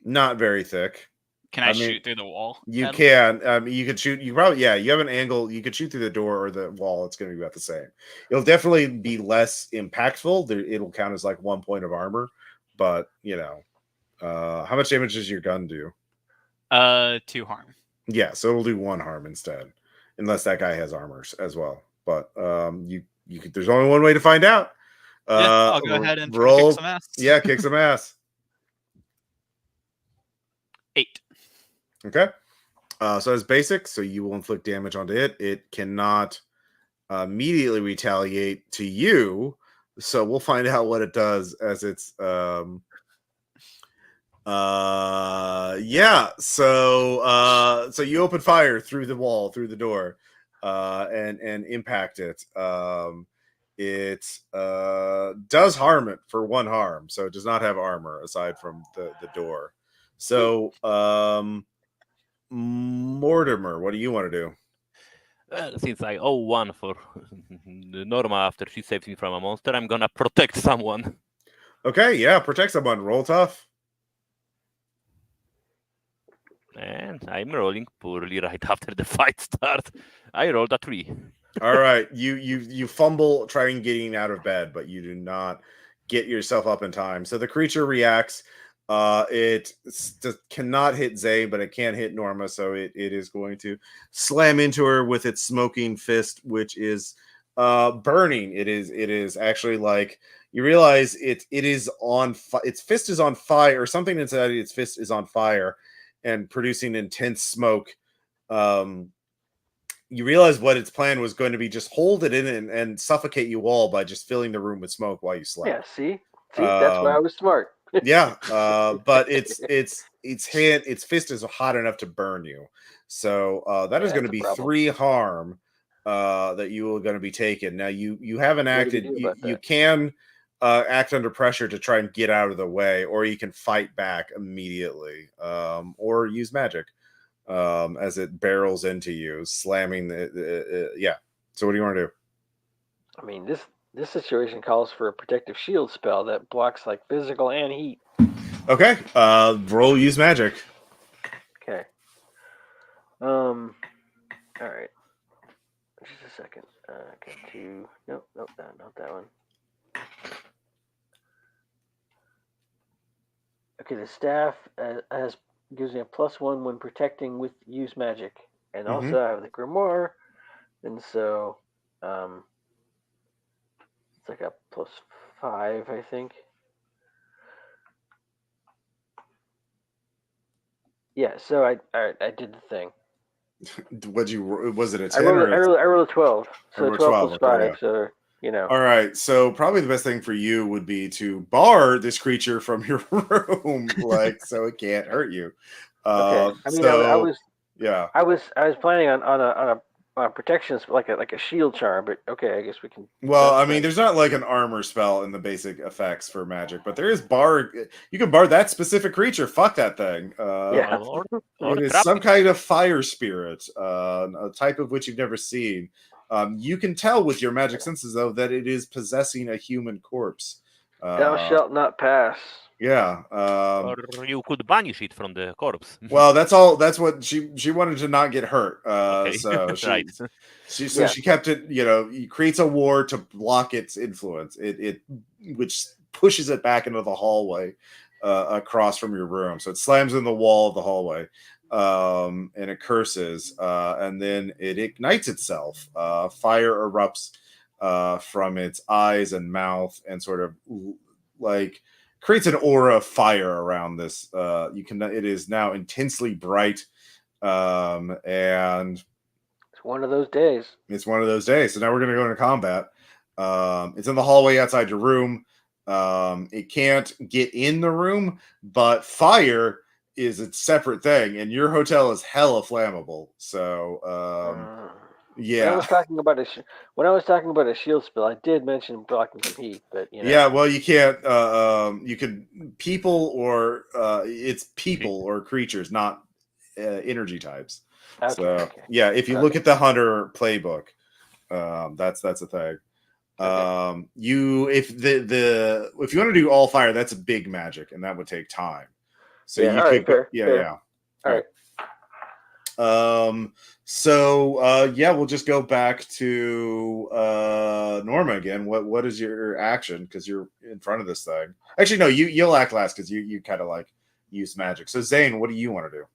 Not very thick. Can I shoot through the wall? You can. You could shoot. You probably you have an angle. You could shoot through the door or the wall. It's going to be about the same. It'll definitely be less impactful. It'll count as like 1 point of armor. But how much damage does your gun do? 2 harm. Yeah, so it'll do 1 harm instead. Unless that guy has armors as well, but you could. There's only one way to find out. I'll go ahead and roll. kick some ass. Yeah, kick some ass. 8. Okay. So it's basic. So you will inflict damage onto it. It cannot immediately retaliate to you. So we'll find out what it does as it's. Yeah. So you open fire through the wall, through the door, and impact it. It does harm it for 1 harm, so it does not have armor aside from the door. So Mortimer, what do you want to do? Well, since I owe 1 for Norma after she saves me from a monster, I'm gonna protect someone. Okay, yeah, protect someone. Roll tough. And I'm rolling poorly right after the fight starts. I rolled a 3. All right, you fumble trying getting out of bed, but you do not get yourself up in time. So the creature reacts. It cannot hit Zay, but it can hit Norma. So it is going to slam into her with its smoking fist, which is burning. It is actually like you realize it is on its fist is on fire, or something inside its fist is on fire and producing intense smoke. You realize what its plan was going to be: just hold it in and suffocate you all by just filling the room with smoke while you slept. Yeah, see, that's why I was smart. Yeah, but its fist is hot enough to burn you. So that is going to be 3 harm that you are going to be taken. Now you haven't acted. You can act under pressure to try and get out of the way, or you can fight back immediately, or use magic as it barrels into you, slamming the yeah. So what do you want to do? I mean, this situation calls for a protective shield spell that blocks like physical and heat. Okay, roll use magic. Okay. All right. Just a second. Get to nope, not that one. Okay, the staff gives me a +1 when protecting with use magic, and also I have the grimoire, and so it's like a +5, I think. Yeah, so I did the thing. Was it a 10 I rolled a 12, so 12 plus 5. Yeah. So You know. All right, so probably the best thing for you would be to bar this creature from your room, like so it can't hurt you. Okay. I mean, So yeah. I was planning on a protection, like a shield charm, but okay, I guess we can. Well, I mean, That's there's not like an armor spell in the basic effects for magic, but there is bar. You can bar that specific creature. Fuck that thing. yeah. Or It is trap some it. kind of fire spirit, a type of which you've never seen. You can tell with your magic senses, though, that it is possessing a human corpse. Thou shalt not pass. Yeah. Or you could banish it from the corpse. Well, that's all. That's what she wanted to not get hurt. Okay. So Right. she kept it. You know, he creates a ward to block its influence. It which pushes it back into the hallway across from your room. So it slams in the wall of the hallway, and it curses, and then it ignites itself. Fire erupts from its eyes and mouth, and sort of like creates an aura of fire around this. It is now intensely bright, and It's one of those days. it's one of those days. So now we're going to go into combat. It's in the hallway outside your room. It can't get in the room, but fire is a separate thing, and your hotel is hella flammable. So yeah. When I was talking about a shield spell, I did mention blocking from heat, but you know. Yeah, well, you can't. You could people or it's people or creatures, not energy types. Okay, So okay. yeah, if you look at the Hunter playbook, that's a thing. Okay. If if you want to do all fire, that's a big magic, and that would take time. So Yeah, you all could right, fair, yeah, fair. yeah. All right. Yeah, we'll just go back to Norma again. What is your action? Because you're in front of this thing. Actually, no, you'll act last because you kind of like use magic. So Zane, what do you want to do?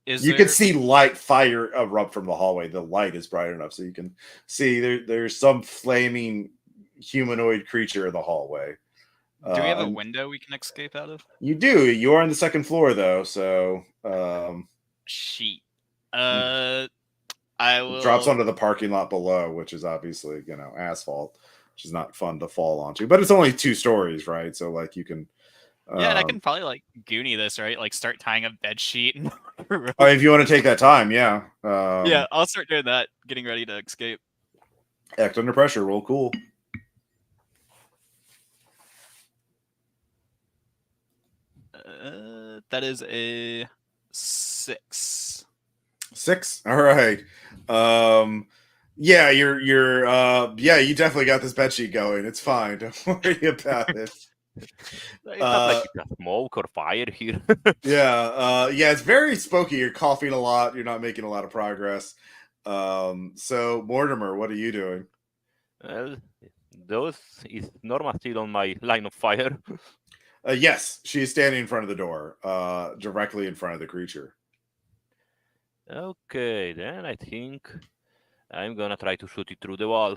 You can see light fire erupt from the hallway. The light is bright enough so you can see there's some flaming humanoid creature in the hallway. Do we have a window we can escape out of? You do. You're on the second floor though, so Sheet. I will. Drops onto the parking lot below, which is obviously asphalt, which is not fun to fall onto. But it's only 2 stories, right? So like you can. Yeah, and I can probably like Goonie this, right? Like start tying a bed sheet. If you want to take that time, yeah. Yeah, I'll start doing that. Getting ready to escape. Act under pressure. Roll cool. That is a 6. 6. All right. Yeah, you're you definitely got this bed sheet going. It's fine. Don't worry about it. It's not like it's a smoke or fire here. Yeah, it's very spooky. You're coughing a lot. You're not making a lot of progress. So Mortimer, what are you doing? Well, is Norma still on my line of fire? Yes, she's standing in front of the door, directly in front of the creature. Okay, then I think I'm gonna try to shoot it through the wall.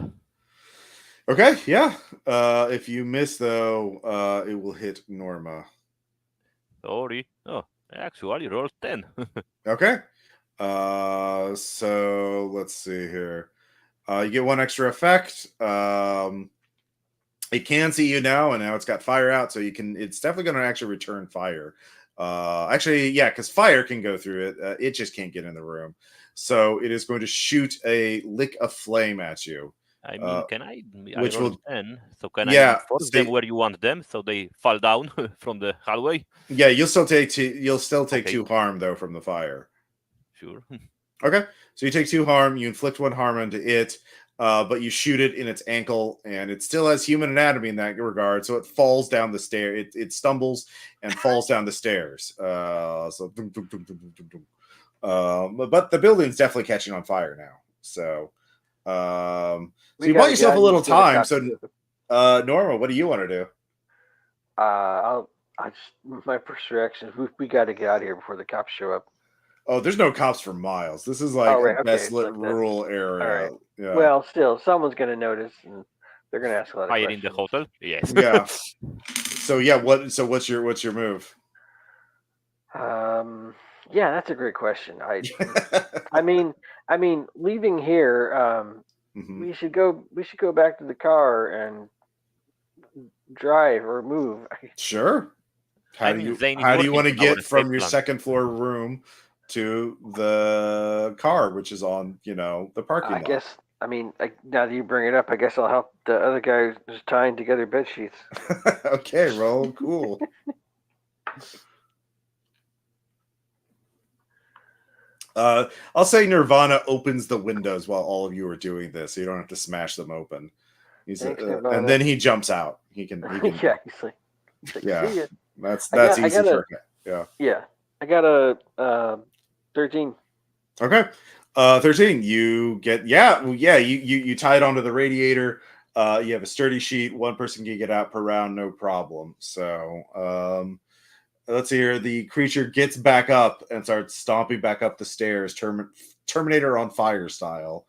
Okay, yeah. If you miss, though, it will hit Norma. Sorry. Oh, I actually rolled 10. Okay. So let's see here. You get 1 extra effect. It can see you now, and now it's got fire out, so it's definitely going to actually return fire. Actually, yeah, because fire can go through it. It just can't get in the room. So it is going to shoot a lick of flame at you. I mean, can I? Which will 10. So can I force them where you want them, so they fall down from the hallway? Yeah, you'll still take 2 harm though from the fire. Sure. Okay, so you take 2 harm. You inflict 1 harm onto it, but you shoot it in its ankle, and it still has human anatomy in that regard. So it falls down the stair. It stumbles and falls down the stairs. But the building's definitely catching on fire now. So. So you bought yourself a little time. So, Norma, what do you want to do? My first reaction is we got to get out of here before the cops show up. Oh, there's no cops for miles. This is like a desolate rural area. Right. Yeah. Well, still, someone's going to notice, and they're going to ask a lot of Fire questions. in the hotel? Yes. Yeah. So yeah, what's your move? Yeah, that's a great question. I mean, leaving here, Mm-hmm. We should go back to the car and drive or move. Sure. How I do mean, you Zane is working want to on our get escape from your plan. second floor room to the car, which is on, the parking I lot? guess. I mean, now that you bring it up, I guess I'll help the other guy who's tying together bed sheets. Okay, roll cool. I'll say Nirvana opens the windows while all of you are doing this, so you don't have to smash them open. Thanks, And Nirvana. then he jumps out. He can. Yeah, he's like, Yeah, see ya. that's easy for him. Yeah. Yeah, I got a 13. Okay. 13. You get you tie it onto the radiator. You have a sturdy sheet. One person can get out per round, no problem. So let's see here. The creature gets back up and starts stomping back up the stairs, Terminator on fire style.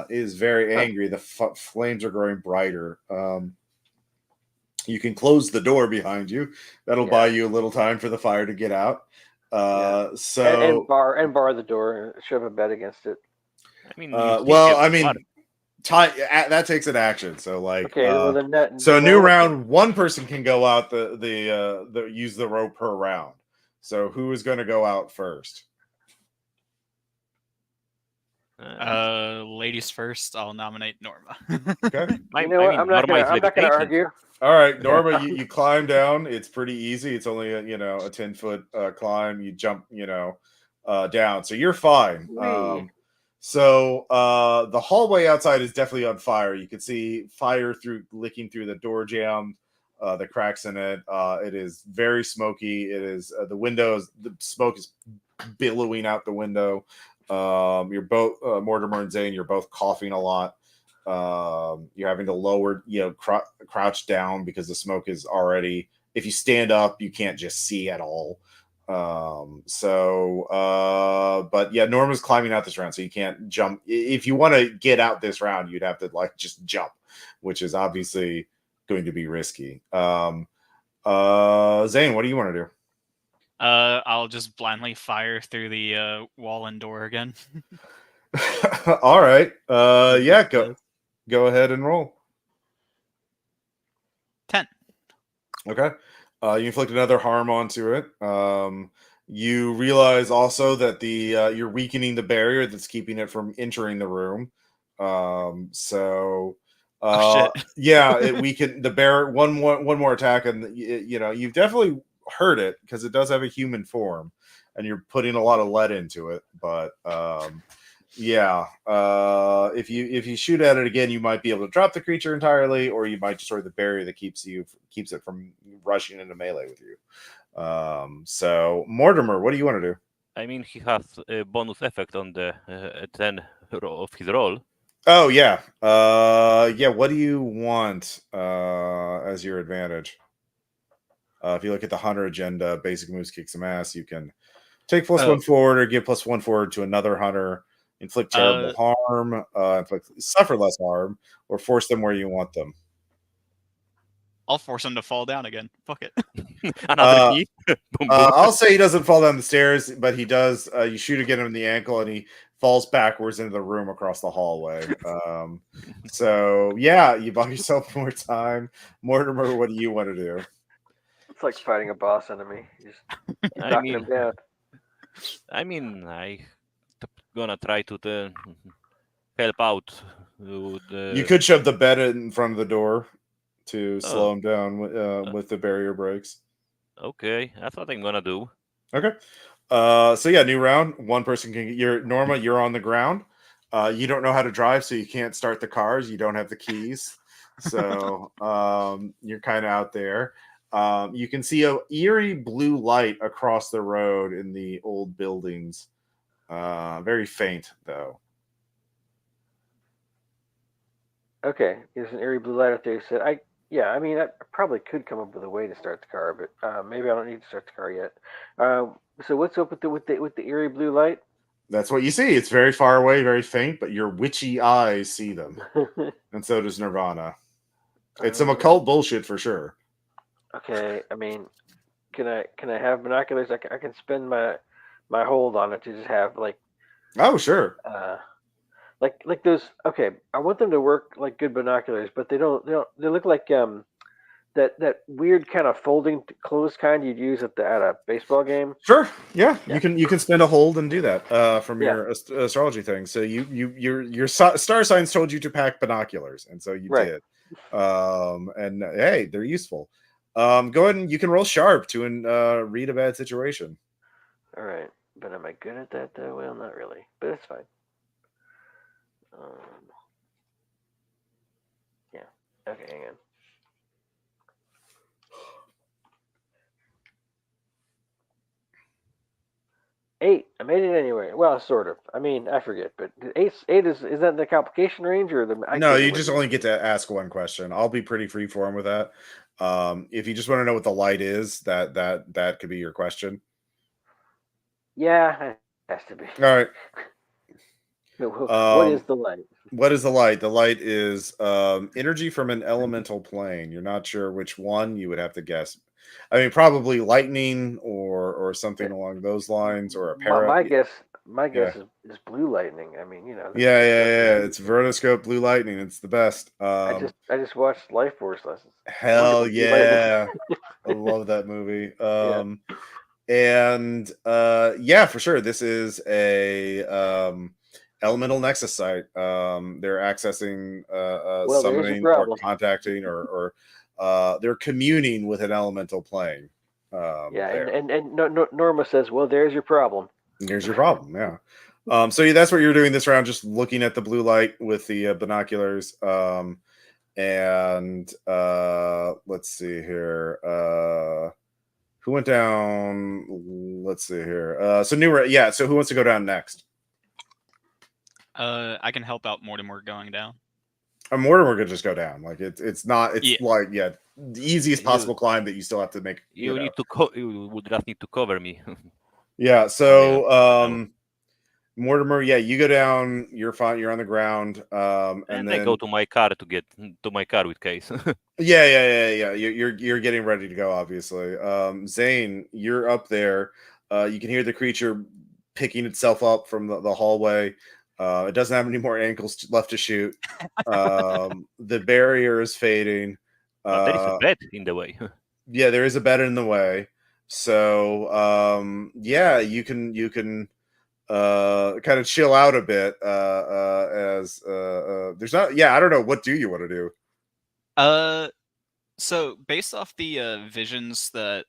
Is very angry. The flames are growing brighter. You can close the door behind you. That'll buy you a little time for the fire to get out. And bar the door and shove a bed against it. I mean, that takes an action. So new round, one person can go out the use the rope per round. So who is going to go out first? Ladies first. I'll nominate Norma. Okay. I'm not going to argue. All right, Norma, you climb down. It's pretty easy. It's only a 10-foot climb. You jump down, so you're fine. So the hallway outside is definitely on fire. You can see fire licking through the door jamb, the cracks in it. It is very smoky. It is the smoke is billowing out the window. You're both Mortimer and Zane. You're both coughing a lot. You're having to lower, crouch down because the smoke is already. If you stand up, you can't just see at all. But yeah, Norma's climbing out this round, so you can't jump. If you want to get out this round, you'd have to just jump, which is obviously going to be risky. Zane, what do you want to do? I'll just blindly fire through the wall and door again. All right. Yeah, go ahead and roll. 10. Okay. You inflict another harm onto it. You realize also that you're weakening the barrier that's keeping it from entering the room. Yeah, it weakened the barrier. One more attack, and you've definitely hurt it because it does have a human form, and you're putting a lot of lead into it. But if you shoot at it again, you might be able to drop the creature entirely, or you might destroy the barrier that keeps it from rushing into melee with you. So Mortimer, what do you want to do? I mean, he has a bonus effect on the 10 of his roll. Oh yeah. What do you want as your advantage? If you look at the hunter agenda, basic moves kick some ass. You can take +1 forward or give +1 forward to another hunter, inflict terrible harm, suffer less harm, or force them where you want them. I'll force him to fall down again. Fuck it. Another key. Boom, boom. I'll say he doesn't fall down the stairs, but he does. You shoot again in the ankle, and he falls backwards into the room across the hallway. So yeah, you buy yourself more time. Mortimer, what do you want to do? It's like fighting a boss enemy. Just knocking him down. I mean, I gonna try to help out. You could shove the bed in front of the door to slow him down with the barrier breaks. Okay, that's what I'm gonna do. Okay. So yeah, new round. One person can. Norma. You're on the ground. You don't know how to drive, so you can't start the cars. You don't have the keys, so you're kind of out there. You can see a eerie blue light across the road in the old buildings. Very faint though. Okay, there's an eerie blue light out there. So I probably could come up with a way to start the car, but maybe I don't need to start the car yet. So what's up with the eerie blue light? That's what you see. It's very far away, very faint, but your witchy eyes see them, and so does Nirvana. It's some occult bullshit for sure. Okay, I mean, can I have binoculars? I can spend my hold on it to just have Oh sure. like those. Okay, I want them to work like good binoculars, but they don't. They look like that weird kind of folding closed kind you'd use at a baseball game. Sure. Yeah. Yeah. You can spend a hold and do that from Yeah. your astrology thing. So your star signs told you to pack binoculars, and so you Right. did. And hey, they're useful. Go ahead and you can roll sharp to read a bad situation. All right, but am I good at that though? Well, not really, but it's fine. Yeah. Okay, hang on. 8. I made it anyway. Well, sort of. I mean, I forget, but 8 is that the complication range or the? No, you just only get to ask one question. I'll be pretty freeform with that. If you just want to know what the light is, that could be your question. Yeah, it has to be. All right. What is the light? What is the light? The light is energy from an elemental plane. You're not sure which one. You would have to guess. I mean, probably lightning or something along those lines, or a My guess is blue lightning. I mean, Yeah. It's vertoscope blue lightning. It's the best. I just watched Life Force lessons. Hell yeah. I love that movie. And yeah, for sure. This is a elemental nexus site. They're accessing summoning or contacting or they're communing with an elemental plane. And Norma says, well, there's your problem. There's your problem. Yeah. So that's what you're doing this round, just looking at the blue light with the binoculars. And let's see here. Who went down? Let's see here. So who wants to go down next? I can help out Mortimer going down. Mortimer could just go down. Like it's like the easiest possible climb that you still have to make. You would just need to cover me. Yeah. So Mortimer, you go down. You're fine. You're on the ground. And then I go to my car to get to my car with Case. Yeah. You're getting ready to go. Obviously, Zane, you're up there. You can hear the creature picking itself up from the hallway. It doesn't have any more ankles left to shoot. The barrier is fading. There is a bed in the way. Yeah, there is a bed in the way. So you can kind of chill out a bit as there's not. Yeah, I don't know. What do you want to do? So based off the visions that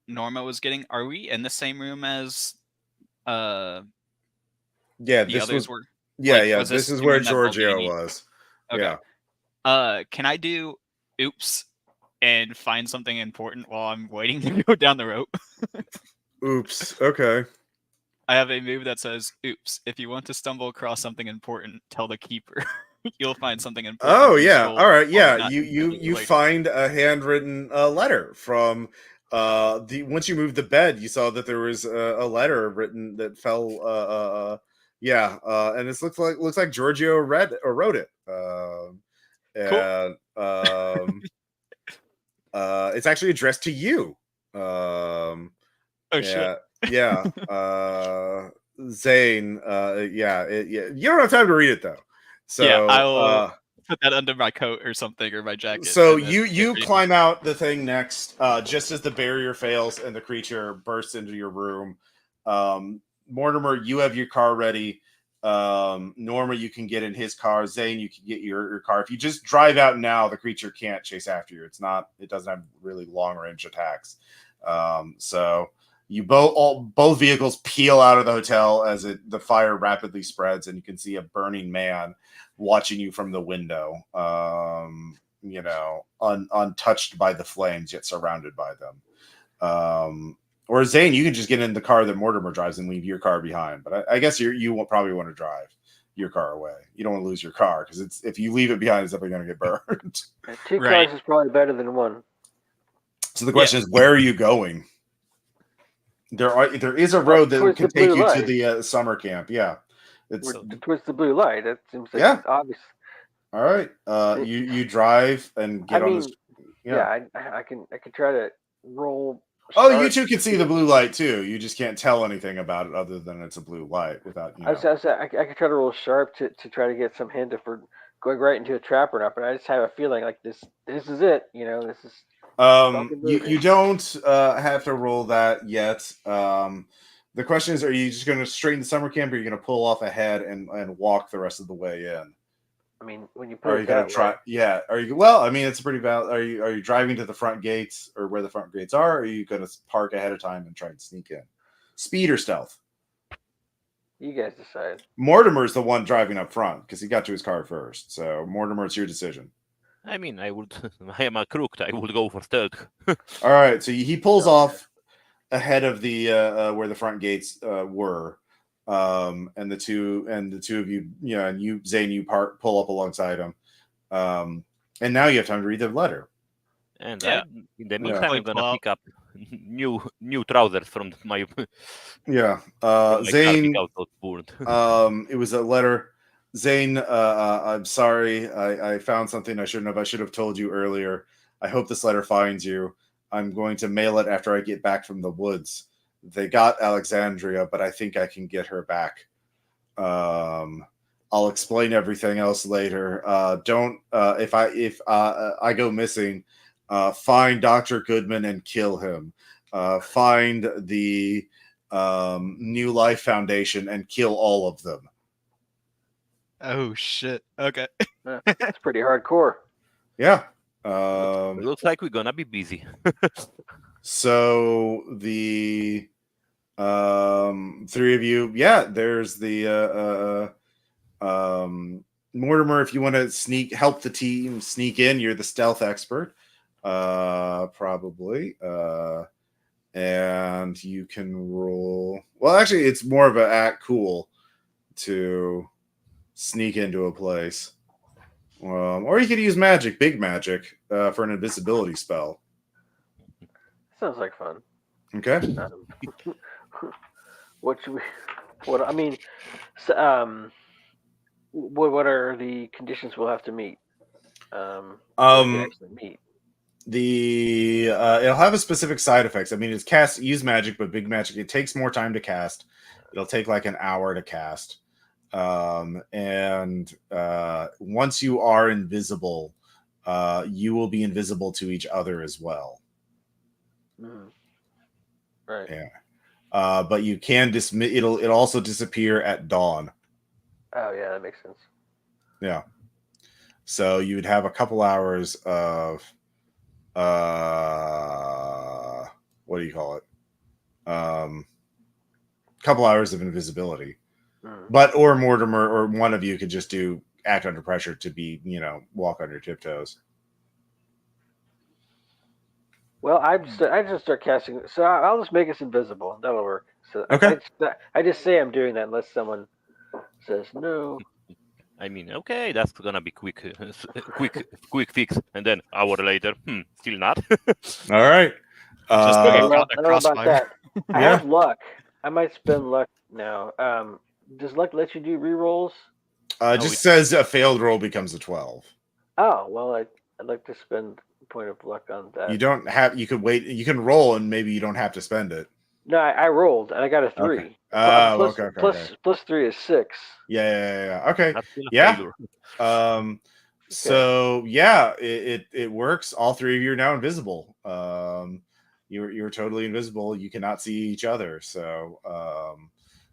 Norma was getting, are we in the same room as Yeah, the others were? This is where Giorgio was. Okay. Yeah. Can I do oops and find something important while I'm waiting to go down the rope? Oops. Okay. I have a move that says, oops, if you want to stumble across something important, tell the keeper. You'll find something important. Oh, yeah. All right. Yeah. You find a handwritten letter from once you moved the bed, you saw that there was a letter written that fell and this looks like Giorgio wrote it. Cool. It's actually addressed to you. Shit. Yeah. Zane, you don't have time to read it though. So I will put that under my coat or something, or my jacket. So you climb out the thing next, just as the barrier fails and the creature bursts into your room. Mortimer, you have your car ready. Norma, you can get in his car. Zane, you can get your car. If you just drive out now, the creature can't chase after you. It doesn't have really long range attacks. So you both vehicles peel out of the hotel as the fire rapidly spreads, and you can see a burning man watching you from the window. Untouched by the flames, yet surrounded by them. Or Zane, you can just get in the car that Mortimer drives and leave your car behind. But I guess you will probably want to drive your car away. You don't want to lose your car because if you leave it behind, it's definitely going to get burned. 2 cars is probably better than 1. So the question is, where are you going? There is a road that can take you to the summer camp. Yeah, it's towards the blue light. That seems like it's obvious. All right, you drive and get on this. I can try to roll Oh, you start. two can see the blue light too. You just can't tell anything about it other than it's a blue light without I could try to roll sharp to try to get some hint if we're going right into a trap or not. But I just have a feeling like this is it. This is fucking You movie. don't have to roll that yet. The question is, are you just going to straighten the summer camp, or are you going to pull off ahead and walk the rest of the way in? I mean, when you Or put are you it going that to try? way, Yeah. Are you? Well, I mean, it's a pretty valid. Are you driving to the front gates or where the front gates are? Or are you going to park ahead of time and try and sneak in? Speed or stealth? you guys decide. Mortimer's the one driving up front because he got to his car first. So Mortimer, it's your decision. I mean, I would. I am a crook. I would go for stealth. All right. So he pulls Okay. off ahead of the where the front gates were, and the two of you, and you, Zane, you pull up alongside him, and now you have time to read the letter. And Yeah. in the Yeah. meantime, I'm gonna pick up new trousers from my Yeah, from my car Zane. because it burned. It was a letter. Zane, I'm sorry. I found something I shouldn't have. I should have told you earlier. I hope this letter finds you. I'm going to mail it after I get back from the woods. They got Alexandria, but I think I can get her back. I'll explain everything else later. Don't if I go missing, find Dr. Goodman and kill him. Find the New Life Foundation and kill all of them. Oh shit. Okay. It's pretty hardcore. Yeah. Looks like we're gonna be busy. So the three of you, yeah, there's the Mortimer, if you want to help the team sneak in, you're the stealth expert. Probably. And you can roll. Well, actually, it's more of an act cool to sneak into a place. Or you could use magic, big magic, for an invisibility spell. Sounds like fun. Okay. What should we? What I mean, so, what are the conditions we'll have to meet? So we can actually meet. It'll have a specific side effects. I mean, it's use magic, but big magic. It takes more time to cast. It'll take like an hour to cast. And once you are invisible, you will be invisible to each other as well. Mm-hmm. Right. Yeah. But you can it'll also disappear at dawn. Oh yeah, that makes sense. Yeah. So you would have a couple hours of what do you call it? Couple hours of invisibility. But or Mortimer or one of you could just act under pressure to be, walk on your tiptoes. Well, I just start casting. So I'll just make us invisible. That'll work. So okay. I just say I'm doing that unless someone says no. I mean, okay, that's gonna be quick fix, and then hour later, still not. All right. Okay, well, I don't know about that. I Yeah. have luck. I might spend luck now. Does luck let you do rerolls? Just says a failed roll becomes a 12. Oh well, I'd like to spend a point of luck on that. You don't have. You could wait. You can roll, and maybe you don't have to spend it. No, I rolled and I got a 3. Okay. Okay. Plus 3 is 6. Yeah. Okay. That's still a Yeah. failure. So yeah, it works. All three of you are now invisible. You're totally invisible. You cannot see each other. So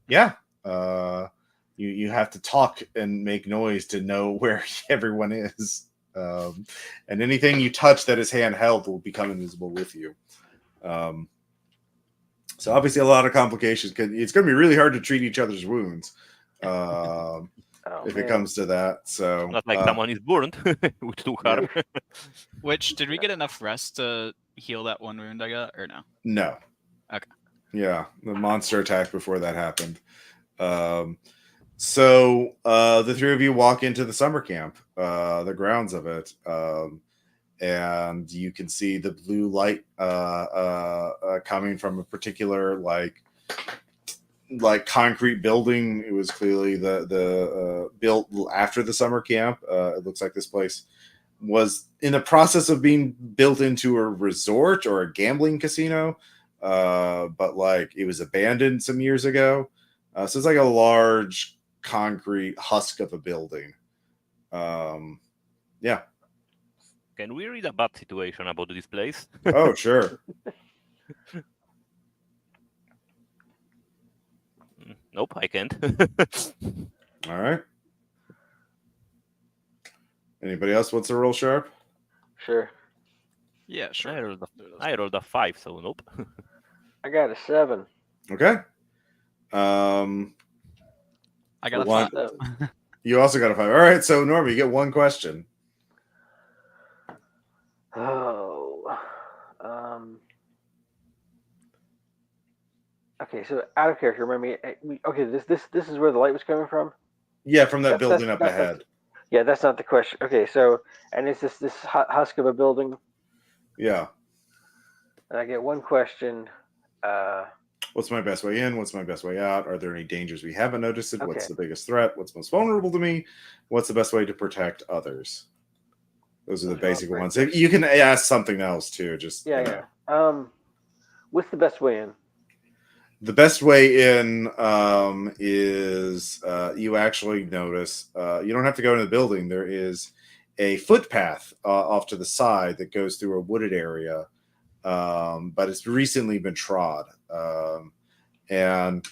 yeah. You have to talk and make noise to know where everyone is. And anything you touch that is handheld will become invisible with you. So obviously a lot of complications. It's going to be really hard to treat each other's wounds if it comes to that. So not like someone is burned, which took harm. Which, did we get enough rest to heal that one wound I got, or no? No. Okay. Yeah, the monster attacked before that happened. So the three of you walk into the summer camp, the grounds of it, and you can see the blue light coming from a particular like concrete building. It was clearly the built after the summer camp. It looks like this place was in the process of being built into a resort or a gambling casino. but like it was abandoned some years ago. So it's like a large concrete husk of a building. Yeah. Can we read a bad situation about this place? Oh, sure. Nope, I can't. All right. Anybody else wants to roll sharp? Sure. Yeah, sure. I rolled a 5, so nope. I got a 7. Okay. I got a one. 5. You also got a 5. All right. So Norm, you get one question. Oh. Okay, so out of character, remember me. Okay, this is where the light was coming from. Yeah, from that That's- building that's- up that's- ahead. Yeah, that's not the question. Okay, so and it's this husk of a building, Yeah. and I get one question. What's my best way in? What's my best way out? Are there any dangers we haven't noticed? What's Okay. the biggest threat? What's most vulnerable to me? What's the best way to protect others? Those are the Those are all basic great ones. questions. You can ask something else too. Just Yeah. What's the best way in? The best way in is you actually notice you don't have to go into the building. There is a footpath off to the side that goes through a wooded area, but it's recently been trod. And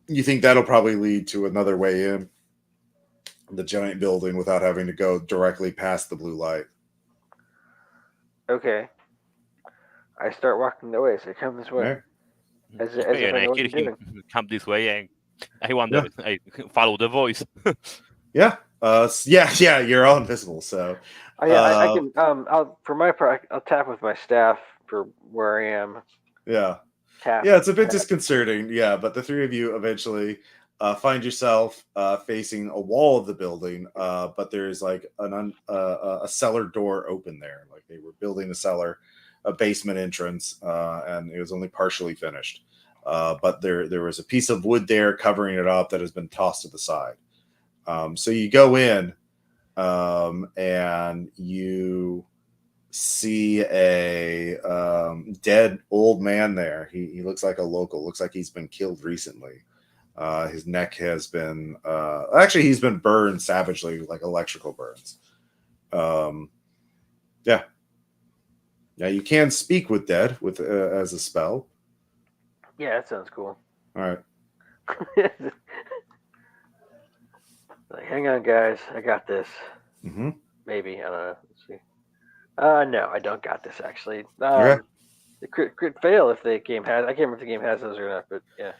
you think that'll probably lead to another way in the giant building without having to go directly past the blue light. Okay. I start walking the way, so come this way. Okay. As Okay, if and I know I what hear I'm doing. him come this way, and I wonder, I follow the voice. Yeah. Yeah. You're all invisible, so Oh yeah, I can. I'll for my part, I'll tap with my staff for where I am. yeah. Tap. Yeah, it's a bit disconcerting. Yeah, but the three of you eventually find yourself facing a wall of the building, but there's like a cellar door open there. Like they were building a cellar, a basement entrance, and it was only partially finished. But there was a piece of wood there covering it up that has been tossed to the side. So you go in, and you see a dead old man there. He looks like a local. Looks like he's been killed recently. His neck has been actually he's been burned savagely, like electrical burns. Yeah. You can speak with dead with as a spell. Yeah, that sounds cool. All right. Like, hang on, guys. I got this. Mm-hmm. Maybe. I don't know. Let's see. No, I don't got this actually. Okay. The crit fail if the game has. I can't remember if the game has those or not, but yeah.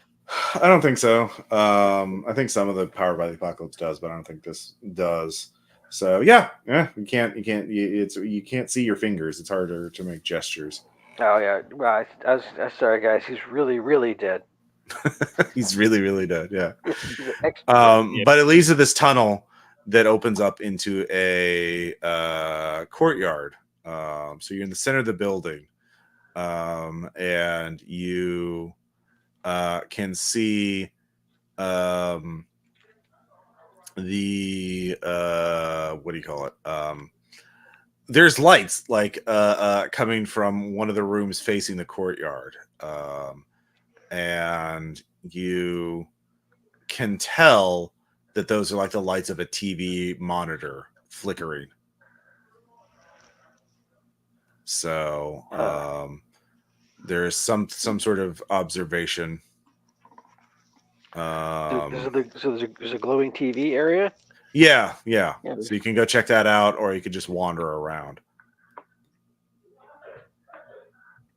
I don't think so. I think some of the Power by the Apocalypse does, but I don't think this does. So yeah, you can't see your fingers. It's harder to make gestures. Oh yeah. Well, I was sorry, guys. He's really, really dead. He's really, really dead. Yeah. He's an extra. But it leads to this tunnel that opens up into a courtyard. So you're in the center of the building, and you can see the what do you call it? There's lights like coming from one of the rooms facing the courtyard, and you can tell that those are like the lights of a TV monitor flickering. So there's some sort of observation. There's a glowing TV area. Yeah. Yeah. So you can go check that out, or you could just wander around.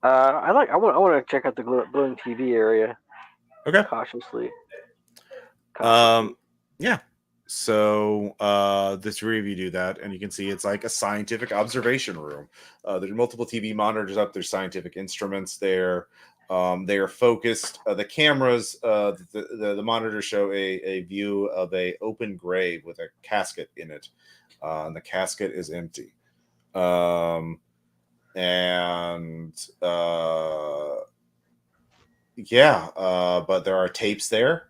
I want to check out the glowing TV area. Okay. Cautiously. Yeah. So the three of you do that, and you can see it's like a scientific observation room. There are multiple TV monitors up. There's scientific instruments there. They are focused. The cameras, the monitors show a view of a open grave with a casket in it, and the casket is empty. But there are tapes there.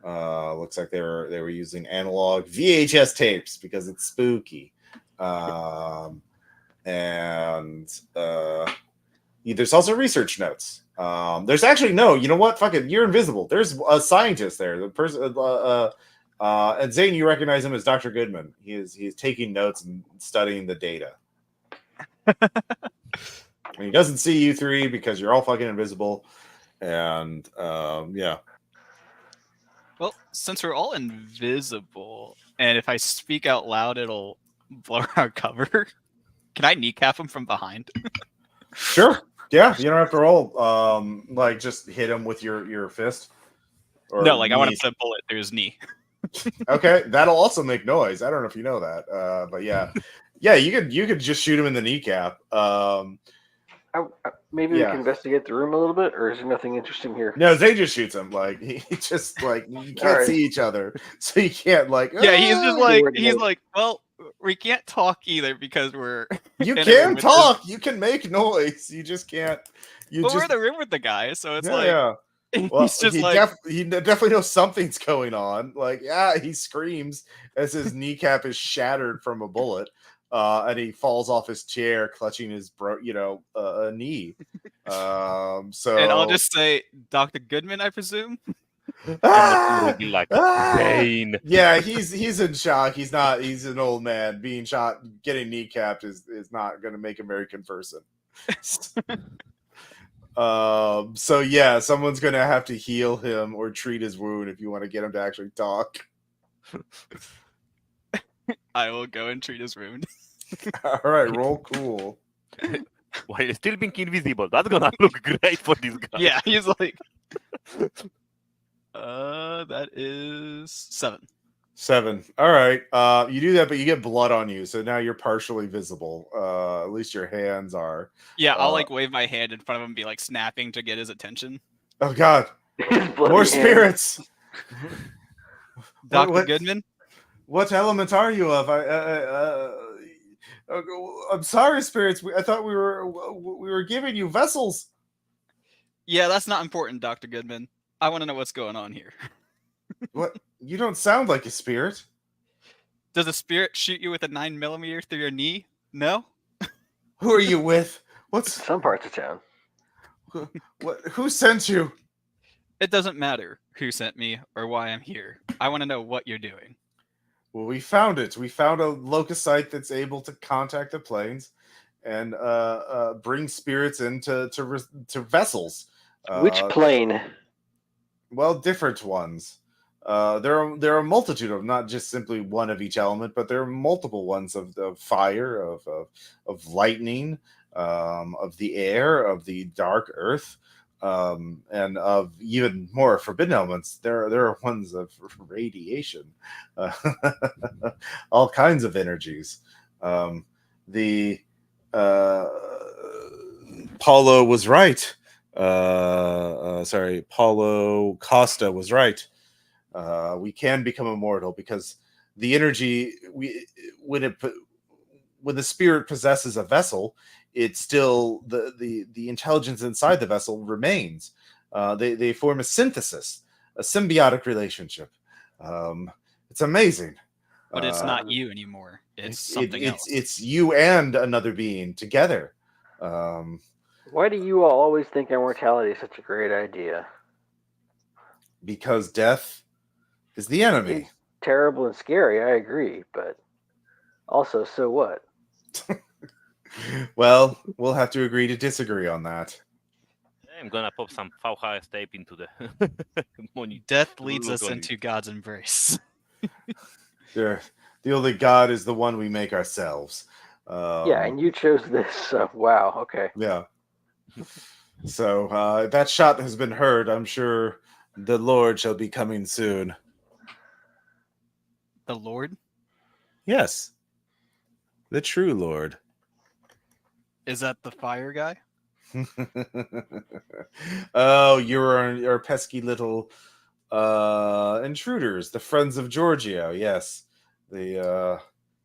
Looks like they were using analog VHS tapes because it's spooky. There's also research notes. There's actually no. You know what? Fuck it. You're invisible. There's a scientist there. The person. And Zane, you recognize him as Dr. Goodman. He's taking notes and studying the data. And he doesn't see you three because you're all fucking invisible. And yeah. Well, since we're all invisible, and if I speak out loud, it'll blur our cover. Can I kneecap him from behind? Sure. Yeah, you don't have to roll. Like just hit him with your fist. Or No, like I want to knees. put a bullet through his knee. Okay, that'll also make noise. I don't know if you know that, but yeah, yeah, you could just shoot him in the kneecap. Maybe we Yeah. can investigate the room a little bit, or is there nothing interesting here? No, Zay just shoots him. Like he just like you can't Alright. see each other, so you can't like. Yeah, he's just "Ah!" like coordinate. well, we can't talk either because we're You in a room can with talk. You can make noise. You just can't. You Well, we're in just the room with the guy, so it's yeah, like yeah. Well, he's just he like he definitely knows something's going on. Like, yeah, he screams as his kneecap is shattered from a bullet, and he falls off his chair, clutching his knee. So, and I'll just say, Dr. Goodman, I presume. ah, Would be like ah! Zane. Yeah, he's in shock. He's not. He's an old man. Being shot, getting kneecapped is not going to make him very conversant. So yeah, someone's gonna have to heal him or treat his wound if you want to get him to actually talk. I will go and treat his wound. All right, roll cool. While still being invisible. That's gonna look great for this guy. Yeah, he's like that is 7. 7. All right. You do that, but you get blood on you, so now you're partially visible. At least your hands are. Yeah, I'll like wave my hand in front of him and be like snapping to get his attention. Oh God, Bloody more hand. spirits. Dr. What- Goodman? What element are you of? I'm sorry, spirits. I thought we were giving you vessels. Yeah, that's not important, Dr. Goodman. I want to know what's going on here. What? You don't sound like a spirit. Does a spirit shoot you with a 9mm through your knee? No? Who are you with? What's Some parts of town. what? Who sent you? It doesn't matter who sent me or why I'm here. I want to know what you're doing. Well, we found it. We found a locusite that's able to contact the planes and bring spirits into to vessels. Which plane? Well, different ones. There are a multitude of not just simply one of each element, but there are multiple ones of fire, of lightning, of the air, of the dark earth, and of even more forbidden elements. There are ones of radiation, all kinds of energies. The Paulo was right. Paulo Costa was right. We can become immortal because the energy when the spirit possesses a vessel, it's still the intelligence inside the vessel remains. They form a synthesis, a symbiotic relationship. It's amazing. But it's not you anymore. It's something else. It's you and another being together. Why do you all always think immortality is such a great idea? Because death is the enemy. It's terrible and scary, I agree, but also, so what? Well, we'll have to agree to disagree on that. I'm gonna pop some VHS tape into the monitor. Death leads Look us on into God's embrace. The only God is the one we make ourselves. Yeah, and you chose this, so wow, okay. Yeah. So that shot has been heard. I'm sure the Lord shall be coming soon. The Lord? Yes. The true Lord. Is that the fire guy? Oh, you're pesky little intruders, the friends of Giorgio. Yes. We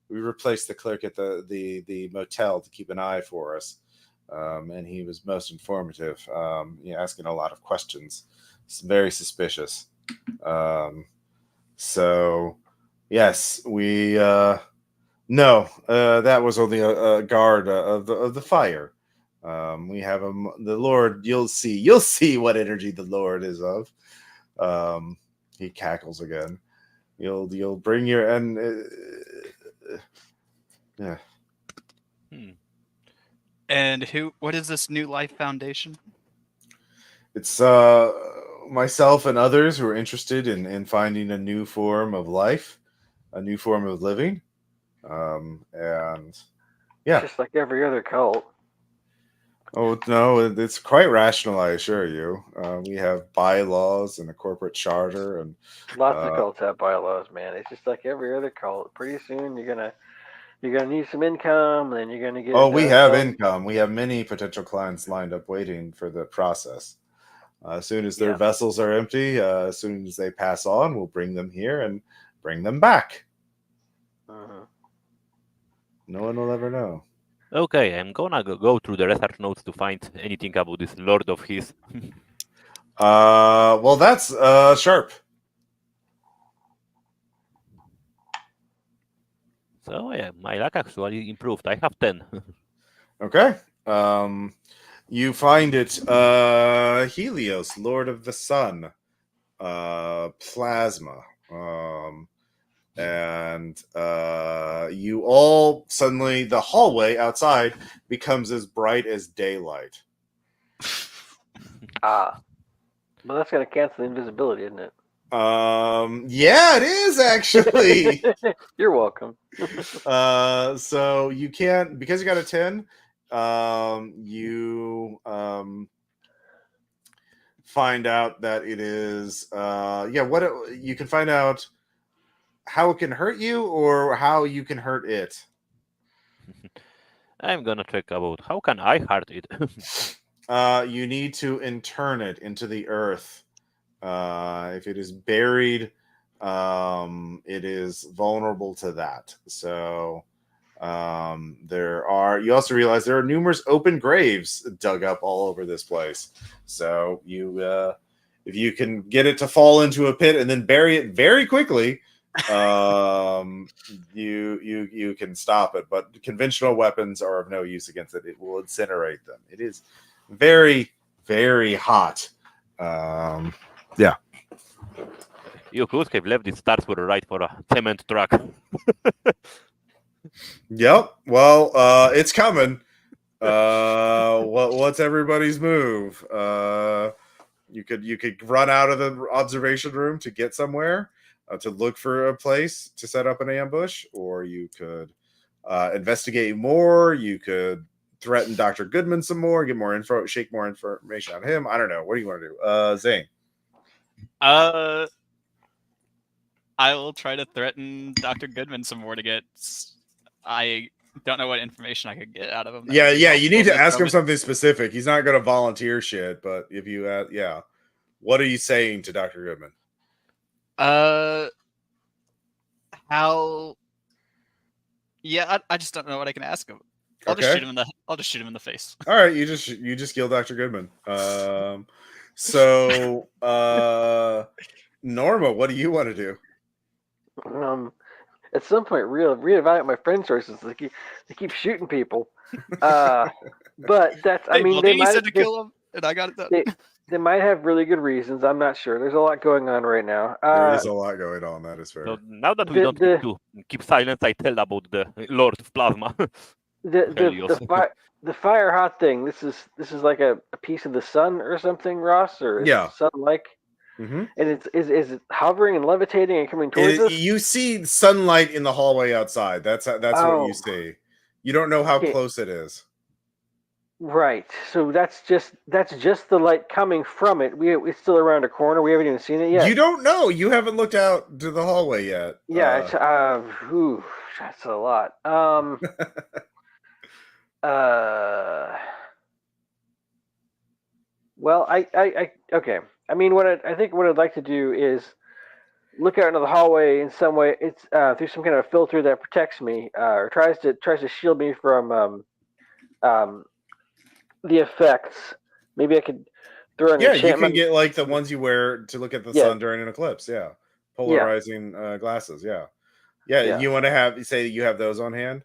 replaced the clerk at the motel to keep an eye for us. And he was most informative, asking a lot of questions. It's very suspicious. So, yes, we no, that was only a guard of the fire. We have the Lord. You'll see what energy the Lord is of. He cackles again. You'll bring your yeah. And what is this New Life Foundation? It's myself and others who are interested in finding a new form of life, a new form of living, and yeah. It's just like every other cult. Oh no, it's quite rational, I assure you. We have bylaws and a corporate charter, and Lots of cults have bylaws, man. It's just like every other cult. Pretty soon you're gonna need some income, and then you're gonna get. oh, we have income. We have many potential clients lined up waiting for the process. As soon as their vessels are empty, as soon as they pass on, we'll bring them here and bring them back. No one will ever know. Okay, I'm gonna go through the research notes to find anything about this lord of his. Well, that's sharp. So yeah, my luck actually improved. I have 10. Okay. You find it Helios, Lord of the Sun, plasma. And you all suddenly, the hallway outside becomes as bright as daylight. Well, that's gonna cancel invisibility, isn't it? Yeah, it is actually. You're welcome. So you can't, because you got a 10. You find out that it is. You can find out how it can hurt you or how you can hurt it. I'm gonna check about how can I hurt it. You need to intern it into the earth. If it is buried, it is vulnerable to that. So you also realize there are numerous open graves dug up all over this place. So if you can get it to fall into a pit and then bury it very quickly, you can stop it. But conventional weapons are of no use against it. It will incinerate them. It is very, very hot. Yeah. You could have left this start for a ride for a cement truck. Yep. Well, it's coming. What's everybody's move? You could run out of the observation room to get somewhere to look for a place to set up an ambush, or you could investigate more. You could threaten Dr. Goodman some more, get more info, shake more information on him. I don't know. What do you want to do, Zane? I will try to threaten Dr. Goodman some more to get. I don't know what information I could get out of him. Yeah. You need to ask him something specific. He's not going to volunteer shit, but if you, what are you saying to Dr. Goodman? How? Yeah, I just don't know what I can ask him. I'll just shoot him in the face. All right, you just kill Dr. Goodman. So Norma, what do you want to do? At some point, reevaluate my friend sources. They keep shooting people. But that's. I mean, they might to kill him, and I got it done. They might have really good reasons. I'm not sure. There's a lot going on right now. There is a lot going on. That is fair. So now that we don't need to keep silence, I tell about the Lord of Plasma. The fire hot thing. This is like a piece of the sun or something, Ross, or sun-like. Mm-hmm. And is it hovering and levitating and coming towards us? You see sunlight in the hallway outside. That's what you see. You don't know how close it is. Right. So that's just the light coming from it. It's still around a corner. We haven't even seen it yet. You don't know. You haven't looked out to the hallway yet. Yeah. That's a lot. Well, okay. I mean, I think what I'd like to do is look out into the hallway in some way. It's through some kind of filter that protects me, or tries to shield me from the effects. Maybe I could throw an enchantment. You can get like the ones you wear to look at the sun during an eclipse. Yeah, polarizing glasses. Yeah. You want to say you have those on hand?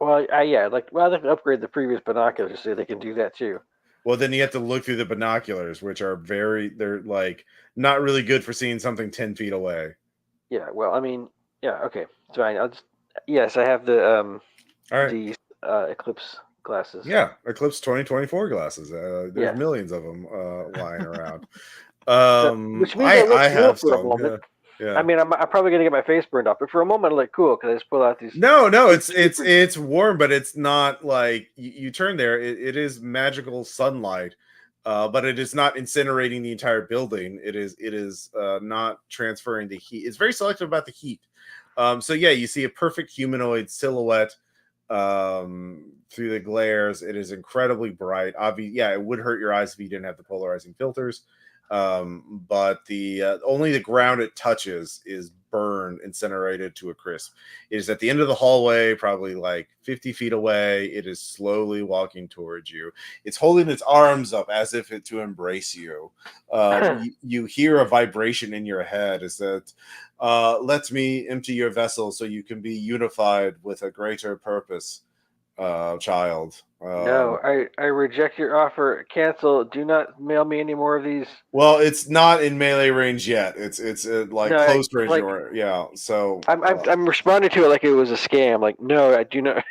Well, I'd like to upgrade the previous binoculars so they can do that too. Well, then you have to look through the binoculars, which are they're like not really good for seeing something 10 feet away. Yeah, well, I mean, yeah, okay, it's fine. Yes, I have the All right. the Eclipse glasses. Yeah, Eclipse 2024 glasses. There's Yeah. millions of them lying around. Which means I look I cool have for a some. moment. Yeah. I mean, I'm probably gonna get my face burned off, but for a moment, I look cool because I just pull out these. No, it's warm, but it's not like you turn there. It is magical sunlight, but it is not incinerating the entire building. It is not transferring the heat. It's very selective about the heat. So yeah, you see a perfect humanoid silhouette through the glares. It is incredibly bright. Obviously, yeah, it would hurt your eyes if you didn't have the polarizing filters. But the only the ground it touches is burned, incinerated to a crisp. It is at the end of the hallway, probably like 50 feet away. It is slowly walking towards you. It's holding its arms up as if it to embrace you. You hear a vibration in your head. Is that let me empty your vessel so you can be unified with a greater purpose, child. No, I reject your offer. Cancel. Do not mail me any more of these. Well, it's not in melee range yet. It's like No, close range, like- or yeah. So I'm responding to it like it was a scam. Like, no, I do not.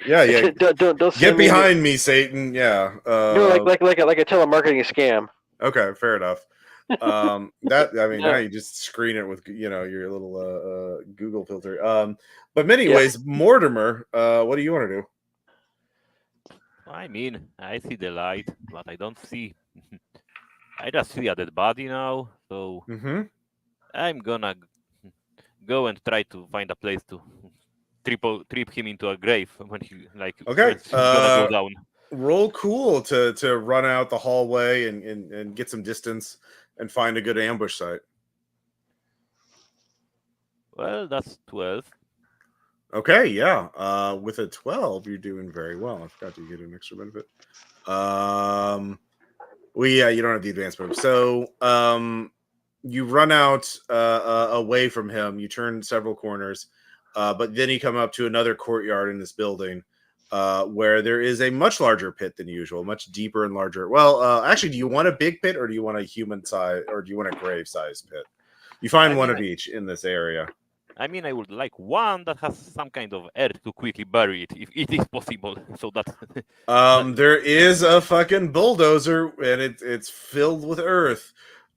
yeah. Don't Get send me behind me, Satan. Yeah. No, like a telemarketing scam. Okay, fair enough. That I mean, No. now you just screen it with your little Google filter. But anyways, Mortimer, what do you want to do? I mean, I see the light, but I don't see. I just see a dead body now, so Mm-hmm. I'm gonna go and try to find a place to trip him into a grave when he Okay, when he's gonna go down. Roll cool to run out the hallway and get some distance and find a good ambush site. Well, that's 12. Okay, yeah. With a 12, you're doing very well. I forgot to get an extra benefit. Well, yeah, you don't have the advanced move. So, you run out away from him. You turn several corners, but then you come up to another courtyard in this building, where there is a much larger pit than usual, much deeper and larger. Well, actually, do you want a big pit or do you want a human size or do you want a grave sized pit? You find one of each in this area. I mean, I would like one that has some kind of earth to quickly bury it, if it is possible. So that. There is a fucking bulldozer, and it's filled with earth.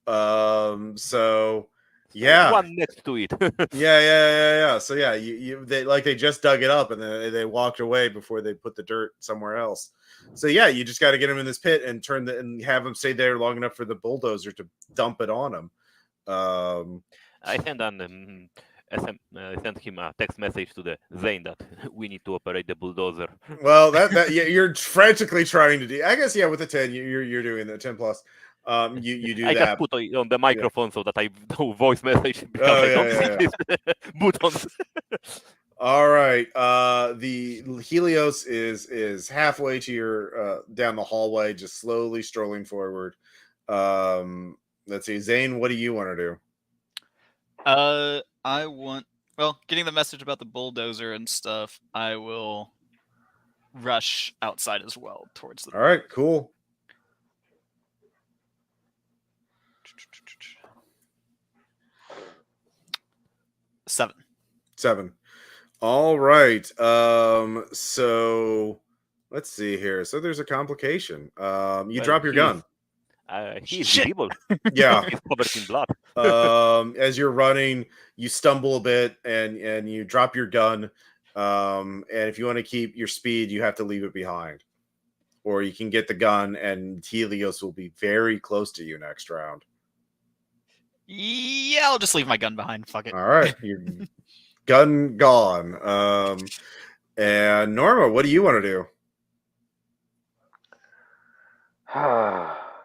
So yeah, one next to it. yeah. So yeah, they just dug it up and they walked away before they put the dirt somewhere else. So yeah, you just got to get them in this pit and and have them stay there long enough for the bulldozer to dump it on them. I sent him a text message to the Zane that we need to operate the bulldozer. Well, that yeah, you're frantically trying to do. I guess yeah, with the 10, you're doing the 10 plus. You do I that. just put it on the microphone so that I do voice message because I don't see these buttons. All right. The Helios is halfway to your down the hallway, just slowly strolling forward. Let's see, Zane, what do you want to do? Getting the message about the bulldozer and stuff, I will rush outside as well towards the. All right, cool. Seven. All right. So let's see here. So there's a complication. You drop your gun. He's visible. Yeah. He's covered in blood. As you're running, you stumble a bit and you drop your gun. And if you want to keep your speed, you have to leave it behind. Or you can get the gun and Helios will be very close to you next round. Yeah, I'll just leave my gun behind. Fuck it. All right. Your gun gone. And Norma, what do you want to do?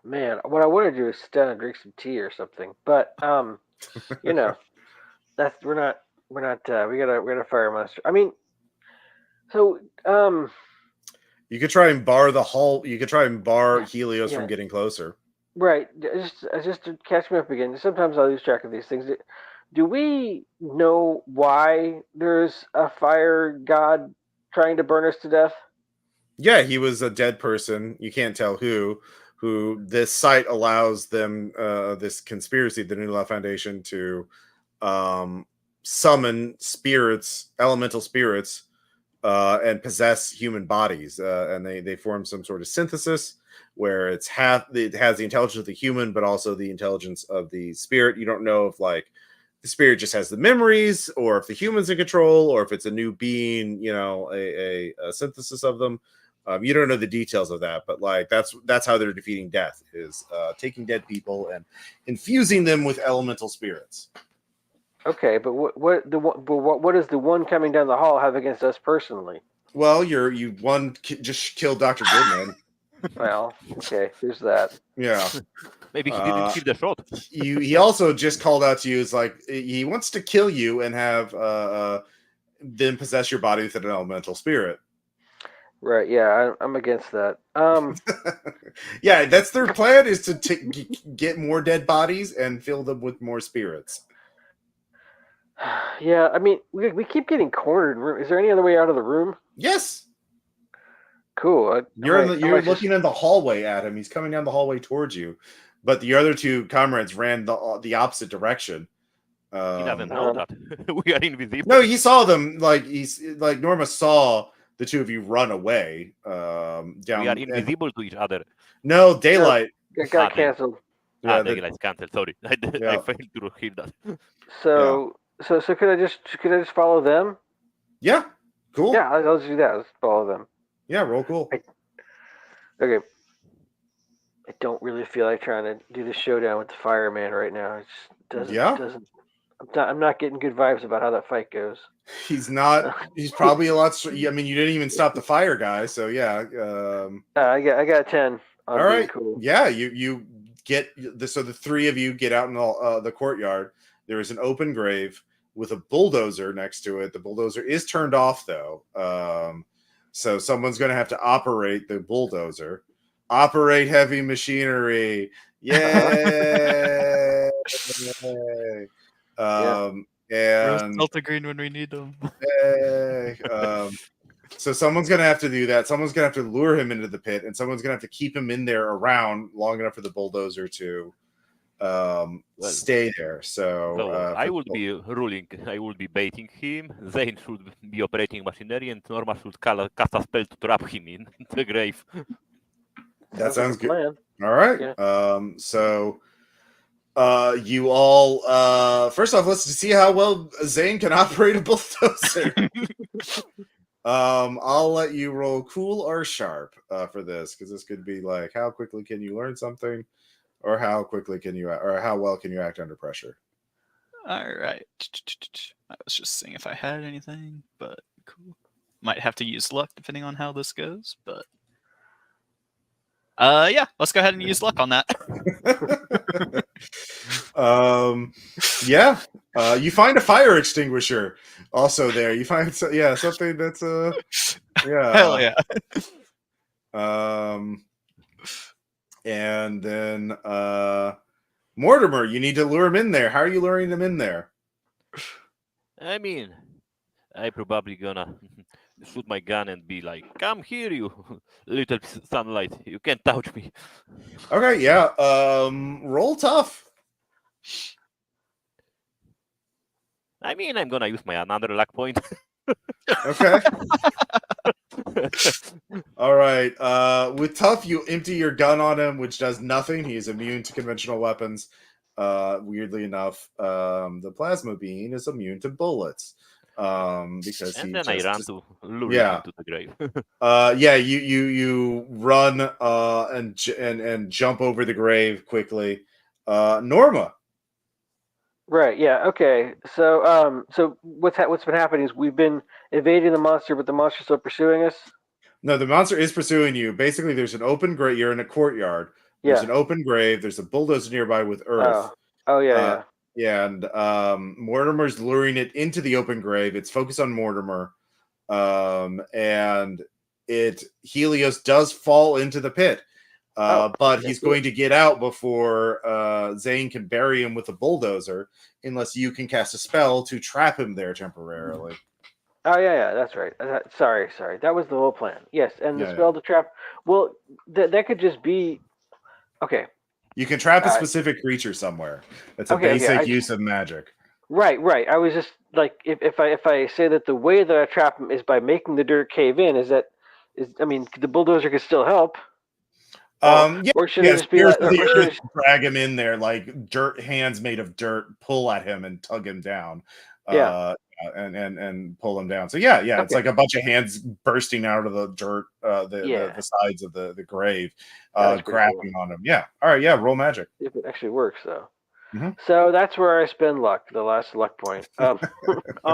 Man, what I want to do is sit down and drink some tea or something. But you know, that's we're not we gotta fire a monster. I mean, so you could try and bar the hull. You could try and bar Helios from getting closer. Right, just to catch me up again. Sometimes I lose track of these things. Do we know why there's a fire god trying to burn us to death? Yeah, he was a dead person. You can't tell who this site allows them, this conspiracy, the New Law Foundation, to summon spirits, elemental spirits, and possess human bodies. And they form some sort of synthesis where it has the intelligence of the human, but also the intelligence of the spirit. You don't know if like the spirit just has the memories, or if the human's in control, or if it's a new being, you know, a synthesis of them. You don't know the details of that, but like that's how they're defeating death, is taking dead people and infusing them with elemental spirits. Okay, but what does the one coming down the hall have against us personally? Well, just killed Dr. Goodman. Well, okay, there's that. Yeah. Maybe he didn't hear the shot. He also just called out to you. It's like he wants to kill you and have then possess your body with an elemental spirit. Right, yeah, I'm against that. Yeah, that's their plan, is to get more dead bodies and fill them with more spirits. Yeah, I mean, we keep getting cornered. Is there any other way out of the room? Yes. Cool. You're looking in the hallway at him. He's coming down the hallway towards you, but the other two comrades ran the opposite direction. He doesn't know that. We are invisible. No, he saw them. Like Norma saw the two of you run away. Down. We are invisible to each other. No, daylight. It got canceled. Yeah, daylight's canceled. Sorry, I failed to hear that. So could I just follow them? Yeah, cool. Yeah, I'll just do that. Let's follow them. Yeah, roll cool. Okay. I don't really feel like trying to do the showdown with the fireman right now. It just doesn't. I'm not getting good vibes about how that fight goes. He's not. He's probably a lot. I mean, you didn't even stop the fire guy, so yeah. I got a 10. All right. Cool. Yeah, you get so the three of you get out in the courtyard. There is an open grave with a bulldozer next to it. The bulldozer is turned off though, so someone's going to have to operate the bulldozer. Operate heavy machinery. Yay! And Delta Green when we need them. So someone's going to have to do that. Someone's going to have to lure him into the pit, and someone's going to have to keep him in there around long enough for the bulldozer to stay there. So I would be ruling. I would be baiting him. Zane should be operating machinery, and Norma should cast a spell to trap him in the grave. That sounds good. Plan. All right. Yeah. So you all first off, let's see how well Zane can operate a bulldozer. I'll let you roll cool or sharp for this, because this could be like, how quickly can you learn something, or how quickly can you, or how well can you act under pressure? All right. I was just seeing if I had anything, but cool. Might have to use luck depending on how this goes, but yeah, let's go ahead and use luck on that. Yeah. You find a fire extinguisher also there. You find something that's yeah. Hell yeah. And then Mortimer, you need to lure him in there. How are you luring him in there? I mean, I probably gonna shoot my gun and be like, "Come here, you little sunlight! You can't touch me." Okay, yeah. Roll tough. I mean, I'm gonna use my another luck point. Okay. All right. With tough, you empty your gun on him, which does nothing. He is immune to conventional weapons. Weirdly enough, the plasma being is immune to bullets. Because and he then I ran to lure him into the grave. Yeah, you run and jump over the grave quickly. Norma. Right. Yeah. Okay. So so what's been happening is we've been evading the monster, but the monster's still pursuing us. No, the monster is pursuing you. Basically, there's an open grave. You're in a courtyard. There's an open grave. There's a bulldozer nearby with earth. Oh yeah. Yeah, and Mortimer's luring it into the open grave. It's focused on Mortimer, and Helios does fall into the pit, but he's going to get out before Zane can bury him with a bulldozer, unless you can cast a spell to trap him there temporarily. Oh yeah, that's right. Sorry, that was the whole plan. Yes, and the Yeah, spell to trap. Well, that could just be okay. You can trap a Uh, specific creature somewhere. It's a okay. basic use of magic. Right. I was just like, if I say that the way that I trap him is by making the dirt cave in, I mean, the bulldozer could still help. Or should it Yes, just be Spears like, of the or should Earth it, drag him in there like dirt hands made of dirt, pull at him and tug him down. Yeah. And pull him down. So yeah, it's Okay. like a bunch of hands bursting out of the dirt, Yeah. the sides of the grave, That's pretty grabbing on him. Yeah. All right, yeah, roll magic. if it actually works though. Mhm. So that's where I spend luck, the last luck point, on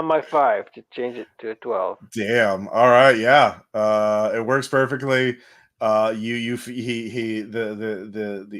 my 5 to change it to a 12. Damn. All right. Yeah. It works perfectly. The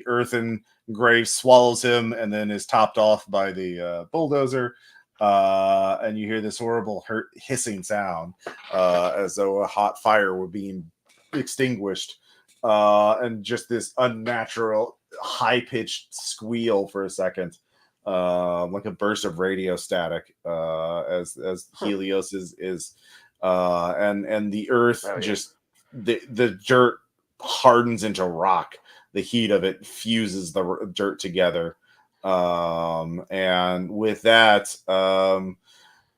earthen grave swallows him and then is topped off by the bulldozer. And you hear this horrible hissing sound, as though a hot fire were being extinguished. And just this unnatural high pitched squeal for a second. Like a burst of radio static, as Helios is and the earth just the dirt hardens into rock. The heat of it fuses the dirt together, and with that,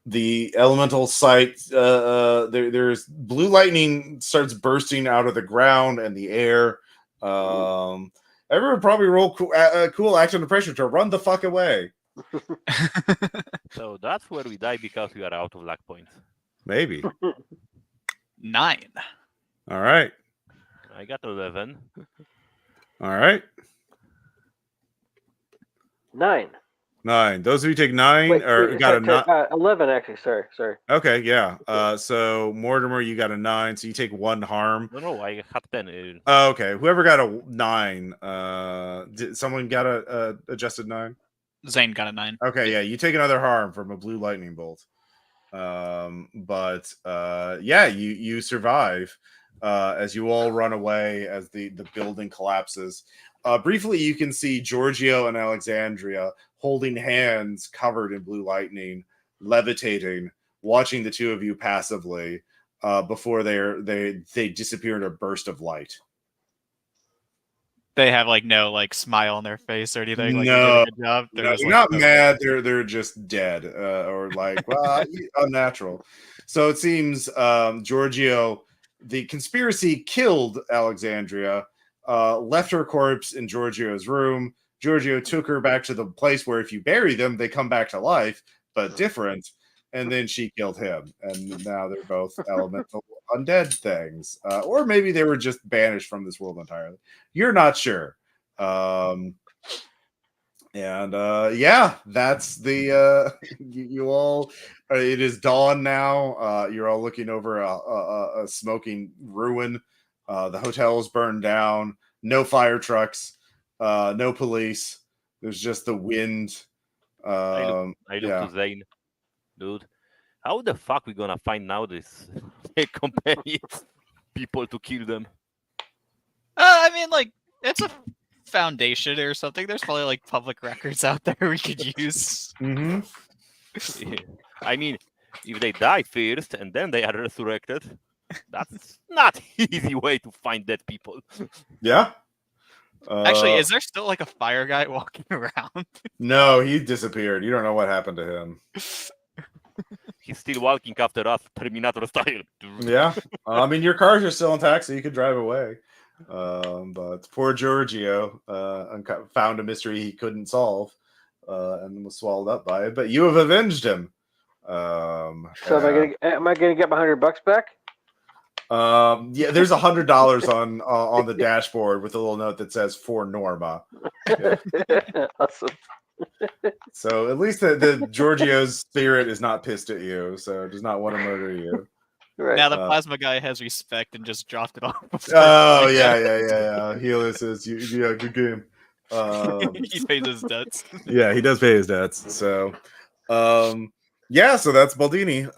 the elemental sight, there's blue lightning starts bursting out of the ground and the air. Everyone probably roll cool action under pressure to run the fuck away. So that's where we die because we are out of luck points. Maybe. 9. All right. I got 11. All right. 9. 9. Those of you take 9 Wait, or got a 9. 11 actually. Sorry. Okay, yeah. So Mortimer, you got a 9, so you take 1 harm. No, I had 10. Okay, whoever got a 9, did someone got a adjusted 9? Zane got a 9. Okay, yeah, you take another harm from a blue lightning bolt. But yeah, you survive as you all run away as the building collapses. Briefly, you can see Giorgio and Alexandria holding hands covered in blue lightning, levitating, watching the two of you passively before they disappear in a burst of light. They have like no like smile on their face or anything. Like, No, you did a good job. They're just they're like, not mad. They're just dead or like unnatural. So it seems Giorgio, the conspiracy killed Alexandria, left her corpse in Giorgio's room. Giorgio took her back to the place where if you bury them, they come back to life, but different. And then she killed him, and now they're both elemental undead things, or maybe they were just banished from this world entirely. You're not sure. Yeah, that's the you all. It is dawn now. You're all looking over a smoking ruin. The hotel is burned down. No fire trucks. No police. There's just the wind. I look to Zane. Dude, how the fuck we gonna find now this companions people to kill them? I mean, like, it's a foundation or something. There's probably like public records out there we could use. Mm-hmm. I mean, if they die first and then they are resurrected, that's not easy way to find dead people. Yeah. Actually, is there still like a fire guy walking around? No, he disappeared. You don't know what happened to him. He's still walking after us, Terminator style. Yeah. I mean, your cars are still intact, so you could drive away. But poor Giorgio found a mystery he couldn't solve and was swallowed up by it. But you have avenged him. So am I gonna get my $100 back? Yeah, there's $100 on the dashboard with a little note that says "for Norma." Yeah. Awesome. So at least the Giorgio's spirit is not pissed at you, so does not want to murder you. Right. Now the plasma guy has respect and just dropped it off. Oh yeah. Helios is yeah, good game. He pays his debts. Yeah, he does pay his debts. So, yeah, so that's Baldini.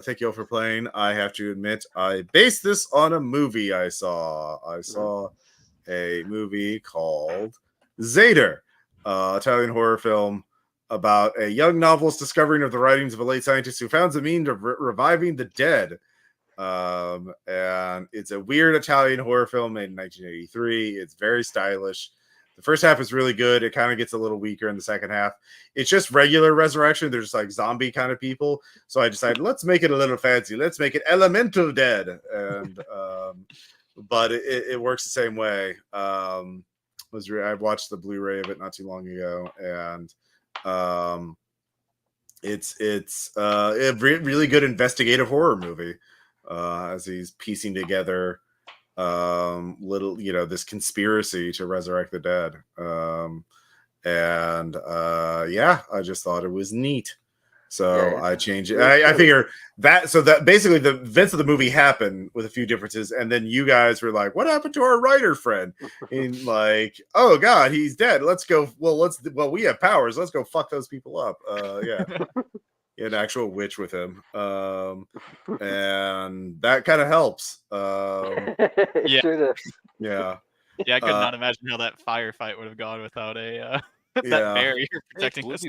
Thank you all for playing. I have to admit, I based this on a movie I saw. I saw a movie called Zader, Italian horror film. about a young novelist discovering of the writings of a late scientist who found the means of reviving the dead. And it's a weird Italian horror film made in 1983. It's very stylish. The first half is really good. It kind of gets a little weaker in the second half. It's just regular resurrection. There's like zombie kind of people. So I decided, let's make it a little fancy. Let's make it elemental dead. And but it works the same way. I watched the Blu-ray of it not too long ago, and it's a really good investigative horror movie. As he's piecing together this conspiracy to resurrect the dead. I just thought it was neat. So I changed it. I figure that basically the events of the movie happen with a few differences, and then you guys were like, "What happened to our writer friend?" And like, "Oh God, he's dead. Let's go. Well, we have powers. Let's go fuck those people up." An actual witch with him, and that kind of helps. Yeah. Sure does. Yeah. Yeah, I could not imagine how that firefight would have gone without a that barrier protecting us.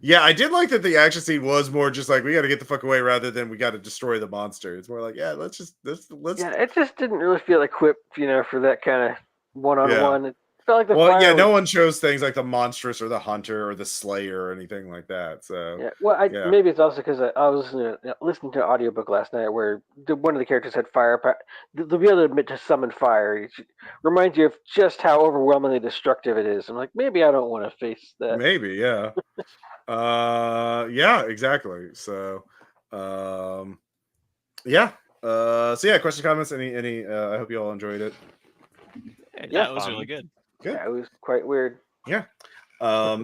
Yeah, I did like that the action scene was more just like we got to get the fuck away rather than we got to destroy the monster. It's more like, yeah, let's. Yeah, it just didn't really feel equipped, for that kind of one-on-one. It felt like the fire no one shows things like the monstrous or the hunter or the slayer or anything like that. So maybe it's also because I was listening to an audiobook last night where one of the characters had fire. They'll be able to summon fire. It reminds you of just how overwhelmingly destructive it is. I'm like, maybe I don't want to face that. Maybe, yeah. Yeah, exactly. So, questions, comments, any I hope you all enjoyed it. Yeah, it was really good. Yeah, it was quite weird. Yeah.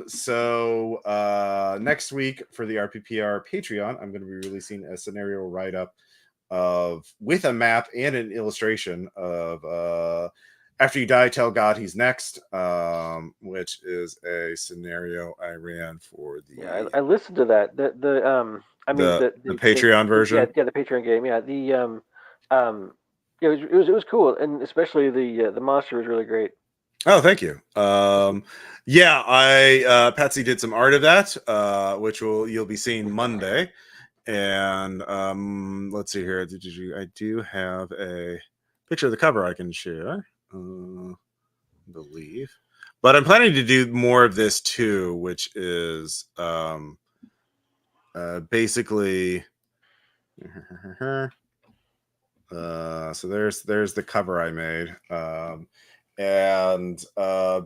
So next week for the RPPR Patreon, I'm going to be releasing a scenario write-up with a map and an illustration of After You Die, Tell God He's Next, which is a scenario I ran for the. Yeah, I listened to that. The Patreon version. Yeah, the Patreon game. Yeah, it was cool, and especially the monster was really great. Oh, thank you. Patsy did some art of that, which you'll be seeing Monday. And let's see here. I do have a picture of the cover I can share. I believe, but I'm planning to do more of this too, which is basically. So there's the cover I made. And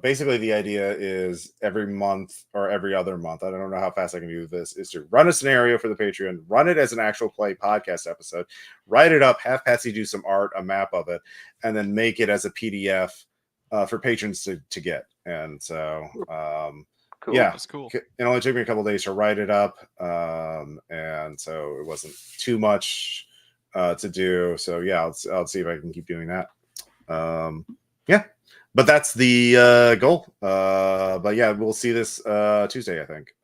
basically the idea is every month or every other month, I don't know how fast I can do this, is to run a scenario for the Patreon, run it as an actual play podcast episode, write it up, have Patsy do some art, a map of it, and then make it as a PDF for patrons to get. And so, cool. Yeah, that's cool. It only took me a couple days to write it up. And so it wasn't too much to do. So yeah, I'll see if I can keep doing that. But that's the goal. But yeah, we'll see this Tuesday, I think.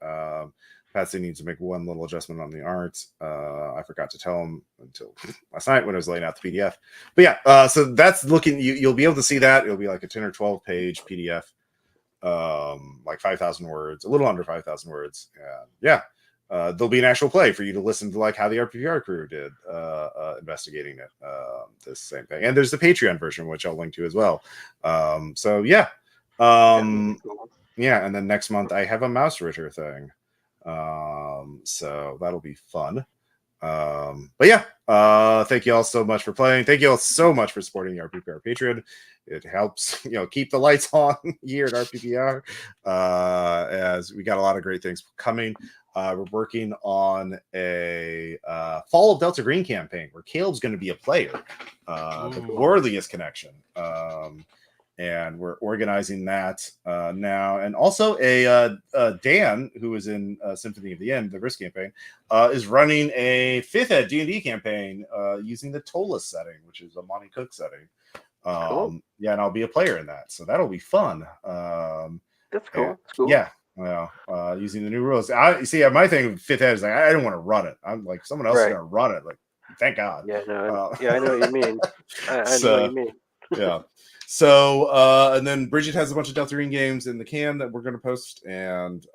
Patsy needs to make one little adjustment on the art. I forgot to tell him until last night when I was laying out the PDF. But yeah, so that's looking. You'll be able to see that. It'll be like a 10 or 12 page PDF, like 5,000 words, a little under 5,000 words. There'll be an actual play for you to listen to, like how the RPPR crew did investigating it. This same thing, and there's the Patreon version, which I'll link to as well. And then next month I have a Mouse Ritter thing, so that'll be fun. Thank you all so much for playing. Thank you all so much for supporting the RPPR Patreon. It helps, keep the lights on here at RPPR, as we got a lot of great things coming. We're working on a Fall of Delta Green campaign where Caleb's going to be a player, the Warliest connection. And we're organizing that now. And also Dan, who is in Symphony of the End, the Risk campaign, is running a 5th Ed D&D campaign using the Tola setting, which is a Monty Cook setting. Cool. Yeah, and I'll be a player in that. So that'll be fun. That's cool. That's cool. Yeah. Well, using the new rules. My thing with 5th Ed is like, I don't want to run it. I'm like, someone else is going to run it. Like, thank God. Yeah, no, I know what you mean. I know what you mean. Yeah. So and then Bridget has a bunch of Deltarune games in the can that we're going to post, and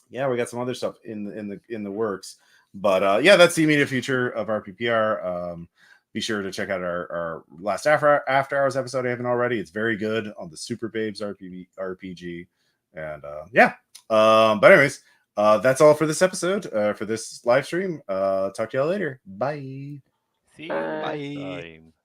yeah, we got some other stuff in the works. But yeah, that's the immediate future of our PPR. Be sure to check out our last after hours episode. I haven't already. It's very good on the Super Babes RPG. And yeah. But anyways, that's all for this episode, for this live stream. Talk to y'all later. Bye. See you Bye. next Bye. time.